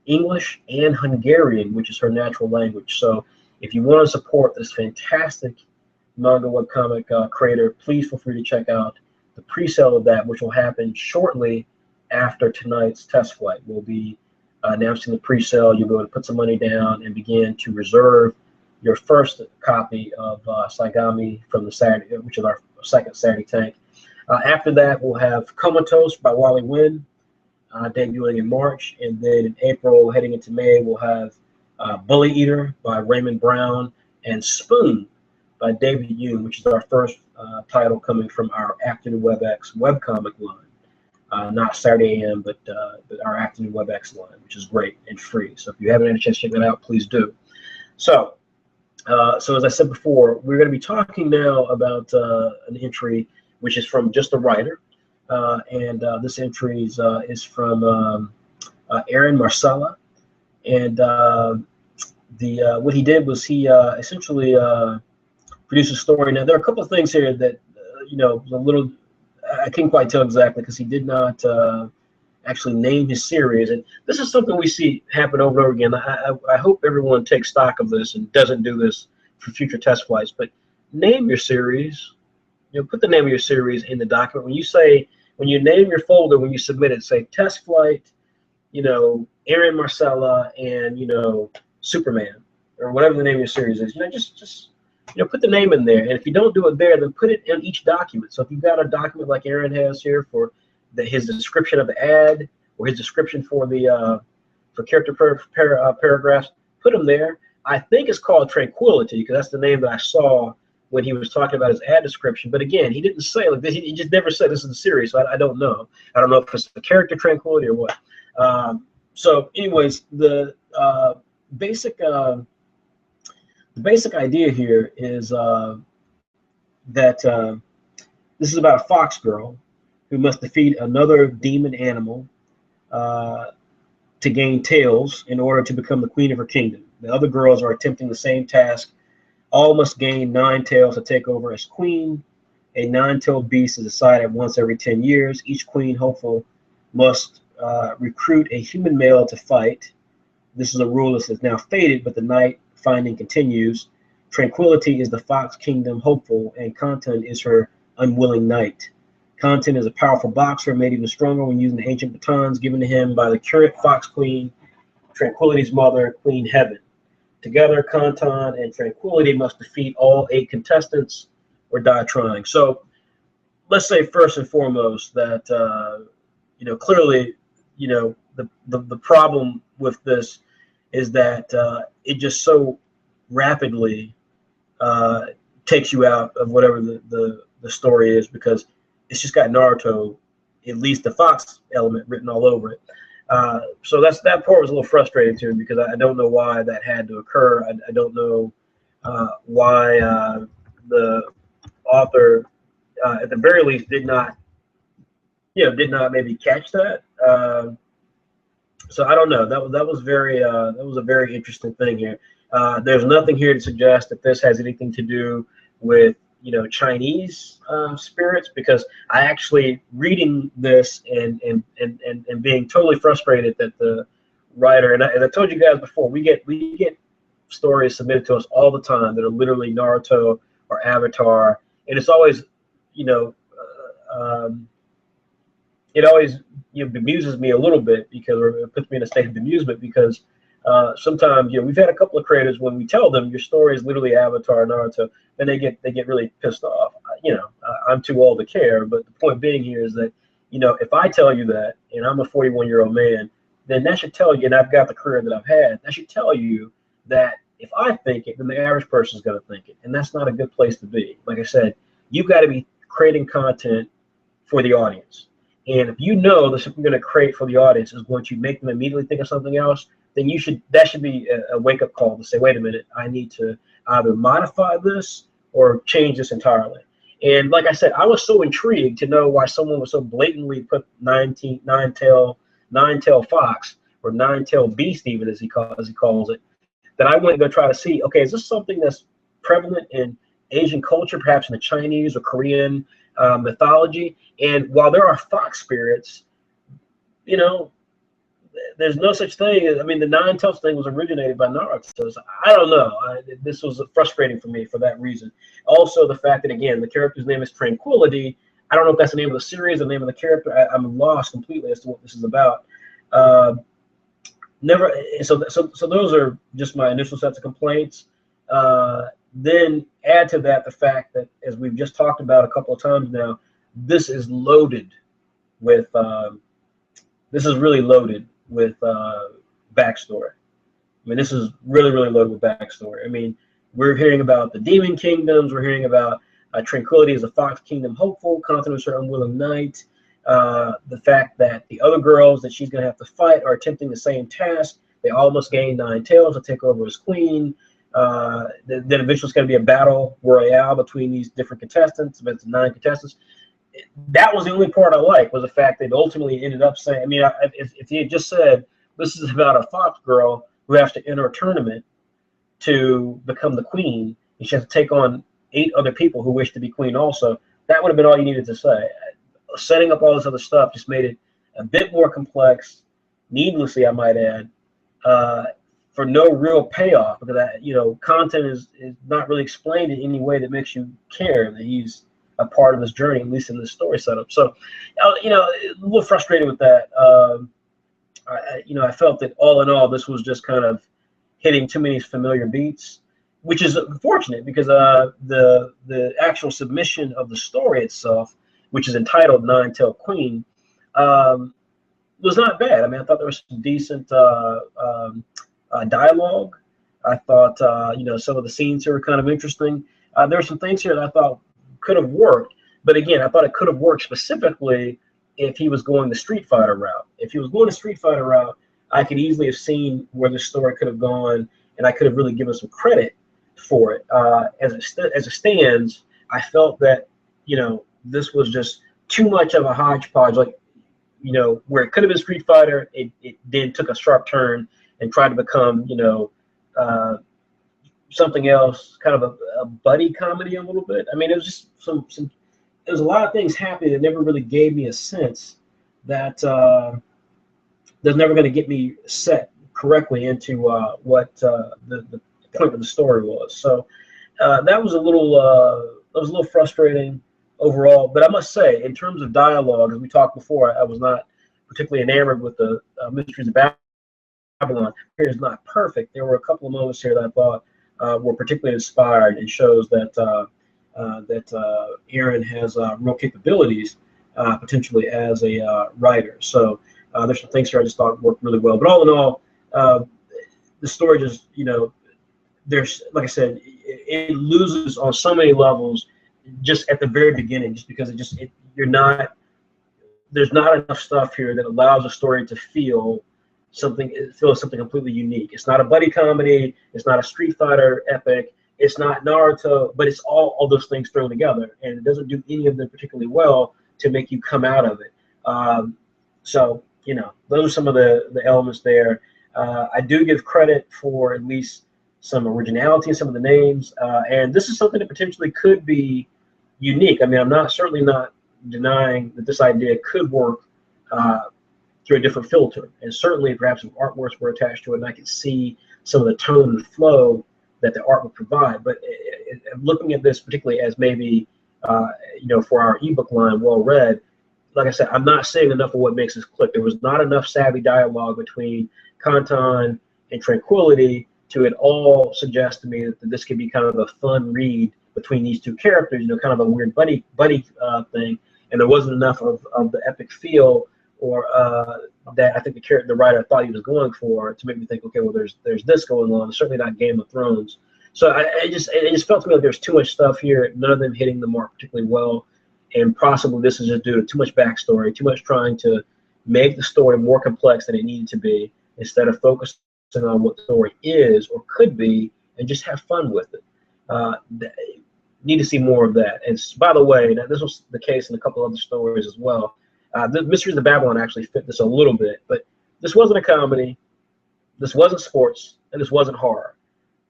English and Hungarian, which is her natural language. So if you want to support this fantastic manga webcomic creator, please feel free to check out the pre-sale of that, which will happen shortly after tonight's test flight. We'll be announcing the pre-sale. You'll be able to put some money down and begin to reserve your first copy of Saigami from the Saturday, which is our second Saturday Tank. After that, we'll have Comatose by Wally Wynn, debuting in March, and then in April, heading into May, we'll have Bully Eater by Raymond Brown and Spoon by David Yoon, which is our first title coming from our Afternoon WebX webcomic line. Not Saturday AM, but our Afternoon WebX line, which is great and free. So if you haven't had a chance to check that out, please do. So as I said before, we're going to be talking now about an entry which is from just a writer, and this entry is from Aaron Marcella, and what he did was he essentially produced a story. Now there are a couple of things here that a little I can't quite tell exactly, because he did not actually name his series, and this is something we see happen over and over again. I hope everyone takes stock of this and doesn't do this for future test flights, but name your series. Put the name of your series in the document. When you name your folder, when you submit it, say test flight, Aaron Marcella and Superman, or whatever the name of your series is. Just put the name in there. And if you don't do it there, then put it in each document. So if you've got a document like Aaron has here for his description of the ad, or his description for the for character paragraphs, put them there. I think it's called Tranquility, because that's the name that I saw when he was talking about his ad description. But again, he didn't say like this. He just never said this is the series. So I don't know. I don't know if it's the character Tranquility or what. So anyways, the basic idea here is that this is about a fox girl who must defeat another demon animal to gain tails in order to become the queen of her kingdom. The other girls are attempting the same task. All must gain 9 tails to take over as queen. A 9-tailed beast is decided once every 10 years. Each queen hopeful must recruit a human male to fight. This is a rule that is now faded, but the night finding continues. Tranquility is the fox kingdom hopeful, and Content is her unwilling knight. Content is a powerful boxer, made even stronger when using the ancient batons given to him by the current fox queen, Tranquility's mother, Queen Heaven. Together, Kantan and Tranquility must defeat all 8 contestants or die trying. So let's say first and foremost that clearly, the problem with this is that it just so rapidly takes you out of whatever the story is, because it's just got Naruto, at least the Fox element, written all over it. So that part was a little frustrating to me, because I don't know why that had to occur. I don't know why the author, at the very least, did not maybe catch that. So I don't know. That was a very interesting thing here. There's nothing here to suggest that this has anything to do with Chinese spirits, because I actually, reading this and being totally frustrated that the writer, and as I told you guys before, we get stories submitted to us all the time that are literally Naruto or Avatar, and it's always it always bemuses me a little bit, because, or it puts me in a state of bemusement, because sometimes we've had a couple of creators, when we tell them your story is literally Avatar, Naruto, then they get really pissed off. I'm too old to care, but the point being here is that if I tell you that, and I'm a 41-year-old man, then that should tell you, and I've got the career that I've had, that should tell you that if I think it, then the average person is going to think it, and that's not a good place to be. Like I said, you've got to be creating content for the audience. And if you know that something you're going to create for the audience is going to make them immediately think of something else, then that should be a wake-up call to say, wait a minute, I need to either modify this or change this entirely. And like I said, I was so intrigued to know why someone would so blatantly put nine-tail fox, or nine-tail beast, even as he calls it, that I went to go try to see, okay, is this something that's prevalent in Asian culture, perhaps in the Chinese or Korean mythology? And while there are fox spirits, there's no such thing. I mean, the nine-tails thing was originated by Naruto. So I don't know. This was frustrating for me for that reason. Also, the fact that, again, the character's name is Tranquility. I don't know if that's the name of the series, the name of the character. I'm lost completely as to what this is about. So those are just my initial sets of complaints. Then add to that the fact that, as we've just talked about a couple of times now, this is loaded with really loaded with backstory. I mean, this is really loaded with backstory. I mean, we're hearing about the demon kingdoms. We're hearing about Tranquility as a Fox Kingdom hopeful, confident as her unwilling knight. The fact that the other girls that she's going to have to fight are attempting the same task. They all must gain 9 tails to take over as queen. Then eventually it's going to be a battle royale between these different contestants. It's 9 contestants. That was the only part I liked, was the fact that ultimately ended up saying, I mean, if he had just said, this is about a fox girl who has to enter a tournament to become the queen, and she has to take on 8 other people who wish to be queen also, that would have been all you needed to say. Setting up all this other stuff just made it a bit more complex, needlessly, I might add, for no real payoff, because content is not really explained in any way that makes you care that he's a part of this journey, at least in this story setup. So, a little frustrated with that. I felt that all in all, this was just kind of hitting too many familiar beats, which is unfortunate, because the actual submission of the story itself, which is entitled Nine-Tailed Queen, was not bad. I mean, I thought there was some decent dialogue. I thought, some of the scenes here were kind of interesting. There were some things here that I thought could have worked, but again, I thought it could have worked specifically if he was going the Street Fighter route. If he was going the Street Fighter route, I could easily have seen where the story could have gone, and I could have really given some credit for it. As it stands, I felt that this was just too much of a hodgepodge. Like, where it could have been Street Fighter, it then took a sharp turn and tried to become something else, kind of a buddy comedy a little bit. I mean, it was just there's a lot of things happening that never really gave me a sense that they're never going to get me set correctly into what the point of the story was. So that was a little frustrating overall. But I must say, in terms of dialogue, as we talked before, I was not particularly enamored with the Mysteries of Babylon. Babylon here is not perfect. There were a couple of moments here that I thought were particularly inspired, and shows that Aaron has real capabilities potentially as a writer. So there's some things here I just thought worked really well. But all in all, the story just, there's, like I said, it loses on so many levels just at the very beginning, just because there's not enough stuff here that allows a story to feel something completely unique. It's not a buddy comedy, it's not a Street Fighter epic, it's not Naruto, but it's all those things thrown together, and it doesn't do any of them particularly well to make you come out of it. So those are some of the elements there. I do give credit for at least some originality in some of the names, and this is something that potentially could be unique. I mean, I'm certainly not denying that this idea could work through a different filter, and certainly perhaps if artworks were attached to it, and I could see some of the tone and flow that the art would provide. But looking at this particularly as maybe for our ebook line, well read, like I said, I'm not seeing enough of what makes this click. There was not enough savvy dialogue between Kantan and Tranquility to at all suggest to me that this could be kind of a fun read between these two characters, kind of a weird buddy thing. And there wasn't enough of the epic feel or that I think the writer thought he was going for to make me think, okay, well, there's this going on. It's certainly not Game of Thrones. So it just felt to me like there's too much stuff here, none of them hitting the mark particularly well. And possibly this is just due to too much backstory, too much trying to make the story more complex than it needed to be, instead of focusing on what the story is or could be and just have fun with it. Need to see more of that. And by the way, now this was the case in a couple other stories as well. The Mysteries of Babylon actually fit this a little bit, but this wasn't a comedy, this wasn't sports, and this wasn't horror.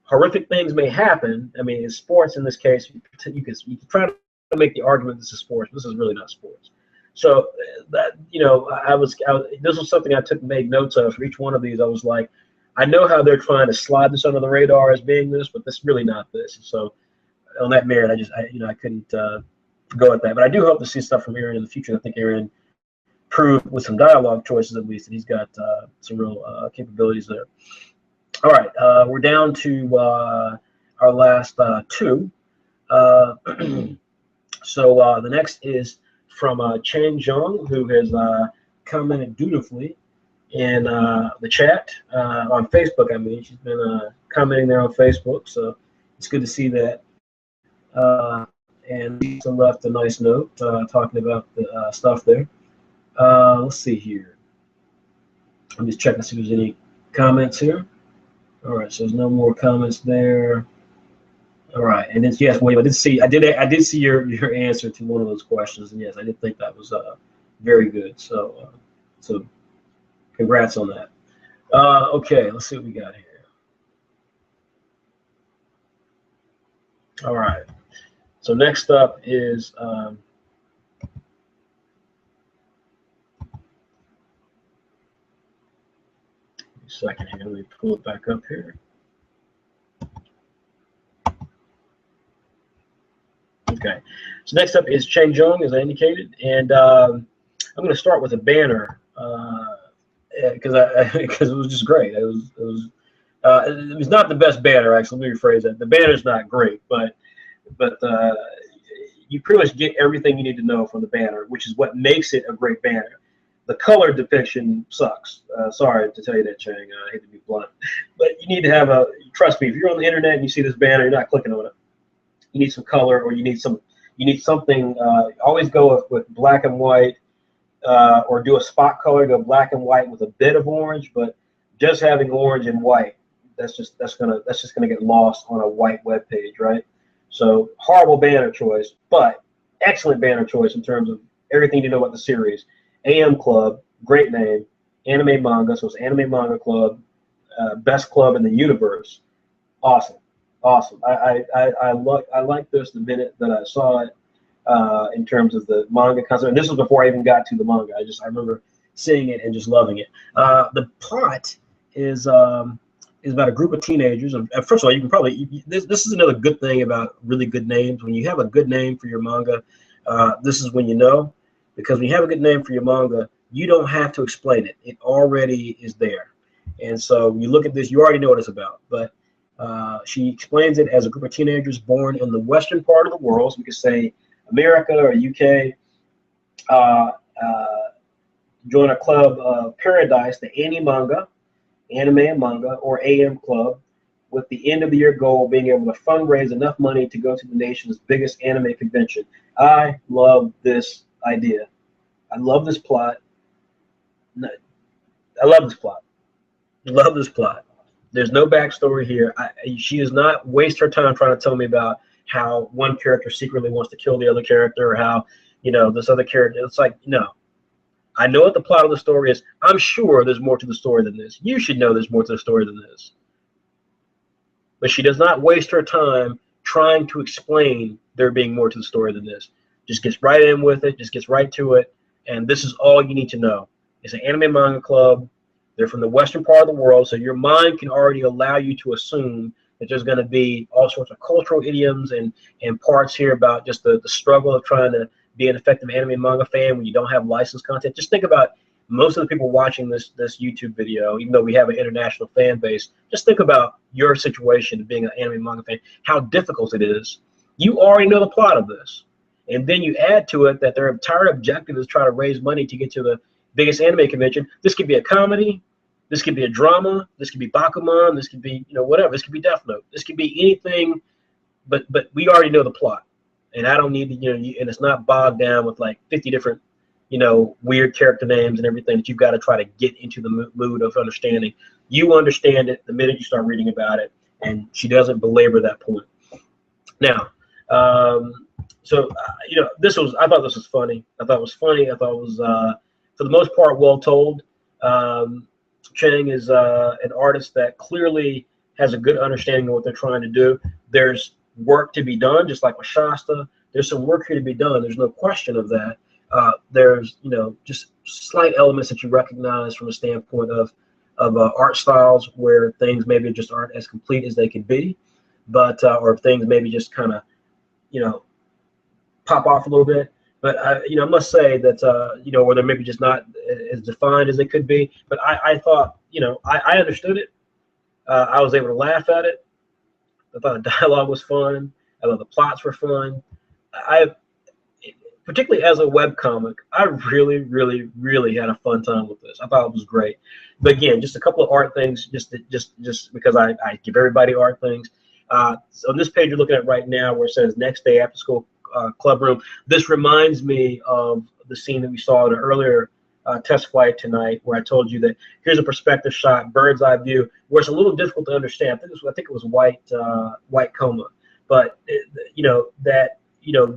Horrific things may happen. I mean, in sports in this case, you can try to make the argument this is sports, but this is really not sports. So that this was something I made notes of for each one of these. I was like, I know how they're trying to slide this under the radar as being this, but this really not this. So on that merit, I couldn't go at that. But I do hope to see stuff from Aaron in the future. I think Aaron proved with some dialogue choices at least that he's got some real capabilities there. All right, we're down to our last two. So the next is from Chang Zhong, who has commented dutifully in the chat on Facebook. I mean, she's been commenting there on Facebook, so it's good to see that. And Lisa left a nice note talking about the stuff there. Let's see here. I'm just checking to see if there's any comments here. All right, so there's no more comments there. All right, and then yes, William, I did see your answer to one of those questions, and yes, I did think that was very good. So so congrats on that. Okay, let's see what we got here. All right, so next up is a second here. Let me pull it back up here. Okay, so next up is Chang Zhong, as I indicated, and I'm going to start with a banner because it was just great. It was not the best banner, actually. Let me rephrase that. The banner's not great, but you pretty much get everything you need to know from the banner, which is what makes it a great banner. The color depiction sucks. Sorry to tell you that, Chang. I hate to be blunt, but you need to have trust me, if you're on the internet and you see this banner, you're not clicking on it. You need some color, or you need something. Always go with black and white, or do a spot color. Go black and white with a bit of orange, but just having orange and white, that's just gonna get lost on a white web page, right? So horrible banner choice, but excellent banner choice in terms of everything you know about the series. AM Club, great name. Anime Manga, so it's Anime Manga Club, best club in the universe. Awesome. Awesome. I like this the minute that I saw it in terms of the manga concept. And this was before I even got to the manga. I remember seeing it and just loving it. The plot is about a group of teenagers. First of all, you can probably this is another good thing about really good names. When you have a good name for your manga, this is when you know, because when you have a good name for your manga, you don't have to explain it. It already is there. And so you look at this, you already know what it's about. But she explains it as a group of teenagers born in the western part of the world, so we could say America or UK, join a club of paradise, the anime and manga, or AM club, with the end of the year goal being able to fundraise enough money to go to the nation's biggest anime convention. I love this idea. I love this plot. I love this plot. Love this plot. There's no backstory here. She does not waste her time trying to tell me about how one character secretly wants to kill the other character, or how, this other character. It's like, no. I know what the plot of the story is. I'm sure there's more to the story than this. You should know there's more to the story than this. But she does not waste her time trying to explain there being more to the story than this. Just gets right in with it, just gets right to it, and this is all you need to know. It's an anime manga club. They're from the western part of the world, so your mind can already allow you to assume that there's going to be all sorts of cultural idioms and parts here about just the struggle of trying to be an effective anime manga fan when you don't have licensed content. Just think about most of the people watching this YouTube video, even though we have an international fan base, just think about your situation being an anime manga fan, how difficult it is. You already know the plot of this. And then you add to it that their entire objective is try to raise money to get to the biggest anime convention. This could be a comedy. This could be a drama. This could be Bakuman. This could be, whatever. This could be Death Note. This could be anything, but we already know the plot. And I don't need to, and it's not bogged down with like 50 different, weird character names and everything that you've got to try to get into the mood of understanding. You understand it the minute you start reading about it, and she doesn't belabor that point. Now, I thought this was funny. I thought it was, for the most part, well told. Chang is an artist that clearly has a good understanding of what they're trying to do. There's work to be done, just like with Shasta. There's some work here to be done. There's no question of that. There's, just slight elements that you recognize from a standpoint of art styles where things maybe just aren't as complete as they could be, but or things maybe just kind of, pop off a little bit. But I must say that where they're maybe just not as defined as they could be. But I thought, I understood it. I was able to laugh at it. I thought the dialogue was fun. I thought the plots were fun. Particularly as a webcomic, I really, really, really had a fun time with this. I thought it was great. But again, just a couple of art things, just because I give everybody art things. So on this page you're looking at right now, where it says next day after school club room, this reminds me of the scene that we saw in an earlier test flight tonight, where I told you that here's a perspective shot, bird's eye view, where it's a little difficult to understand. I think it was Whyt Coma, but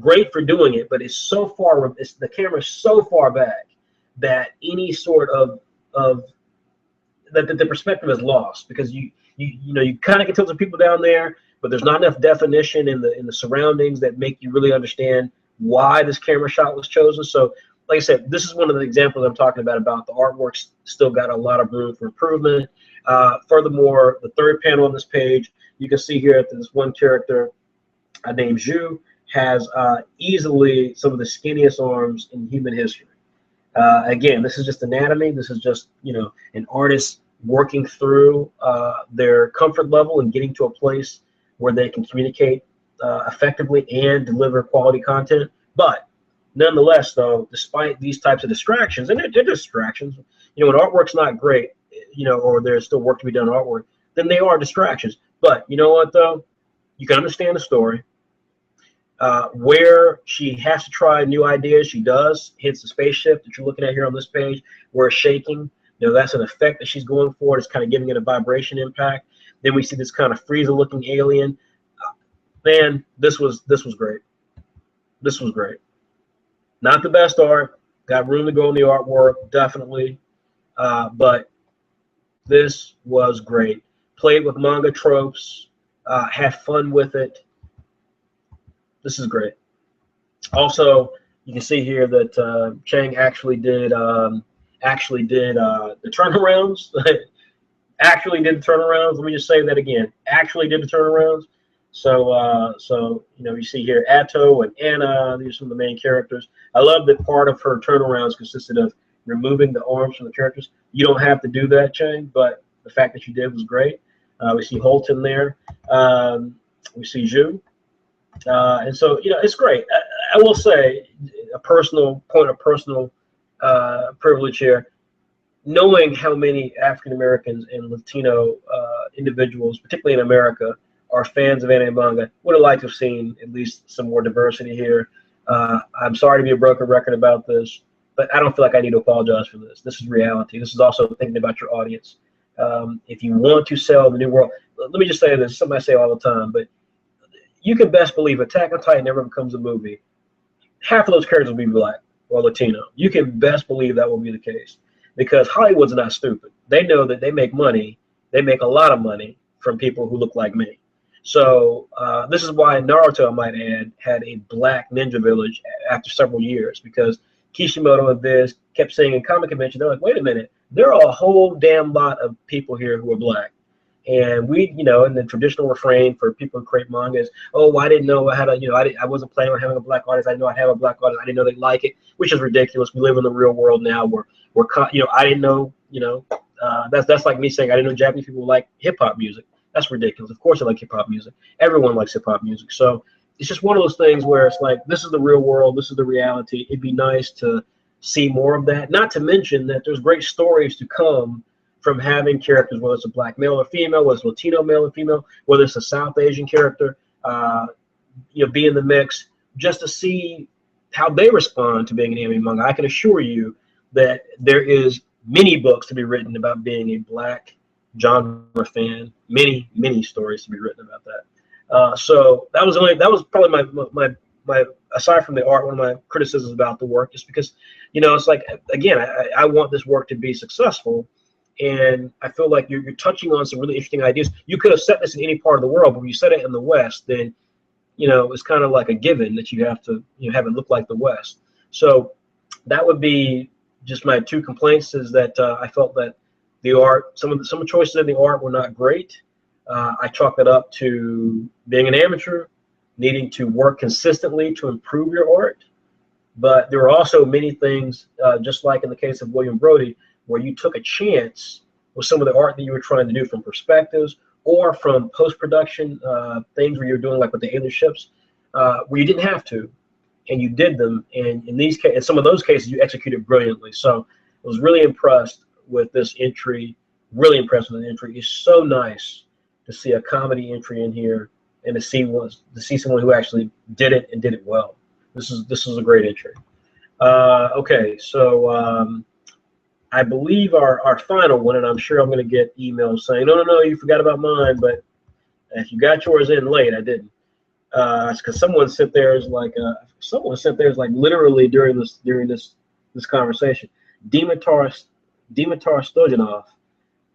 great for doing it, but it's so far, the camera's so far back that any sort of that the perspective is lost, because you kind of can tell the people down there, but there's not enough definition in the surroundings that make you really understand why this camera shot was chosen. So, like I said, this is one of the examples I'm talking about the artwork's still got a lot of room for improvement. Furthermore, the third panel on this page, you can see here that this one character named Zhu has easily some of the skinniest arms in human history. Again, this is just anatomy. This is just, an artist working through their comfort level and getting to a place where they can communicate effectively and deliver quality content. But nonetheless, though, despite these types of distractions, and they're distractions, when artwork's not great, or there's still work to be done on artwork, then they are distractions. But you know what, though? You can understand the story. Where she has to try new ideas, she does. Hence the spaceship that you're looking at here on this page, where it's shaking. That's an effect that she's going for. It's kind of giving it a vibration impact. Then we see this kind of Frieza-looking alien. Man, this was great. This was great. Not the best art. Got room to go in the artwork, definitely. But this was great. Played with manga tropes. Had fun with it. This is great. Also, you can see here that Chang actually did the turnarounds. Actually did the turnarounds. Let me just say that again. Actually did the turnarounds. So you see here Atto and Anna. These are some of the main characters. I love that part of her turnarounds consisted of removing the arms from the characters. You don't have to do that, Chang, but The fact that you did was great. We see Holton there. We see Zhu. And so, it's great. I will say a personal point of personal privilege here. Knowing how many African Americans and Latino individuals, particularly in America, are fans of anime manga, would have liked to have seen at least some more diversity here. I'm sorry to be a broken record about this, but I don't feel like I need to apologize for this. This is reality. This is also thinking about your audience. If you want to sell the new world, let me just say this, something I say all the time, but you can best believe Attack on Titan never becomes a movie. Half of those characters will be black or Latino. You can best believe that will be the case. Because Hollywood's not stupid. They know that they make money. They make a lot of money from people who look like me. So this is why Naruto, I might add, had a black ninja village after several years. Because Kishimoto and Viz kept saying in comic convention, they're like, wait a minute, there are a whole damn lot of people here who are black. And we, in the traditional refrain for people who create manga is, oh, I didn't know I had a, I wasn't planning on having a black artist. I didn't know I'd have a black artist. I didn't know they'd like it, which is ridiculous. We live in the real world now where I didn't know, that's like me saying I didn't know Japanese people like hip hop music. That's ridiculous. Of course I like hip hop music. Everyone likes hip hop music. So it's just one of those things where it's like, this is the real world. This is the reality. It'd be nice to see more of that. Not to mention that there's great stories to come from having characters, whether it's a black male or female, whether it's Latino male or female, whether it's a South Asian character, be in the mix, just to see how they respond to being an anime manga. I can assure you that there is many books to be written about being a black genre fan, many stories to be written about that. So that was probably my aside from the art, one of my criticisms about the work, just because, it's like, again, I want this work to be successful. And I feel like you're touching on some really interesting ideas. You could have set this in any part of the world, but when you set it in the West, then, it's kind of like a given that you have to have it look like the West. So that would be just my two complaints, is that I felt that the art, some choices in the art were not great. I chalk it up to being an amateur, needing to work consistently to improve your art. But there were also many things, just like in the case of William Brody, where you took a chance with some of the art that you were trying to do from perspectives or from post-production things where you're doing like with the alien ships, where you didn't have to, and you did them. And in some of those cases, you executed brilliantly. So I was really impressed with this entry, really impressed with the entry. It's so nice to see a comedy entry in here and to see someone who actually did it and did it well. This is a great entry. Okay, so I believe our final one, and I'm sure I'm going to get emails saying, no, you forgot about mine, but if you got yours in late, I didn't. Because someone sent theirs like literally during this conversation. Dimitar Stojanov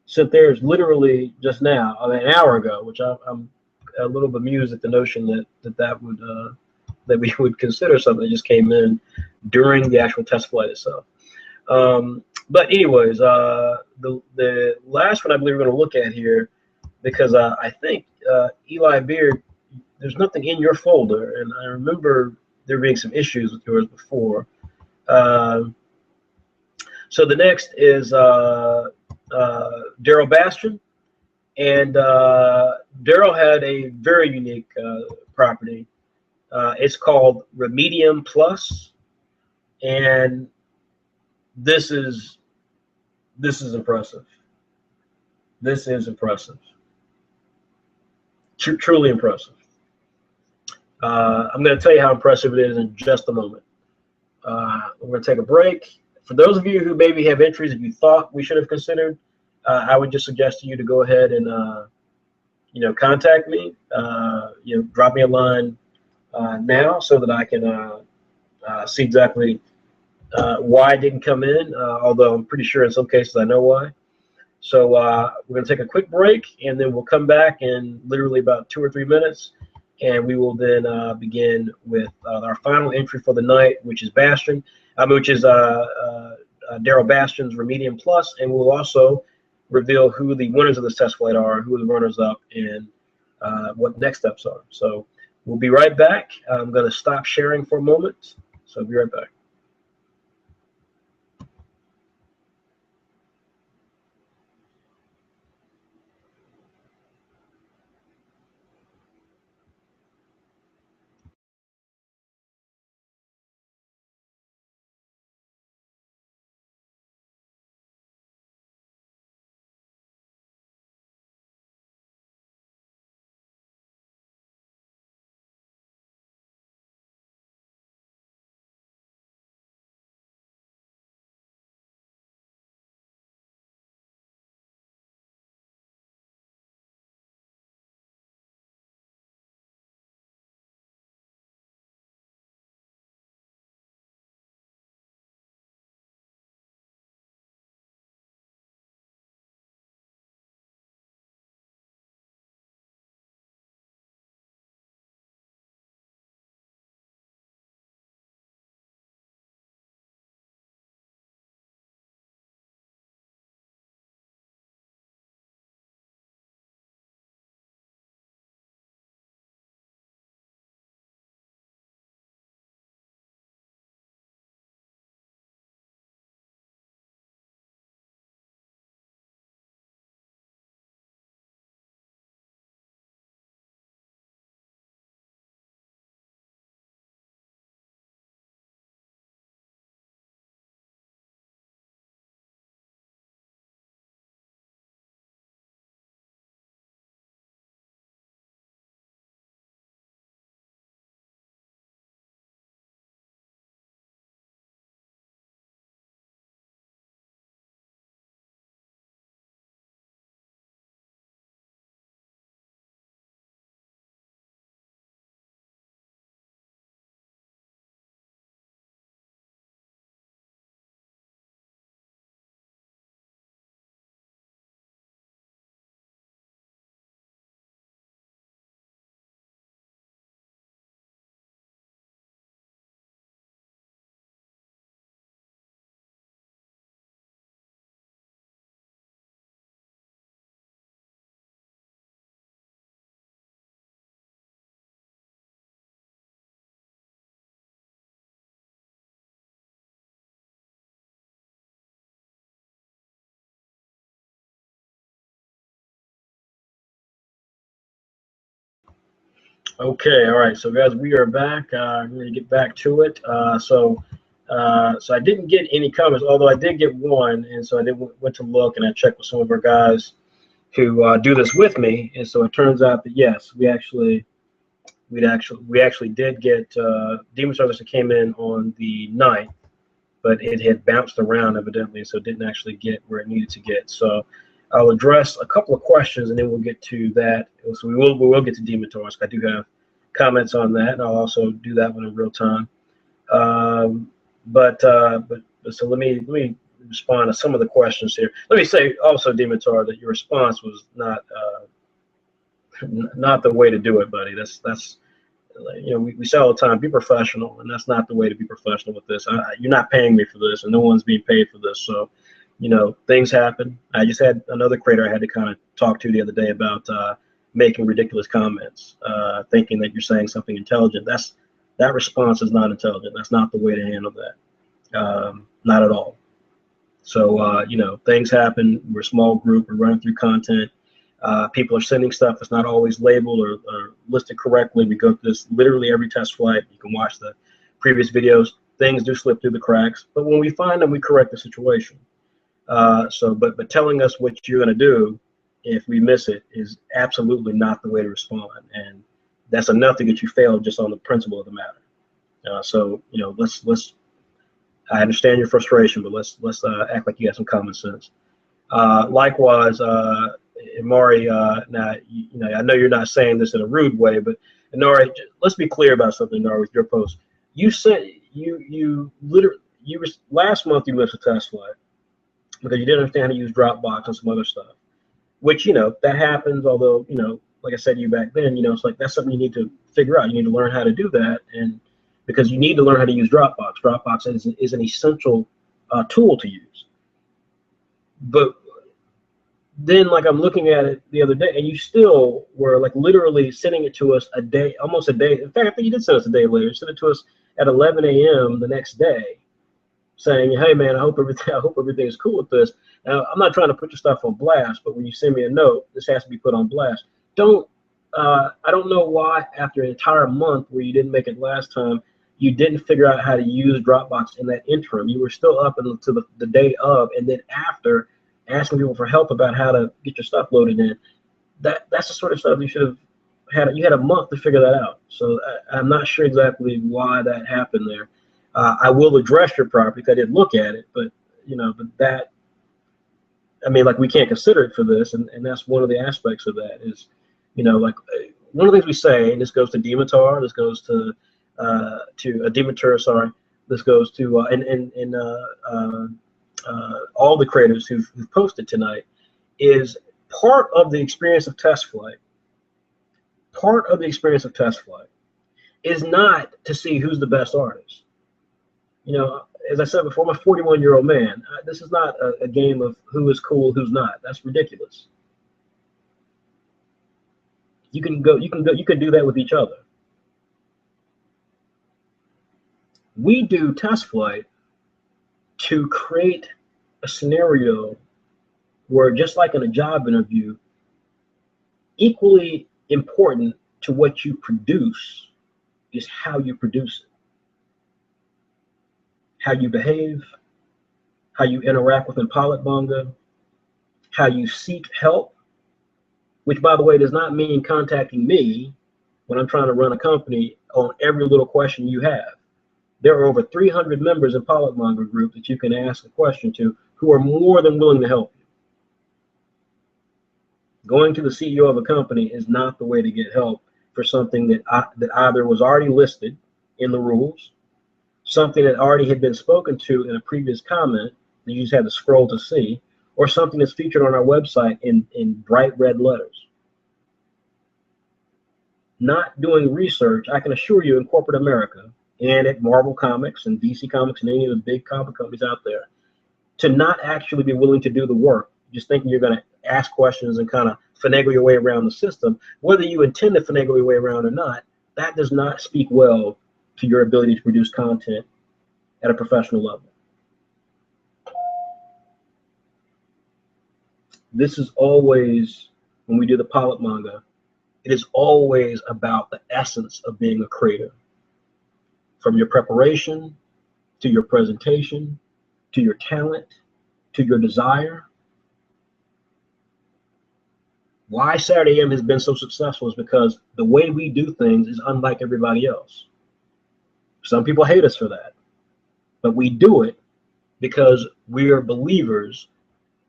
sent theirs literally just now, an hour ago, which I'm a little bemused at the notion that we would consider something that just came in during the actual test flight itself. But anyways, the last one I believe we're going to look at here, because I think Eli Beard, there's nothing in your folder, and I remember there being some issues with yours before. So the next is Daryl Bastian, and Daryl had a very unique property. It's called Remedium Plus, and this is impressive. This is impressive. Truly impressive. I'm going to tell you how impressive it is in just a moment. We're going to take a break. For those of you who maybe have entries that you thought we should have considered, I would just suggest to you to go ahead and contact me. Drop me a line now so that I can see exactly why it didn't come in, although I'm pretty sure in some cases I know why. So we're going to take a quick break, and then we'll come back in literally about 2 or 3 minutes, and we will then begin with our final entry for the night, which is Daryl Bastian's Remedium Plus, and we'll also reveal who the winners of this test flight are, who are the runners-up, and what next steps are. So we'll be right back. I'm going to stop sharing for a moment, so I'll be right back. Okay, all right. So guys, we are back. I'm going to get back to it. So I didn't get any comments, although I did get one, and so I went to look and I checked with some of our guys who do this with me, and so it turns out that yes, we actually did get Demon Service that came in on the 9th, but it had bounced around evidently, so it didn't actually get where it needed to get. So I'll address a couple of questions and then we'll get to that. So we will get to Demon Taurus. I do have comments on that, and I'll also do that one in real time. But so let me respond to some of the questions here. Let me say also, Demon Taurus, that your response was not the way to do it, buddy. That's we say all the time, be professional, and that's not the way to be professional with this. You're not paying me for this, and no one's being paid for this. So, things happen. I just had another creator I had to kind of talk to the other day about making ridiculous comments, thinking that you're saying something intelligent. That response is not intelligent. That's not the way to handle that. Not at all. So, things happen. We're a small group. We're running through content. People are sending stuff that's not always labeled or listed correctly. We go through this literally every test flight. You can watch the previous videos. Things do slip through the cracks, but when we find them, we correct the situation. But telling us what you're going to do if we miss it is absolutely not the way to respond, and that's enough to get you failed just on the principle of the matter. Let's. I understand your frustration, but let's act like you have some common sense. Likewise, Mari, now I know you're not saying this in a rude way, but Nari, let's be clear about something. Nari, with your post, you said last month you missed a test flight because you didn't understand how to use Dropbox and some other stuff, which that happens. Although like I said to you back then, it's like that's something you need to figure out. You need to learn how to do that, and because you need to learn how to use Dropbox. Dropbox is an essential tool to use, but then I'm looking at it the other day, and you still were literally sending it to us almost a day. In fact, I think you did send us a day later. You sent it to us at 11 a.m. the next day, saying, "Hey man, I hope everything is cool with this." Now, I'm not trying to put your stuff on blast, but when you send me a note, this has to be put on blast. I don't know why after an entire month where you didn't make it last time, you didn't figure out how to use Dropbox in that interim. You were still up until the day of, and then after, asking people for help about how to get your stuff loaded in. That's the sort of stuff you should have had. You had a month to figure that out. So I'm not sure exactly why that happened there. I will address your property because I didn't look at it, but we can't consider it for this, and that's one of the aspects of that is, one of the things we say, and this goes to Demetar, this goes to Demeter, sorry, this goes to all the creators who've posted tonight, is part of the experience of test flight. Part of the experience of test flight is not to see who's the best artist. As I said before, I'm a 41-year-old man. This is not a game of who is cool, who's not. That's ridiculous. You can do that with each other. We do test flight to create a scenario where, just like in a job interview, equally important to what you produce is how you produce it, how you behave, how you interact within PILOT Manga, how you seek help, which, by the way, does not mean contacting me when I'm trying to run a company on every little question you have. There are over 300 members in PILOT Manga group that you can ask a question to who are more than willing to help you. Going to the CEO of a company is not the way to get help for something that either was already listed in the rules, something that already had been spoken to in a previous comment that you just had to scroll to see, or something that's featured on our website in bright red letters. Not doing research, I can assure you, in corporate America and at Marvel Comics and DC Comics and any of the big comic companies out there, to not actually be willing to do the work, just thinking you're going to ask questions and kind of finagle your way around the system, whether you intend to finagle your way around or not, that does not speak well to your ability to produce content at a professional level. This is always, when we do the PILOT Manga, It is always about the essence of being a creator. From your preparation, to your presentation, to your talent, to your desire. Why Saturday AM has been so successful is because the way we do things is unlike everybody else. Some people hate us for that, but we do it because we are believers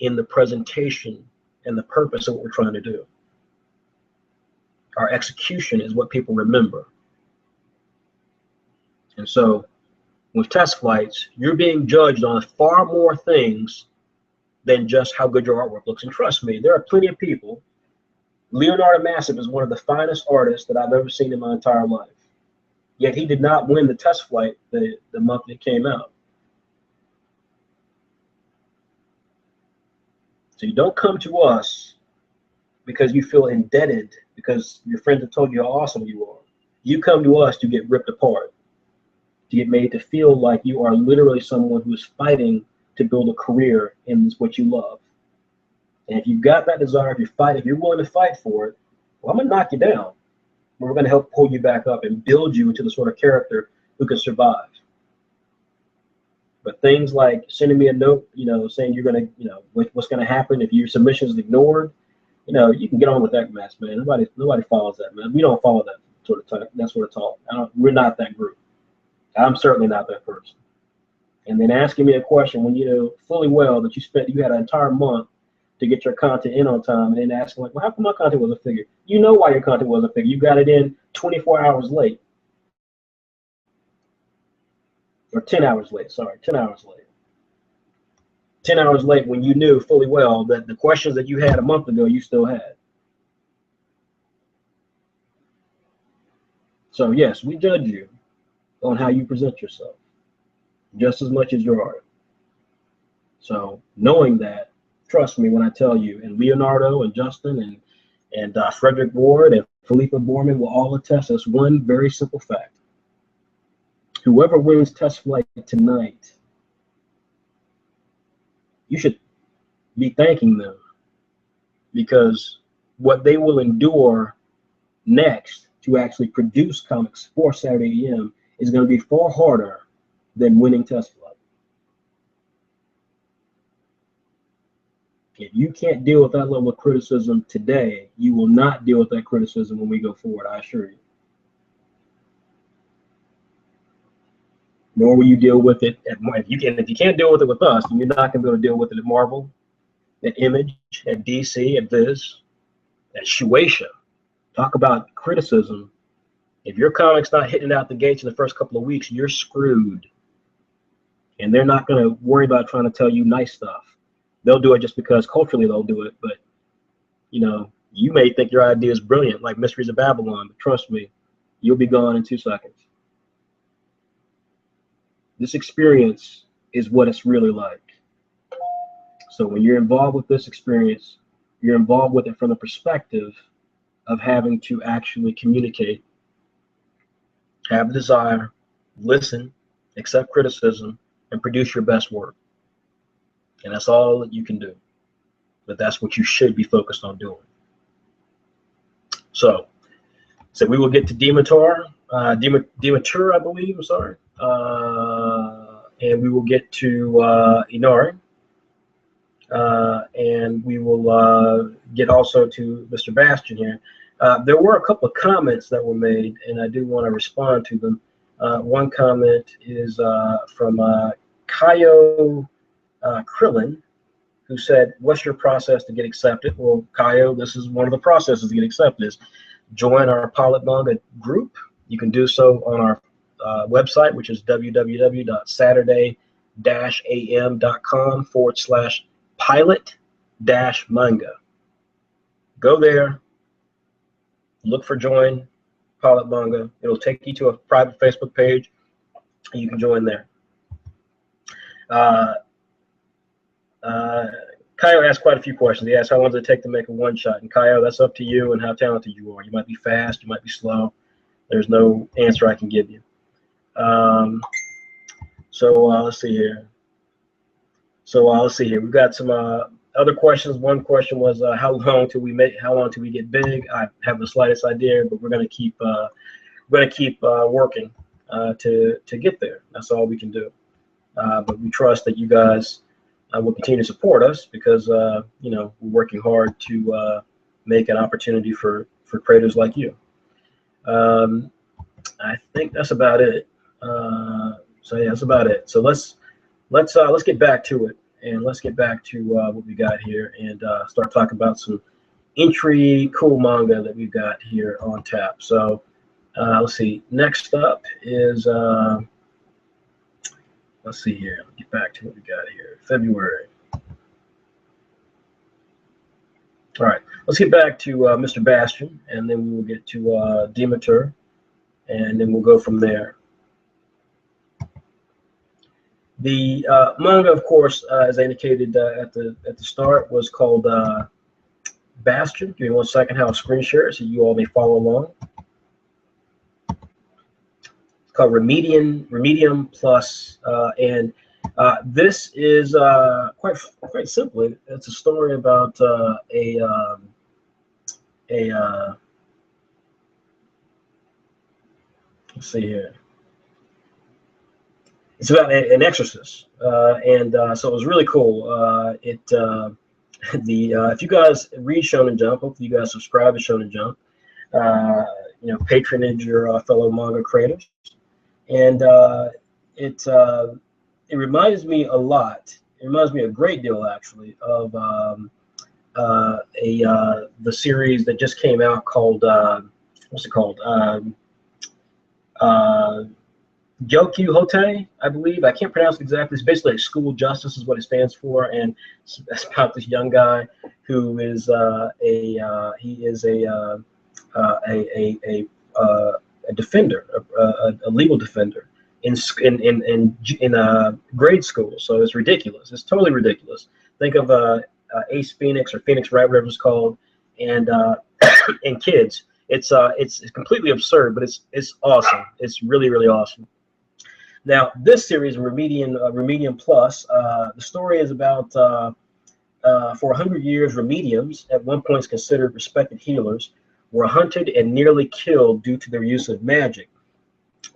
in the presentation and the purpose of what we're trying to do. Our execution is what people remember. And so with test flights, you're being judged on far more things than just how good your artwork looks. And trust me, there are plenty of people. Leonardo Massive is one of the finest artists that I've ever seen in my entire life. Yet he did not win the test flight the month it came out. So you don't come to us because you feel indebted because your friends have told you how awesome you are. You come to us to get ripped apart, to get made to feel like you are literally someone who is fighting to build a career in what you love. And if you've got that desire, if you're willing to fight for it, well, I'm gonna knock you down. But we're gonna help pull you back up and build you into the sort of character who can survive. But things like sending me a note, saying you're gonna, what's gonna happen if your submission is ignored, you can get on with that mess, man. Nobody follows that, man. We don't follow that sort of talk. We're not that group. I'm certainly not that person. And then asking me a question when you know fully well that you had an entire month to get your content in on time, and then asking like, well, how come my content wasn't figured? You know why your content wasn't figured. You got it in 24 hours late. Or 10 hours late, sorry, 10 hours late. 10 hours late when you knew fully well that the questions that you had a month ago, you still had. So yes, we judge you on how you present yourself, just as much as your art. So knowing that, trust me when I tell you, and Leonardo and Justin and Frederick Ward and Philippa Borman will all attest us one very simple fact. Whoever wins test flight tonight, you should be thanking them, because what they will endure next to actually produce comics for Saturday AM is going to be far harder than winning test flight. If you can't deal with that level of criticism today, you will not deal with that criticism when we go forward, I assure you. Nor will you deal with it if you can't deal with it with us, then you're not going to be able to deal with it at Marvel, at Image, at DC, at Viz, at Shueisha. Talk about criticism. If your comic's not hitting out the gates in the first couple of weeks, you're screwed. And they're not going to worry about trying to tell you nice stuff. They'll do it just because culturally they'll do it. But, you may think your idea is brilliant, like Mysteries of Babylon. But trust me, you'll be gone in 2 seconds. This experience is what it's really like. So when you're involved with this experience, you're involved with it from the perspective of having to actually communicate, have the desire, listen, accept criticism, and produce your best work. And that's all that you can do. But that's what you should be focused on doing. So we will get to Demeter, I believe, I'm sorry. And we will get to Inari. And we will get also to Mr. Bastian here. There were a couple of comments that were made, and I do want to respond to them. One comment is from Kaio Krillin, who said, what's your process to get accepted? Well, Kaio, this is one of the processes to get accepted is join our PILOT Manga group. You can do so on our website, which is www.saturday-am.com/pilot-manga. Go there, look for join PILOT Manga. It'll take you to a private Facebook page, and you can join there. Kaio asked quite a few questions. He asked how long does it take to make a one-shot? And Kaio, that's up to you and how talented you are. You might be fast, you might be slow. There's no answer I can give you. Let's see here. Let's see here. We've got some Other questions. One question was how long till we get big? I have the slightest idea, but we're gonna keep working to get there. That's all we can do. But we trust that you guys will continue to support us because you know, we're working hard to make an opportunity for creators like you. I think that's about it. So yeah, that's about it. So let's get back to it, and let's get back to what we got here, and start talking about some entry cool manga that we've got here on tap. So let's see. Next up is let's see here. Let's get back to what we got here. February. All right. Let's get back to Mr. Bastion, and then we will get to Demeter, and then we'll go from there. The manga, of course, as I indicated at the start, was called Bastion. Give me 1 second. I'll screen share it so you all may follow along. It's called Remedium Plus, and this is quite simply, it's a story about let's see here. It's about an exorcist, and so it was really cool. If you guys read Shonen Jump, hopefully you guys subscribe to Shonen Jump. You know, patronage your fellow manga creators, and it reminds me a lot. It reminds me a great deal, actually, of the series that just came out called what's it called? Gyoku Hote, I believe. I can't pronounce it exactly. It's basically like school justice is what it stands for, and it's about this young guy who is a defender, a legal defender in grade school. So it's ridiculous. It's totally ridiculous. Think of Ace Phoenix or Phoenix Wright, whatever it's called, and and kids. It's completely absurd, but it's awesome. It's really, really awesome. Now, this series, Remedium Plus, the story is about for 100 years, Remediums, at one point considered respected healers, were hunted and nearly killed due to their use of magic.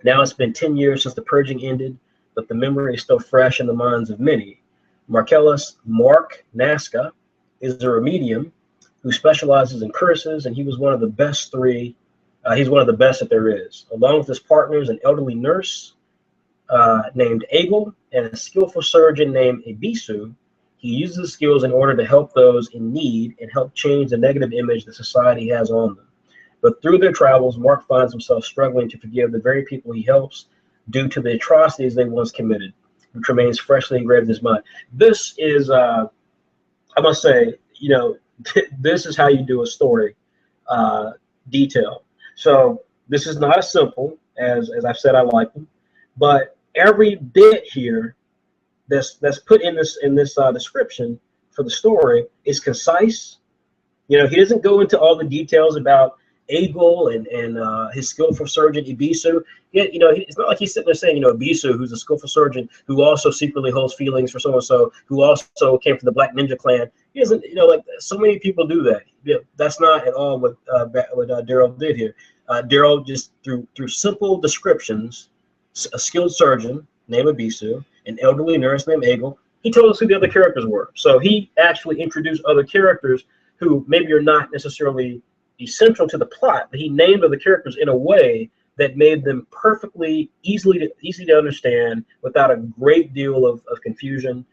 Now it's been 10 years since the purging ended, but the memory is still fresh in the minds of many. Mark Nazca is a Remedium who specializes in curses, and he was one of the best he's one of the best that there is. Along with his partners, an elderly nurse named Egel and a skillful surgeon named Ebisu, he uses his skills in order to help those in need and help change the negative image that society has on them. But through their travels, Mark finds himself struggling to forgive the very people he helps due to the atrocities they once committed, which remains freshly engraved in his mind. This is, I must say, you know, this is how you do a story detail. So this is not as simple as I've said I like them, but every bit here that's put in this description for the story is concise. You know, he doesn't go into all the details about Egel and his skillful surgeon Ebisu. Yet, you know, it's not like he's sitting there saying, you know, Ebisu, who's a skillful surgeon who also secretly holds feelings for so and so, who also came from the Black Ninja Clan. He doesn't, you know, like so many people do that. You know, that's not at all what Daryl did here. Daryl just through simple descriptions, a skilled surgeon named Ebisu, an elderly nurse named Egel. He told us who the other characters were. So he actually introduced other characters who maybe are not necessarily essential to the plot, but he named other characters in a way that made them perfectly easy to understand without a great deal of confusion.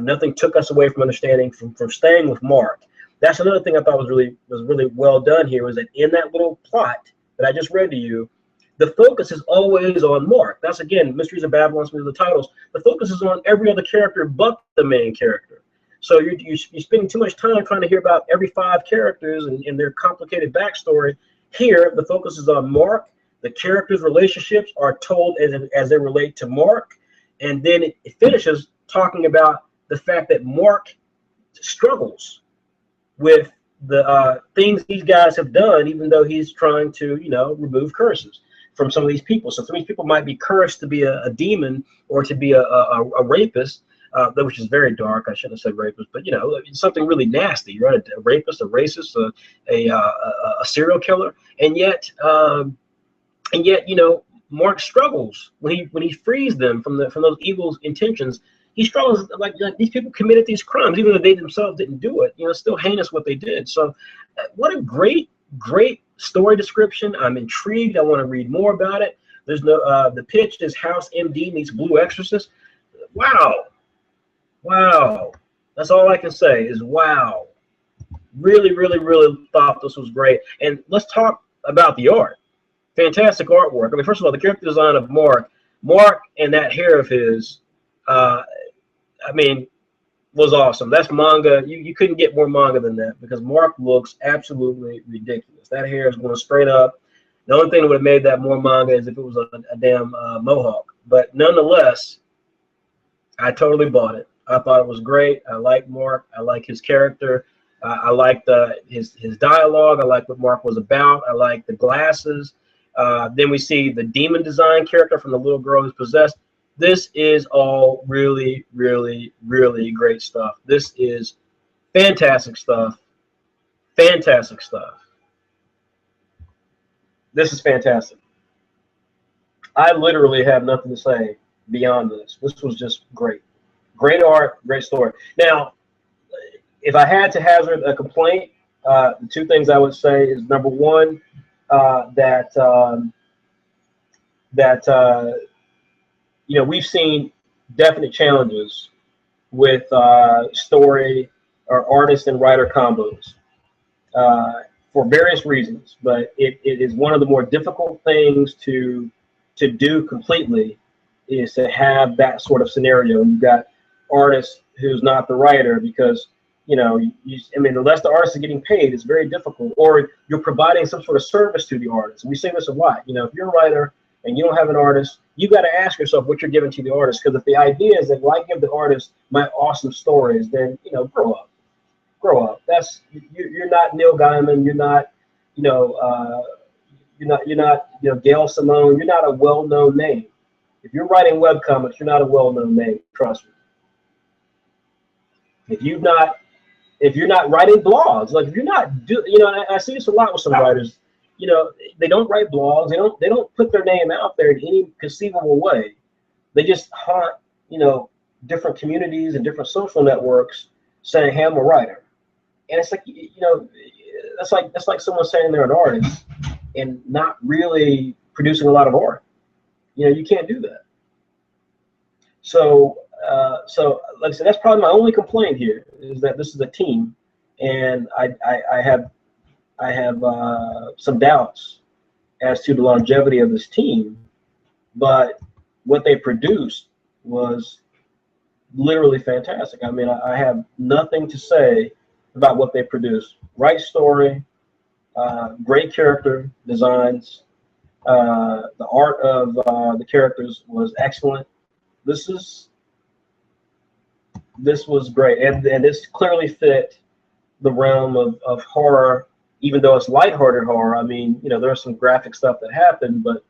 Nothing took us away from understanding from staying with Mark. That's another thing I thought was really well done here, was that in that little plot that I just read to you, the focus is always on Mark. That's, again, Mysteries of Babylon, some of the titles. The focus is on every other character but the main character. So you're spending too much time trying to hear about every 5 characters and their complicated backstory. Here, the focus is on Mark. The characters' relationships are told as they relate to Mark. And then it finishes talking about the fact that Mark struggles with the things these guys have done, even though he's trying to, you know, remove curses from some of these people. So some of these people might be cursed to be a demon or to be a rapist. which is very dark. I shouldn't have said rapist, but you know, something really nasty, right? A rapist, a racist, a serial killer, and yet, you know, Mark struggles when he frees them from those evil intentions. He struggles like these people committed these crimes, even though they themselves didn't do it. You know, it's still heinous what they did. So, what a great story description. I'm intrigued. I want to read more about it. There's no the pitch is House MD meets Blue Exorcist. Wow, wow. That's all I can say is wow. Really, really, really thought this was great. And let's talk about the art. Fantastic artwork. I mean, first of all, the character design of Mark and that hair of his, I mean, was awesome. That's manga. You couldn't get more manga than that because Mark looks absolutely ridiculous. That hair is going straight up. The only thing that would have made that more manga is if it was a damn mohawk. But nonetheless, I totally bought it. I thought it was great. I like Mark. I like his character. I like his dialogue. I like what Mark was about. I like the glasses. Then we see the demon design character from the little girl who's possessed. This is all really, really, really great stuff. This is fantastic stuff. Fantastic stuff. This is fantastic. I literally have nothing to say beyond this. This was just great. Great art, great story. Now, if I had to hazard a complaint, the two things I would say is number one, you know, we've seen definite challenges with story or artist and writer combos for various reasons, but it is one of the more difficult things to do completely is to have that sort of scenario. You've got artists who's not the writer because, you know, I mean, unless the artist is getting paid, it's very difficult, or you're providing some sort of service to the artist. And we say this a lot. You know, if you're a writer and you don't have an artist, you got to ask yourself what you're giving to the artist. Because if the idea is that, well, I give the artist my awesome stories, then, you know, grow up. Grow up. That's you're not Neil Gaiman. You're not, you know, you're not, you know, Gail Simone. You're not a well-known name. If you're writing webcomics, you're not a well-known name. Trust me. If you're not writing blogs, like if you're not you know, and I see this a lot with some writers. You know, they don't write blogs. They don't put their name out there in any conceivable way. They just haunt, you know, different communities and different social networks saying, "Hey, I'm a writer," and it's like, you know, that's like someone saying they're an artist and not really producing a lot of art. You know, you can't do that. So, like I said, that's probably my only complaint here is that this is a team, and I have some doubts as to the longevity of this team, but what they produced was literally fantastic. I mean, I have nothing to say about what they produced. Right story, great character designs, the art of the characters was excellent. This was great, and this clearly fit the realm of horror, even though it's lighthearted horror. I mean, you know, there's some graphic stuff that happened, but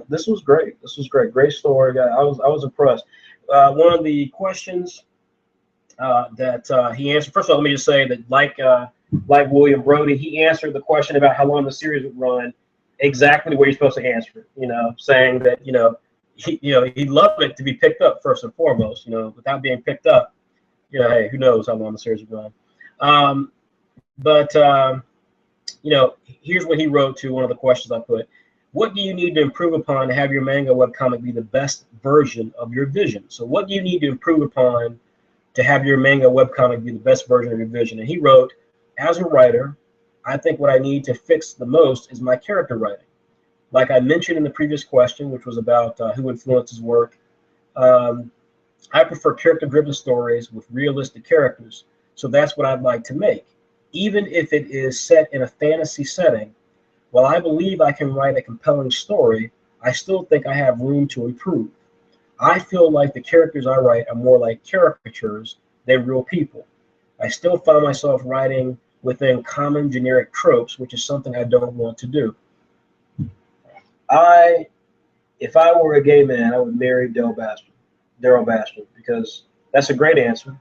this was great. This was great. Great story. I was impressed. One of the questions that he answered. First of all, let me just say that, like William Brody, he answered the question about how long the series would run exactly the way you're supposed to answer it. You know, saying that he'd love it to be picked up first and foremost. You know, without being picked up, you know, hey, who knows how long the series would run. You know, here's what he wrote to one of the questions I put. What do you need to improve upon to have your manga webcomic be the best version of your vision? So what do you need to improve upon to have your manga webcomic be the best version of your vision? And he wrote, as a writer, I think what I need to fix the most is my character writing. Like I mentioned in the previous question, which was about who influenced his work, I prefer character-driven stories with realistic characters. So that's what I'd like to make. Even if it is set in a fantasy setting, while I believe I can write a compelling story, I still think I have room to improve. I feel like the characters I write are more like caricatures than real people. I still find myself writing within common generic tropes, which is something I don't want to do. If I were a gay man, I would marry Daryl Bastard because That's a great answer,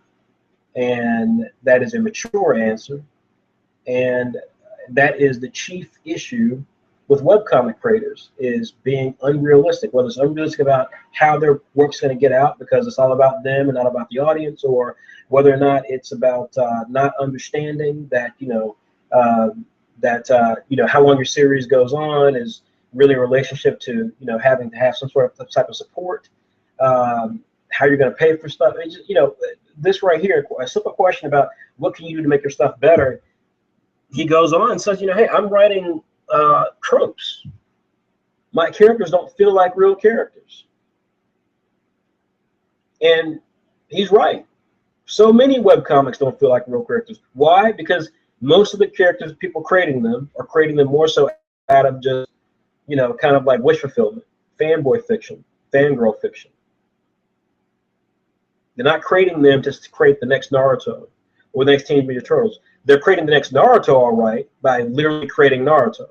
and that is a mature answer, and that is the chief issue with webcomic creators, is being unrealistic, whether it's unrealistic about how their work's going to get out because it's all about them and not about the audience, or whether or not it's about not understanding that, how long your series goes on is really a relationship to, having to have some sort of type of support, how you're going to pay for stuff. It's just, this right here, a simple question about what can you do to make your stuff better. He goes on and says, hey, I'm writing tropes. My characters don't feel like real characters. And he's right. So many webcomics don't feel like real characters. Why? Because most of the characters, people creating them, are creating them more so out of just, kind of like wish fulfillment, fanboy fiction, fangirl fiction. They're not creating them just to create the next Naruto or the next Teenage Mutant Turtles. They're creating the next Naruto, all right, by literally creating Naruto.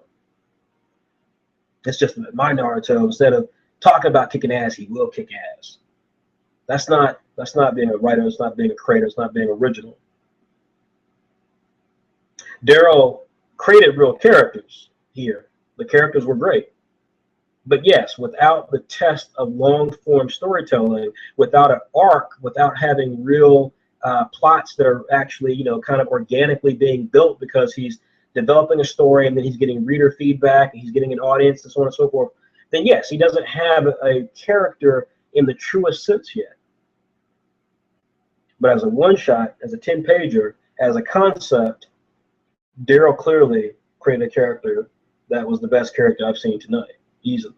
It's just my Naruto. Instead of talking about kicking ass, he will kick ass. That's not being a writer. It's not being a creator. It's not being original. Daryl created real characters here. The characters were great. But yes, without the test of long-form storytelling, without an arc, without having real plots that are actually, kind of organically being built because he's developing a story and then he's getting reader feedback and he's getting an audience and so on and so forth, then yes, he doesn't have a character in the truest sense yet. But as a one-shot, as a 10-pager, as a concept, Daryl clearly created a character that was the best character I've seen tonight, easily.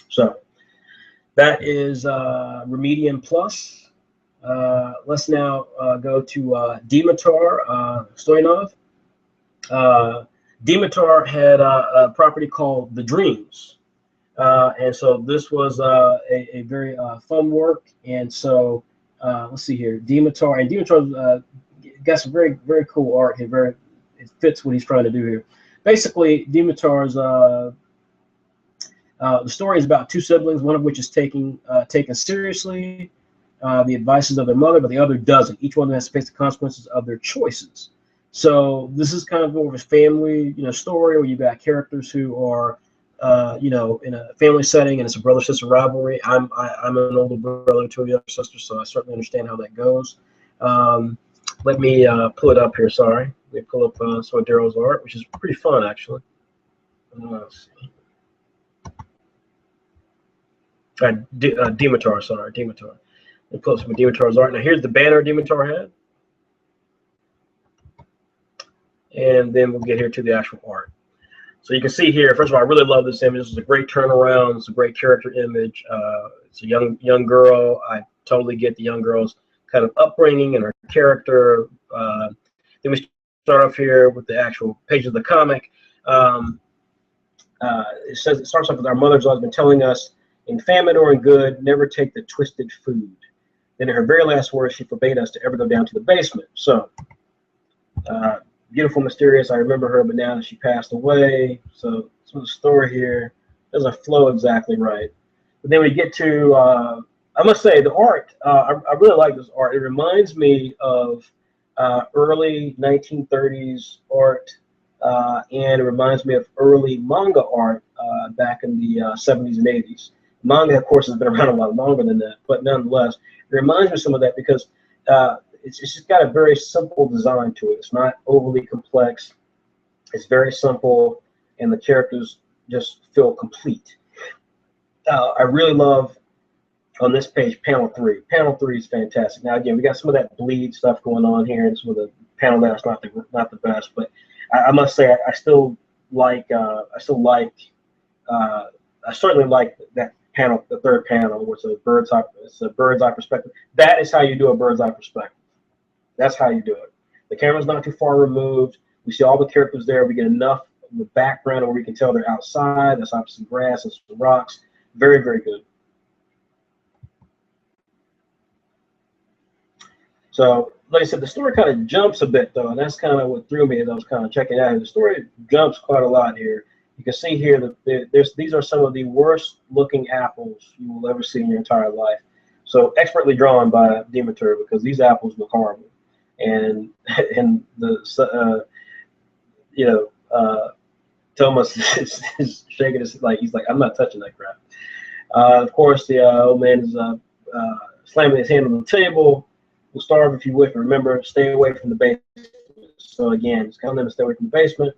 So that is Remedium Plus. Let's now go to Dimitar Stoyanov. Dimitar had a property called The Dreams. And so this was a very fun work. And so let's see here, Dimitar. And Dimitar got some very, very cool art here. It fits what he's trying to do here. Basically, Dimitar's the story is about two siblings, one of which is taken seriously the advices of their mother, but the other doesn't. Each one of them has to face the consequences of their choices. So this is kind of more of a family, story where you've got characters who are, in a family setting, and it's a brother-sister rivalry. I'm an older brother to the other sister, so I certainly understand how that goes. Let me pull it up here. Sorry, let me pull up some of Daryl's art, which is pretty fun actually. Let's see. Dimitar, sorry, Dimitar. Let me pull up some of Dimitar's art. Now here's the banner Dimitar had. And then we'll get here to the actual art. So you can see here, first of all, I really love this image. This is a great turnaround. It's a great character image. It's a young girl. I totally get the young girl's kind of upbringing and her character. Then we start off here with the actual pages of the comic. It starts off with our mother's always been telling us, in famine or in good, never take the twisted food. Then in her very last words, she forbade us to ever go down to the basement. So, beautiful, mysterious. I remember her, but now she passed away. So the story here doesn't flow exactly right. But then we get to, I must say, the art. I really like this art. It reminds me of early 1930s art, and it reminds me of early manga art back in the 70s and 80s. Manga, of course, has been around a lot longer than that, but nonetheless, it reminds me of some of that because it's just got a very simple design to it. It's not overly complex. It's very simple, and the characters just feel complete. I really love, on this page, panel 3. Panel 3 is fantastic. Now, again, we got some of that bleed stuff going on here, and some of the panel that's not the best, but I must say I still like I certainly like that panel, the third panel, where it's a bird's eye perspective. That is how you do a bird's eye perspective. That's how you do it. The camera's not too far removed. We see all the characters there. We get enough of the background where we can tell they're outside. That's obviously grass and some rocks. Very, very good. So, like I said, the story kind of jumps a bit, though, and that's kind of what threw me as I was kind of checking out. The story jumps quite a lot here. You can see here that these are some of the worst looking apples you will ever see in your entire life. So expertly drawn by Demeter, because these apples look horrible, and and the you know Thomas is shaking his, like, he's like, I'm not touching that crap. Of course, the old man is slamming his hand on the table. We'll starve if you wish, but remember, stay away from the basement. So again, just telling them to stay away from the basement.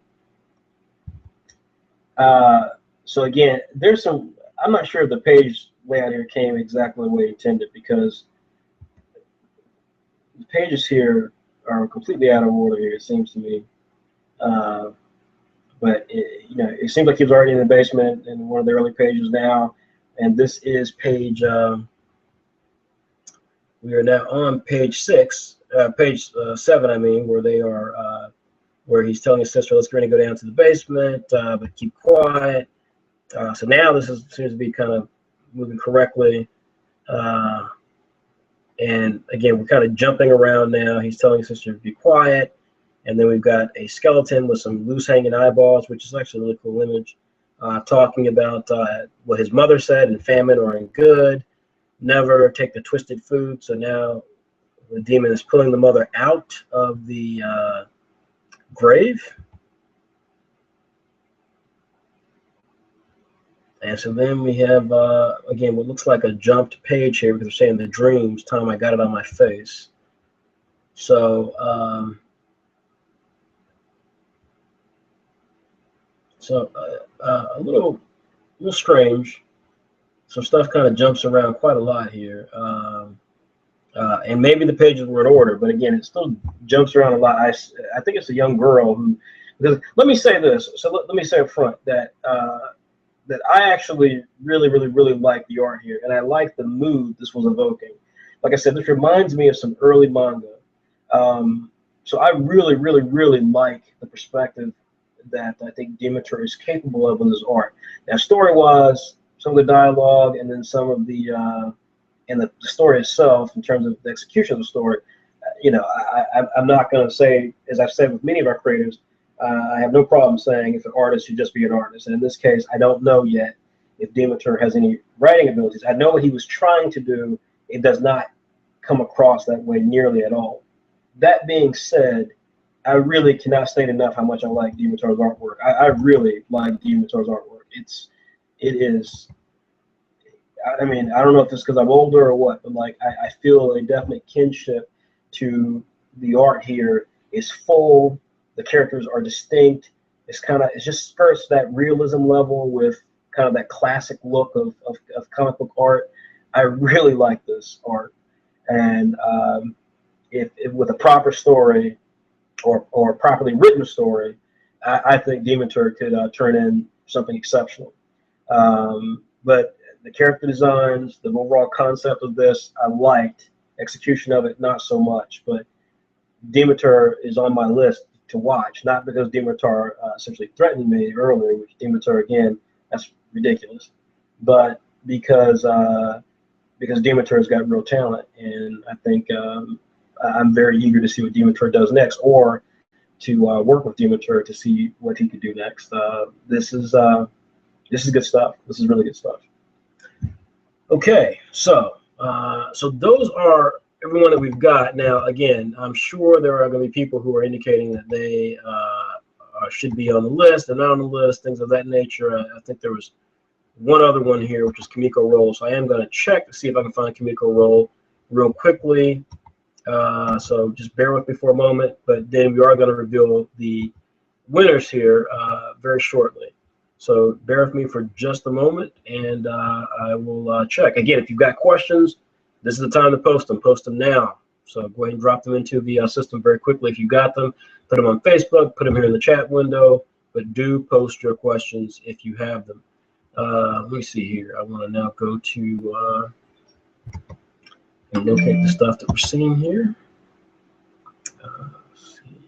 So again, there's some, I'm not sure if the page layout here came exactly the way intended, because the pages here are completely out of order here, it seems to me. But it seems like he was already in the basement in one of the early pages now, and this is page. We are now on page 6, page 7, I mean, where they are, where he's telling his sister, "Let's go down to the basement, but keep quiet." So now this seems to be kind of moving correctly. And again, we're kind of jumping around now. He's telling his sister to be quiet. And then we've got a skeleton with some loose hanging eyeballs, which is actually a really cool image, talking about what his mother said: in famine or in good, never take the twisted food. So now the demon is pulling the mother out of the grave. And so then we have, again, what looks like a jumped page here, because they're saying the dreams, time I got it on my face. So, a little strange. Some stuff kind of jumps around quite a lot here. And maybe the pages were in order, but again, it still jumps around a lot. I think it's a young girl who, because let me say this. So let me say up front that that I actually really like the art here, and I like the mood this was evoking. Like I said, this reminds me of some early manga. So I really like the perspective that I think Demeter is capable of in this art. Now, story-wise, some of the dialogue, and then some of the and the story itself, in terms of the execution of the story, I'm not going to say, as I've said with many of our creators, I have no problem saying if an artist should just be an artist. And in this case, I don't know yet if Demeter has any writing abilities. I know what he was trying to do. It does not come across that way nearly at all. That being said, I really cannot state enough how much I like Demeter's artwork. I really like Demeter's artwork. It is. I mean, I don't know if it's because I'm older or what, but like I feel a definite kinship to the art here. It's full. The characters are distinct. It just skirts that realism level with kind of that classic look of comic book art. I really like this art, and if with a proper story or properly written story, I think Demeter could turn in something exceptional. But the character designs, the overall concept of this, I liked. Execution of it, not so much. But Demeter is on my list to watch, not because Demeter essentially threatened me earlier, which Demeter, again, that's ridiculous, but because Demeter has got real talent, and I think I'm very eager to see what Demeter does next, or to work with Demeter to see what he could do next. This is good stuff. This is really good stuff. Okay, so those are everyone that we've got. Now, again, I'm sure there are going to be people who are indicating that they should be on the list and not on the list, things of that nature. I think there was one other one here, which is Kimiko Roll. So I am going to check to see if I can find Kimiko Roll real quickly. So just bear with me for a moment, but then we are going to reveal the winners here very shortly. So bear with me for just a moment, and I will check. Again, if you've got questions, this is the time to post them. Post them now. So go ahead and drop them into the system very quickly if you got them. Put them on Facebook, put them here in the chat window, but do post your questions if you have them. Let me see here. I want to now go to and locate the stuff that we're seeing here. Let's see.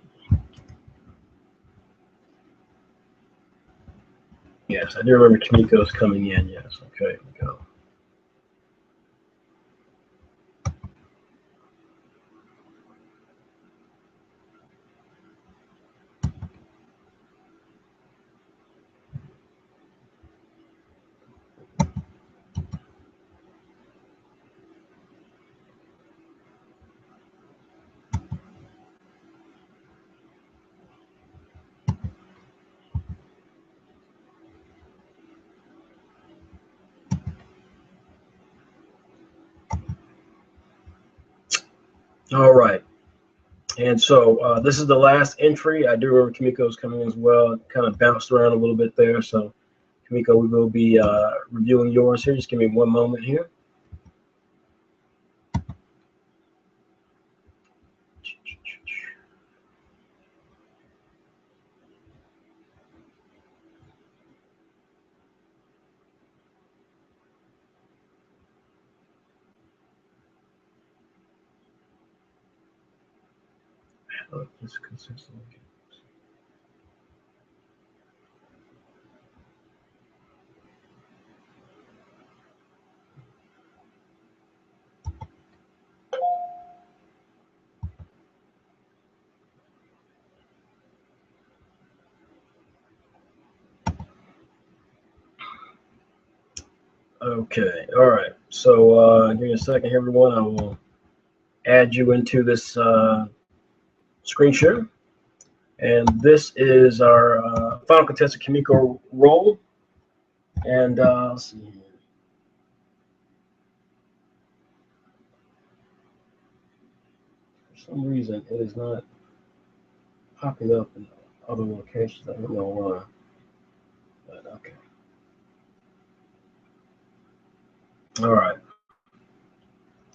Yes, I do remember Kimiko's coming in. Yes, okay, here we go. All right. And so this is the last entry. I do remember Kimiko's coming as well. It kind of bounced around a little bit there. So Kimiko, we will be reviewing yours here. Just give me one moment here. Just consistently. Okay. All right. So give me a second, here, everyone. I will add you into this screen share. And this is our final contestant, Kimiko role. And let's see here. For some reason, it is not popping up in other locations. I don't know why. But okay. All right.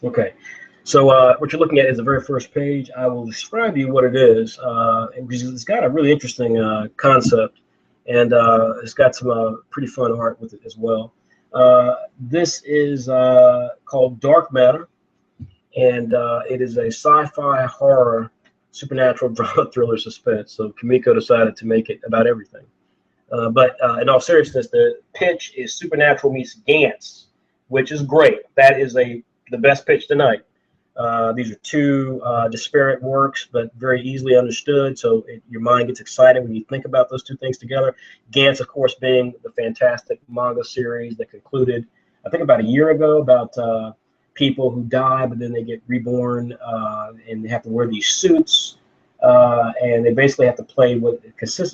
Okay. So what you're looking at is the very first page. I will describe to you what it is. Because it's got a really interesting concept, and it's got some pretty fun art with it as well. This is called Dark Matter, and it is a sci-fi horror supernatural drama thriller suspense. So Kimiko decided to make it about everything. But in all seriousness, the pitch is Supernatural meets Gantz, which is great. That is the best pitch tonight. These are two disparate works, but very easily understood. So your mind gets excited when you think about those two things together. Gantz, of course, being the fantastic manga series that concluded, I think, about a year ago, about people who die, but then they get reborn and they have to wear these suits. And they basically have to play what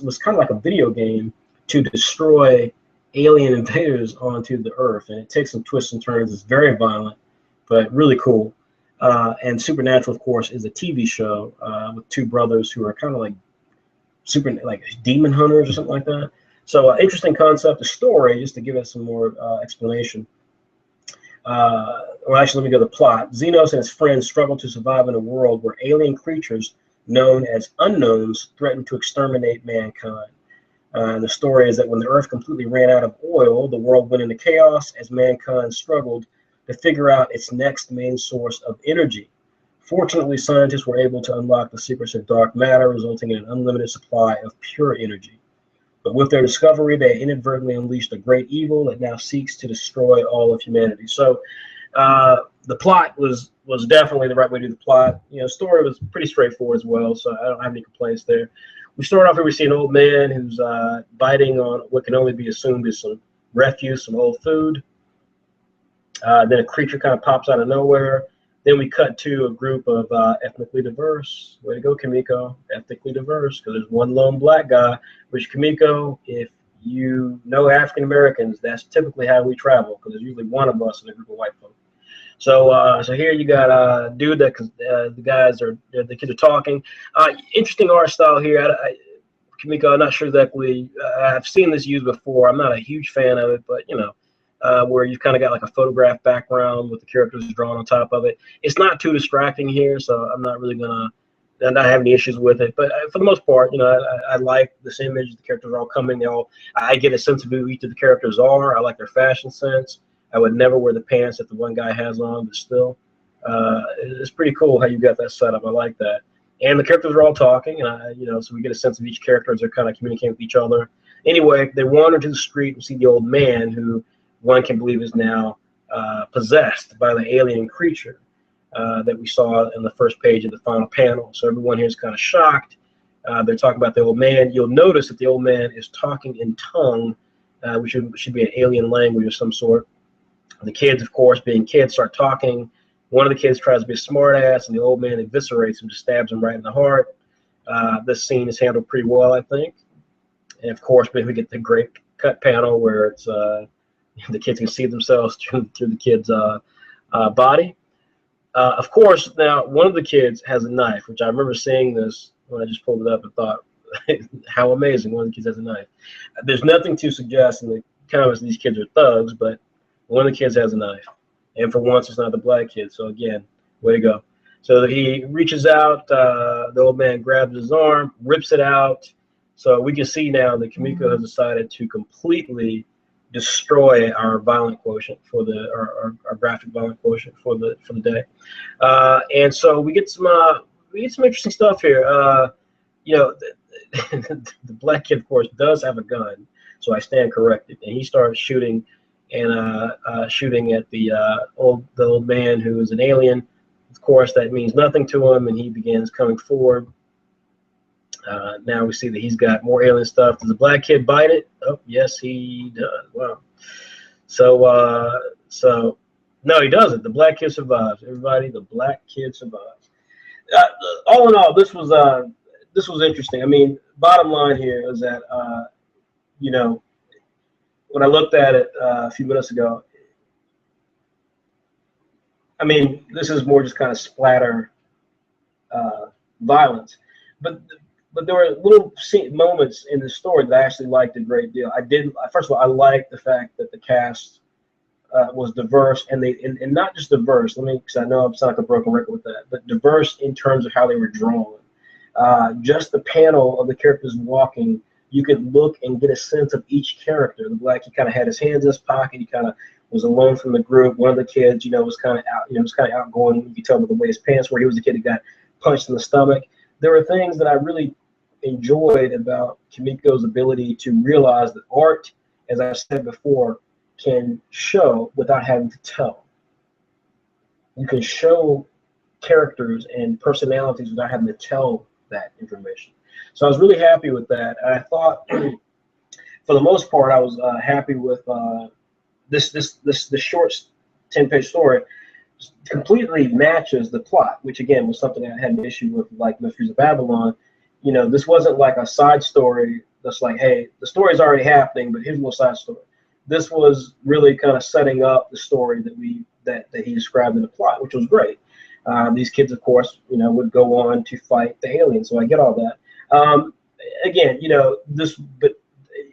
was kind of like a video game to destroy alien invaders onto the Earth. And it takes some twists and turns. It's very violent, but really cool. And Supernatural, of course, is a TV show with two brothers who are kind of like demon hunters or something like that. So interesting concept. The story, just to give it some more explanation. Well, actually, let me go to the plot. Xenos and his friends struggle to survive in a world where alien creatures known as unknowns threaten to exterminate mankind. And the story is that when the Earth completely ran out of oil, the world went into chaos as mankind struggled to figure out its next main source of energy. Fortunately, scientists were able to unlock the secrets of dark matter, resulting in an unlimited supply of pure energy. But with their discovery, they inadvertently unleashed a great evil that now seeks to destroy all of humanity. So the plot was definitely the right way to do the plot. You know, story was pretty straightforward as well, so I don't have any complaints there. We start off here, we see an old man who's biting on what can only be assumed is some refuse, some old food. Then a creature kind of pops out of nowhere. Then we cut to a group of ethnically diverse. Way to go, Kimiko. Ethnically diverse, because there's one lone black guy. Which, Kimiko, if you know African Americans, that's typically how we travel, because there's usually one of us in a group of white folks. So, so here you got a dude that the kids are talking. Interesting art style here. Kimiko, I'm not sure exactly. I've seen this used before. I'm not a huge fan of it, but you know. Where you've kind of got like a photograph background with the characters drawn on top of it. It's not too distracting here, so I'm not really gonna not have any issues with it. But for the most part, you know, I like this image. The characters are all coming. I get a sense of who each of the characters are. I like their fashion sense. I would never wear the pants that the one guy has on, but still, it's pretty cool how you got that set up. I like that. And the characters are all talking, and you know, so we get a sense of each character as they're kind of communicating with each other. Anyway, they wander to the street and see the old man who one can believe is now possessed by the alien creature that we saw in the first page of the final panel. So everyone here is kind of shocked. They're talking about the old man. You'll notice that the old man is talking in tongue, which should be an alien language of some sort. The kids, of course, being kids, start talking. One of the kids tries to be a smartass, and the old man eviscerates him, just stabs him right in the heart. This scene is handled pretty well, I think. And of course, we get the great cut panel where it's the kids can see themselves through the kid's body. Of course, now one of the kids has a knife, which I remember seeing this when I just pulled it up and thought, how amazing, one of the kids has a knife. There's nothing to suggest in the comments these kids are thugs, but one of the kids has a knife. And for once, it's not the black kid. So again, way to go. So he reaches out, the old man grabs his arm, rips it out. So we can see now that Kimiko has decided to completely destroy our violent quotient for the our graphic violent quotient for the day. And so we get some interesting stuff here. You know, the black kid, of course, does have a gun, so I stand corrected. And he starts shooting and shooting at the old man who is an alien. Of course, that means nothing to him, and he begins coming forward. Now we see that he's got more alien stuff. Does the black kid bite it? Oh, yes, he does. Wow. So no, he doesn't. The black kid survives. Everybody, the black kid survives. All in all, this was interesting. I mean, bottom line here is that you know, when I looked at it a few minutes ago, I mean, this is more just kind of splatter violence, but there were little moments in the story that I actually liked a great deal. First of all, I liked the fact that the cast was diverse, and not just diverse. Because I know I'm sounding like a broken record with that, but diverse in terms of how they were drawn. Just the panel of the characters walking, you could look and get a sense of each character. The black, he kind of had his hands in his pocket. He kind of was alone from the group. One of the kids, was kind of out, was kind of outgoing. You could tell by the way his pants were. He was a kid that got punched in the stomach. There were things that I really enjoyed about Kimiko's ability to realize that art, as I said before, can show without having to tell. You can show characters and personalities without having to tell that information. So I was really happy with that. And I thought, for the most part, I was happy with this short 10-page story. Completely matches the plot, which again was something I had an issue with, like Mysteries of Babylon. This wasn't like a side story that's like, hey, the story's already happening, but here's a little side story. This was really kind of setting up the story that he described in the plot, which was great. These kids, of course, would go on to fight the aliens, so I get all that. Again, but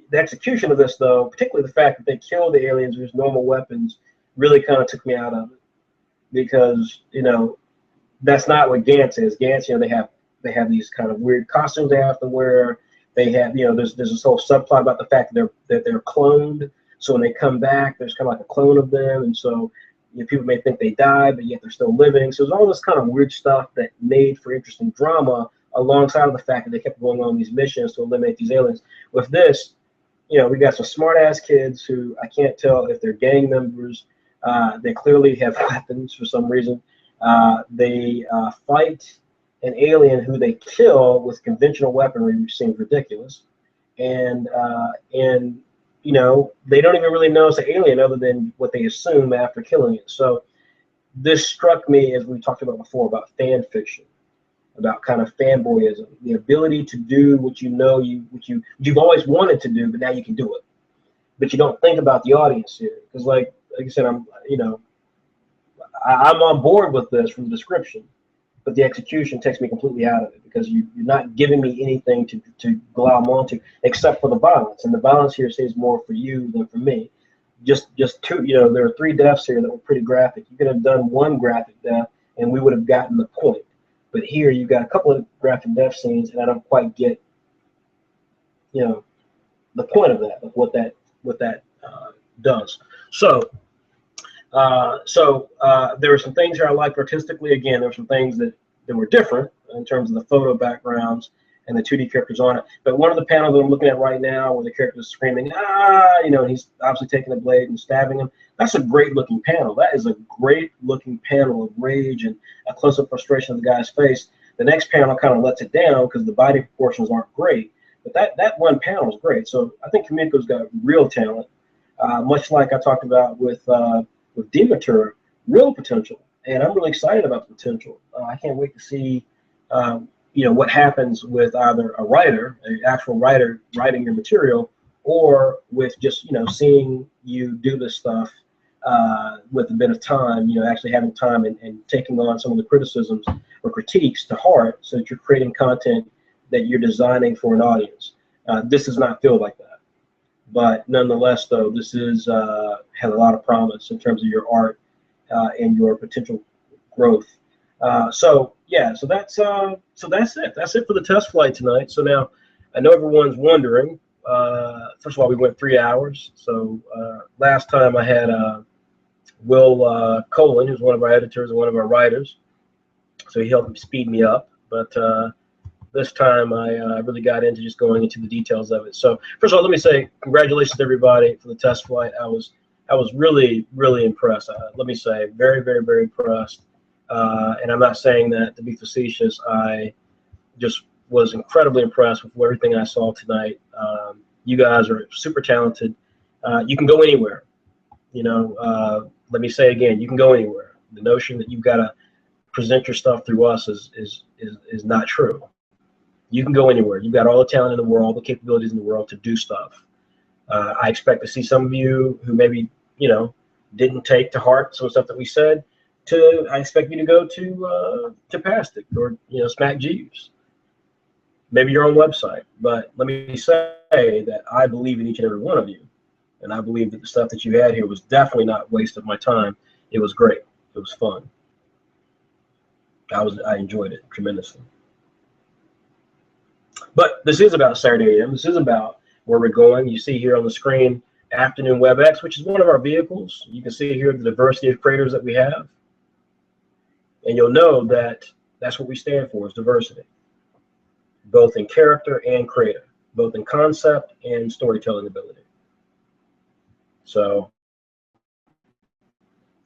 the execution of this, though, particularly the fact that they killed the aliens with normal weapons, really kind of took me out of it, because that's not what Gantz is. Gantz, they have these kind of weird costumes they have to wear. They have, there's this whole subplot about the fact that they're cloned. So when they come back, there's kind of like a clone of them, and so people may think they died, but yet they're still living. So there's all this kind of weird stuff that made for interesting drama, alongside of the fact that they kept going on these missions to eliminate these aliens. With this, we got some smart-ass kids who I can't tell if they're gang members. They clearly have weapons for some reason. They fight an alien who they kill with conventional weaponry, which seems ridiculous. And they don't even really know it's an alien other than what they assume after killing it. So this struck me, as we talked about before, about fan fiction, about kind of fanboyism, the ability to do what you've always wanted to do, but now you can do it. But you don't think about the audience here, because like I said, I'm on board with this from the description, but the execution takes me completely out of it, because you're not giving me anything to glom onto except for the violence, and the violence here seems more for you than for me. Just two, there are 3 deaths here that were pretty graphic. You could have done 1 graphic death, and we would have gotten the point. But here you've got a couple of graphic death scenes, and I don't quite get, the point of that, of what that does. So there were some things here I liked artistically. Again, there were some things that were different in terms of the photo backgrounds and the 2D characters on it. But one of the panels that I'm looking at right now, where the character is screaming, and he's obviously taking a blade and stabbing him, that's a great looking panel. That is a great looking panel of rage and a close-up frustration of the guy's face. The next panel kind of lets it down because the body proportions aren't great. But that one panel is great. So I think Kimiko's got real talent, much like I talked about with Demonica, real potential. And I'm really excited about the potential. I can't wait to see what happens with either a writer, an actual writer writing your material, or with just seeing you do this stuff with a bit of time, actually having time and taking on some of the criticisms or critiques to heart, so that you're creating content that you're designing for an audience. This does not feel like that. But nonetheless, though, this has a lot of promise in terms of your art and your potential growth. So that's it. That's it for the test flight tonight. So now, I know everyone's wondering. First of all, we went 3 hours. So last time I had Will Colin, who's one of our editors and one of our writers. So he helped speed me up. But this time I really got into just going into the details of it. So first of all, let me say congratulations to everybody for the test flight. I was really, really impressed. Let me say very, very, very impressed. And I'm not saying that to be facetious. I just was incredibly impressed with everything I saw tonight. You guys are super talented. You can go anywhere. Let me say again, you can go anywhere. The notion that you've got to present your stuff through us is not true. You can go anywhere. You've got all the talent in the world, the capabilities in the world to do stuff. I expect to see some of you who maybe, didn't take to heart some stuff that we said. I expect you to go to Pastic or, Smack Jeeves. Maybe your own website. But let me say that I believe in each and every one of you. And I believe that the stuff that you had here was definitely not a waste of my time. It was great. It was fun. I enjoyed it tremendously. But this is about Saturday AM. This is about where we're going. You see here on the screen, Afternoon WebEx, which is one of our vehicles. You can see here the diversity of creators that we have. And you'll know that that's what we stand for, is diversity, both in character and creator, both in concept and storytelling ability. So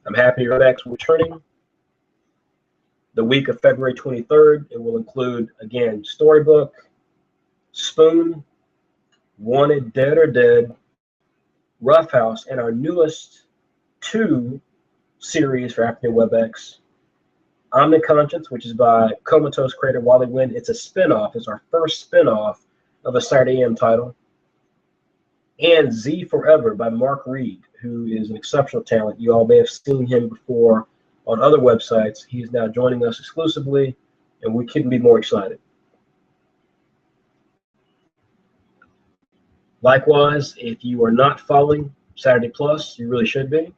I'm happy WebEx will be returning the week of February 23rd. It will include, again, Storybook, Spoon, Wanted, Dead or Dead, Rough House, and our newest 2 series for Afternoon WebEx, Omniconscience, which is by Comatose creator Wally Wynn. It's a spinoff. It's our first spinoff of a Saturday AM title. And Z Forever by Mark Reed, who is an exceptional talent. You all may have seen him before on other websites. He's now joining us exclusively, and we couldn't be more excited. Likewise, if you are not following Saturday Plus, you really should be.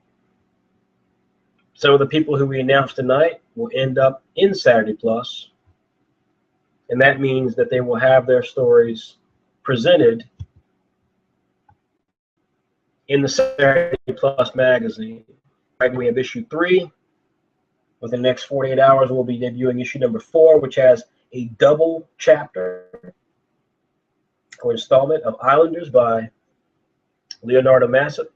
Some of the people who we announced tonight will end up in Saturday Plus, and that means that they will have their stories presented in the Saturday Plus magazine. Right, we have issue 3. Within the next 48 hours, we'll be debuting issue number 4, which has a double chapter or installment of Islanders by Leonardo Massett.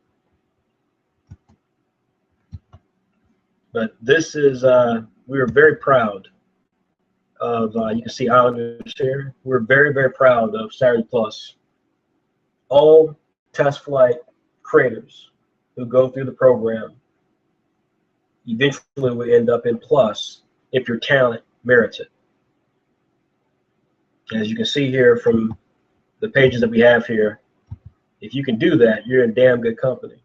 But this is, we are very proud of, you can see Islanders here. We're very, very proud of Saturday Plus. All test flight creators who go through the program eventually will end up in Plus if your talent merits it. As you can see here from the pages that we have here, if you can do that, you're in damn good company.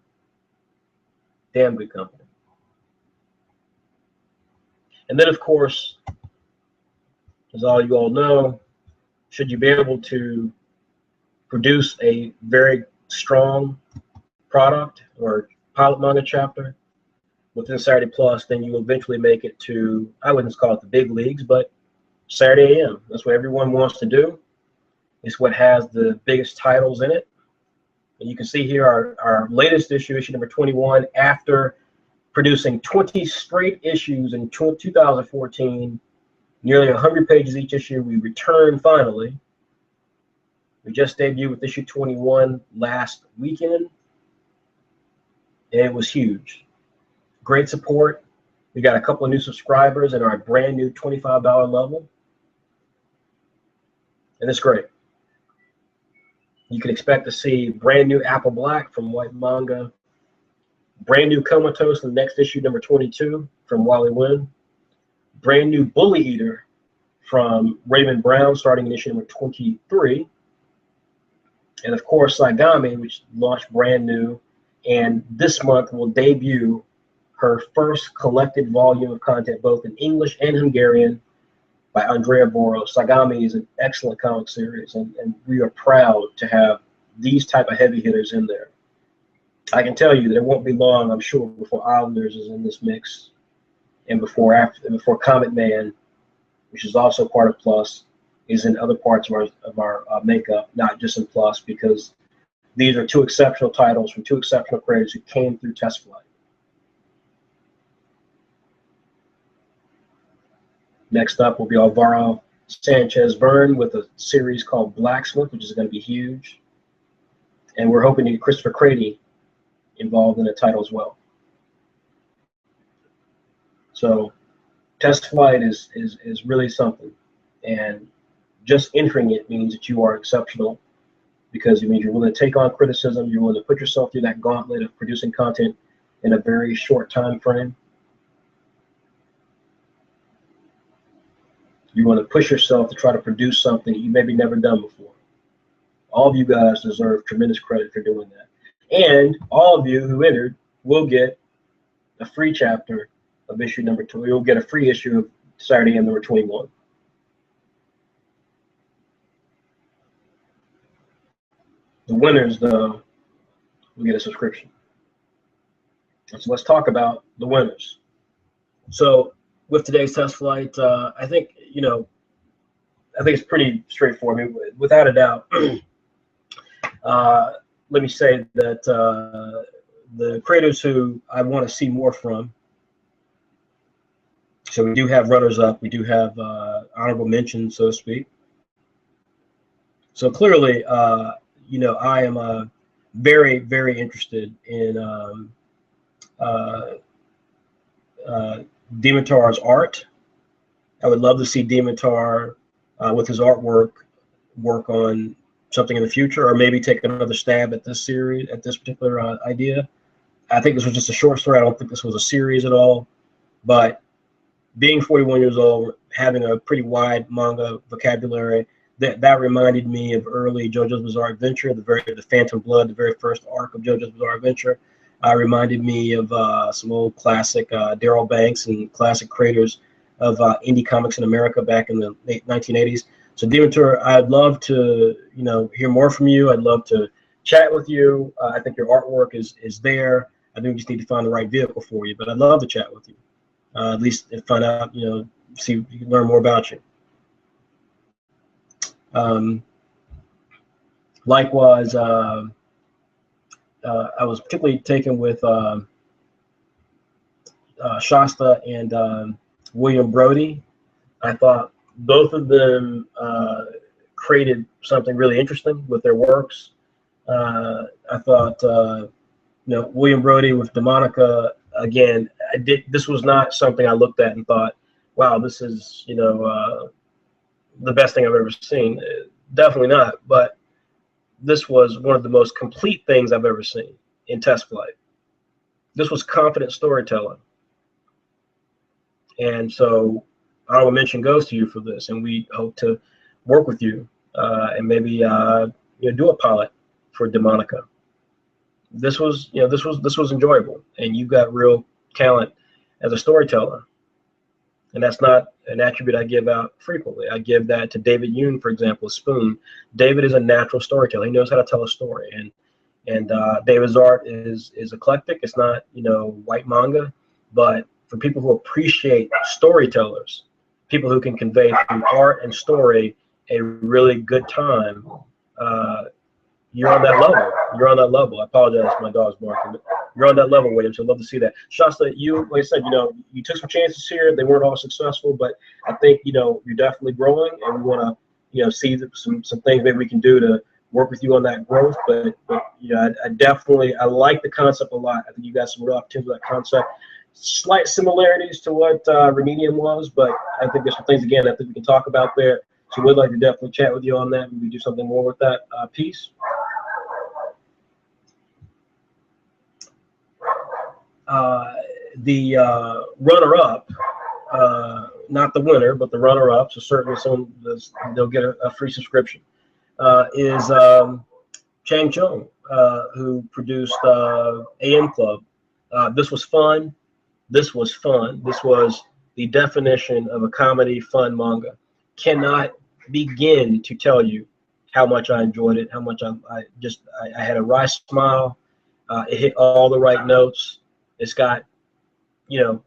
Damn good company. And then, of course, as all you all know, should you be able to produce a very strong product or pilot manga chapter within Saturday Plus, then you will eventually make it to, I wouldn't call it the big leagues, but Saturday AM. That's what everyone wants to do. It's what has the biggest titles in it. And you can see here our latest issue, issue number 21, after producing 20 straight issues in 2014, nearly 100 pages each issue. We return finally. We just debuted with issue 21 last weekend, and it was huge. Great support. We got a couple of new subscribers in our brand new $25 level, and it's great. You can expect to see brand new Apple Black from Whyt Manga, brand new Comatose in the next issue, number 22, from Wally Wynn, brand new Bully Eater from Raymond Brown, starting in issue number 23, and of course Saigami, which launched brand new And this month will debut her first collected volume of content, both in English and Hungarian, by Andrea Boro. Sagami is an excellent comic series, and we are proud to have these type of heavy hitters in there. I can tell you that it won't be long, I'm sure, before Islanders is in this mix, and before Comet Man, which is also part of Plus, is in other parts of our makeup, not just in Plus, because these are two exceptional titles from two exceptional creators who came through Test Flight. Next up will be Alvaro Sanchez Byrne with a series called Blacksmith, which is going to be huge. And we're hoping to get Christopher Crady involved in the title as well. So Test Flight is really something. And just entering it means that you are exceptional, because it means you're willing to take on criticism, you're willing to put yourself through that gauntlet of producing content in a very short time frame. You want to push yourself to try to produce something you maybe never done before. All of you guys deserve tremendous credit for doing that. And all of you who entered will get a free chapter of issue number 2. You'll get a free issue of Saturday M number 21. The winners, though, will get a subscription. So let's talk about the winners. So with today's Test Flight, I think it's pretty straightforward. I mean, without a doubt, let me say that the creators who I want to see more from. So we do have runners-up. We do have honorable mentions, so to speak. So clearly, I am very, very interested in Dimitar's art. I would love to see Dimitar with his artwork work on something in the future, or maybe take another stab at this series, at this particular idea. I think this was just a short story. I don't think this was a series at all. But being 41 years old, having a pretty wide manga vocabulary, that reminded me of early JoJo's Bizarre Adventure, the Phantom Blood, the very first arc of JoJo's Bizarre Adventure. Reminded me of some old classic Daryl Banks and classic creators of indie comics in America back in the late 1980s. So Dimitar, I'd love to hear more from you. I'd love to chat with you. I think your artwork is there. I think we just need to find the right vehicle for you. But I'd love to chat with you. At least find out, see, learn more about you. Likewise, I was particularly taken with Shasta and William Brody. I thought both of them created something really interesting with their works. I thought, William Brody with Demonica, again, this was not something I looked at and thought, wow, this is, the best thing I've ever seen. Definitely not, but this was one of the most complete things I've ever seen in Test Flight. This was confident storytelling. And so honorable mention goes to you for this, and we hope to work with you and maybe do a pilot for Demonica. This was enjoyable, and you've got real talent as a storyteller. And that's not an attribute I give out frequently. I give that to David Yoon, for example, Spoon. David is a natural storyteller. He knows how to tell a story, and David's art is eclectic. It's not Whyt Manga, but for people who appreciate storytellers, people who can convey through art and story a really good time, you're on that level. You're on that level. I apologize, my dog's barking. But you're on that level, William. So I'd love to see that. Shasta, you, like I said, you took some chances here. They weren't all successful, but I think you're definitely growing, and we want to see some things maybe we can do to work with you on that growth. But I like the concept a lot. I think you got some real opportunities with that concept. Slight similarities to what Remedium was, but I think there's some things again I think we can talk about there. So we'd like to definitely chat with you on that. Maybe do something more with that piece. The runner-up, not the winner, but the runner-up, so certainly they'll get a free subscription, is Chang Chung who produced AM Club. This was fun. This was fun. This was the definition of a comedy fun manga. Cannot begin to tell you how much I enjoyed it, how much I had a wry smile. It hit all the right notes. It's got,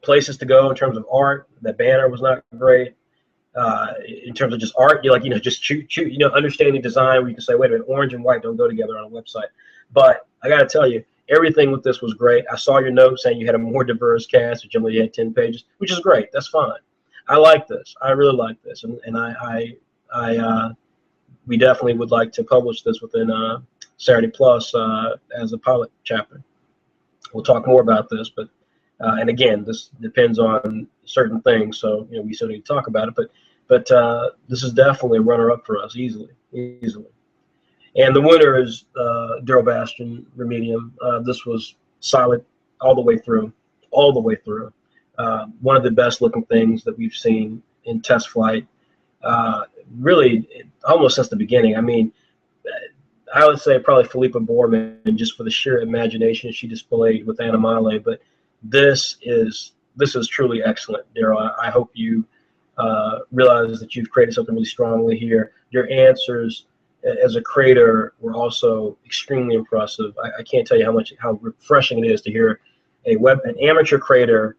places to go in terms of art. The banner was not great. In terms of just art, just shoot, understanding design where you can say, wait a minute, orange and white don't go together on a website. But I got to tell you, everything with this was great. I saw your note saying you had a more diverse cast, which only had 10 pages, which is great. That's fine. I like this. I really like this. And we definitely would like to publish this within Saturday Plus as a pilot chapter. We'll talk more about this, but and again, this depends on certain things, so we still need to talk about it. But this is definitely a runner-up for us, easily. And the winner is Daryl Bastion, Remedium. This was solid all the way through. One of the best-looking things that we've seen in test flight, really, almost since the beginning. I mean, I would say probably Philippa Borman, just for the sheer imagination she displayed with Animale, but this is truly excellent, Daryl. I hope you realize that you've created something really strongly here. Your answers as a creator were also extremely impressive. I can't tell you how refreshing it is to hear an amateur creator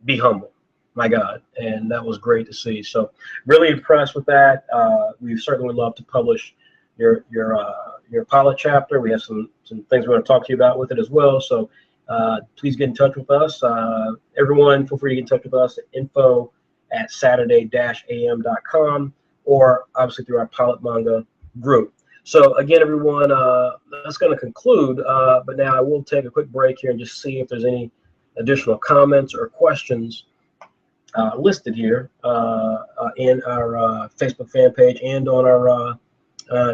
be humble. My God, and that was great to see. So really impressed with that. We certainly would love to publish your pilot chapter. We have some things we want to talk to you about with it as well. So please get in touch with us. Everyone, feel free to get in touch with us at info@saturday-am.com, or obviously through our Pilot Manga group. So again, everyone, that's going to conclude. But now I will take a quick break here and just see if there's any additional comments or questions listed here in our Facebook fan page and on our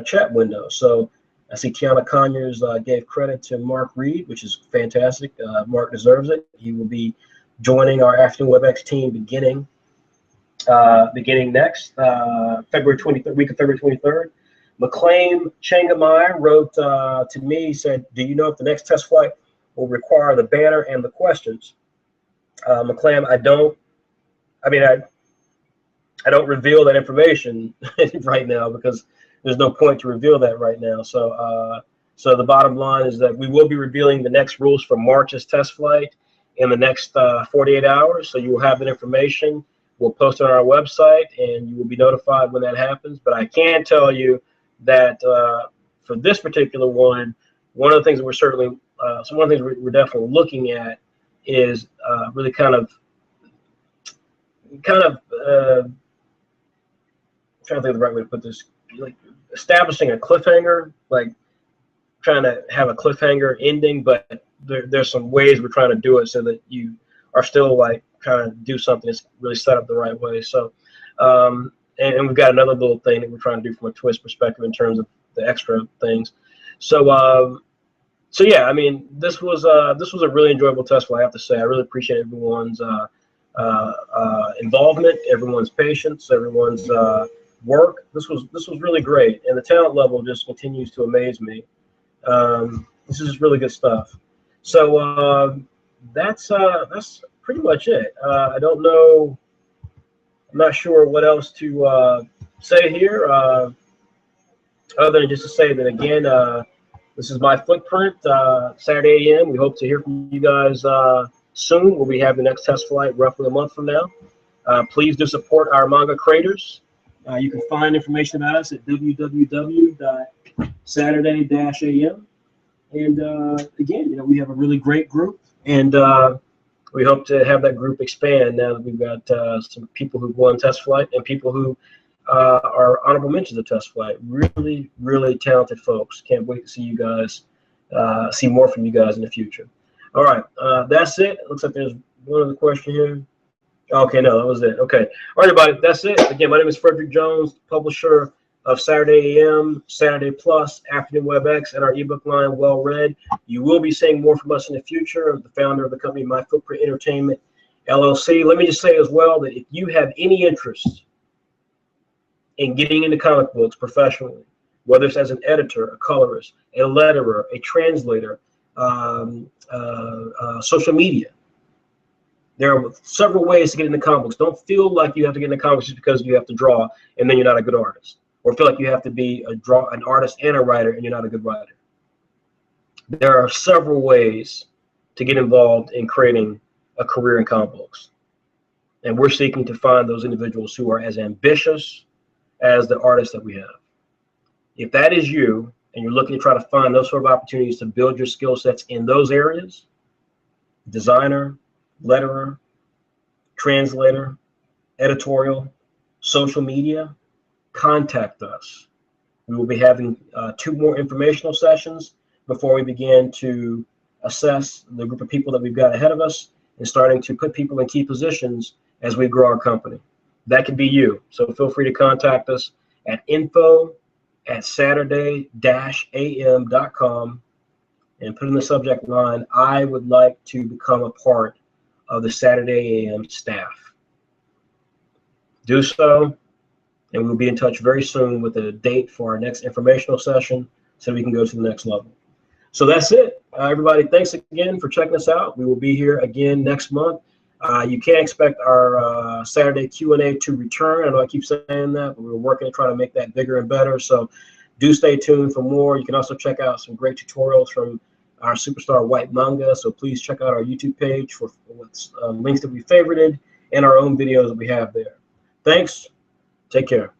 chat window. So I see Tiana Conyers gave credit to Mark Reed, which is fantastic. Mark deserves it. He will be joining our Afternoon WebEx team beginning next February 23rd, week of February 23rd. McLean Changamai wrote to me, said, "Do you know if the next test flight will require the banner and the questions?" McLean, I don't reveal that information right now because there's no point to reveal that right now. So the bottom line is that we will be revealing the next rules for March's test flight in the next 48 hours. So you will have that information. We'll post it on our website, and you will be notified when that happens. But I can tell you that for this particular one of the things that we're certainly, so one of the things we're definitely looking at is really kind of trying to think of the right way to put this, like establishing a cliffhanger, like trying to have a cliffhanger ending, but there's some ways we're trying to do it so that you are still like trying to do something that's really set up the right way. So, and we've got another little thing that we're trying to do from a twist perspective in terms of the extra things. So, so yeah, I mean, this was a really enjoyable test flight, I have to say. I really appreciate everyone's involvement, everyone's patience, everyone's work. This was really great, and the talent level just continues to amaze me. This is really good stuff. So that's pretty much it. I don't know. I'm not sure what else to say here, other than just to say that again, this is my footprint. Saturday AM. We hope to hear from you guys soon. We'll be having the next test flight roughly a month from now. Please do support our manga creators. You can find information about us at www.saturday-am. And again, we have a really great group, and we hope to have that group expand now that we've got some people who've won test flight and people who are honorable mentions of test flight. Really, really talented folks. Can't wait to see you guys, see more from you guys in the future. All right, that's it. Looks like there's one other question here. Okay, no, that was it. Okay. All right, everybody, that's it. Again, my name is Frederick Jones, publisher of Saturday AM, Saturday Plus, Afternoon WebEx, and our ebook line, Well Read. You will be seeing more from us in the future. I'm the founder of the company, My Footprint Entertainment, LLC. Let me just say as well that if you have any interest in getting into comic books professionally, whether it's as an editor, a colorist, a letterer, a translator, social media. There are several ways to get into comic books. Don't feel like you have to get into comics just because you have to draw and then you're not a good artist, or feel like you have to be an artist and a writer and you're not a good writer. There are several ways to get involved in creating a career in comic books, and we're seeking to find those individuals who are as ambitious as the artists that we have. If that is you and you're looking to try to find those sort of opportunities to build your skill sets in those areas, designer, letterer, translator, editorial, social media, contact us. We will be having 2 more informational sessions before we begin to assess the group of people that we've got ahead of us and starting to put people in key positions as we grow our company. That could be you. So feel free to contact us at info@saturday-am.com and put in the subject line, I would like to become a part of the Saturday AM staff. Do so, and we'll be in touch very soon with a date for our next informational session so we can go to the next level. So that's it. Everybody, thanks again for checking us out. We will be here again next month. You can't expect our Saturday Q&A to return. I know I keep saying that, but we're working to try to make that bigger and better. So do stay tuned for more. You can also check out some great tutorials from our superstar Whyt Manga. So please check out our YouTube page for links that we favorited and our own videos that we have there. Thanks. Take care.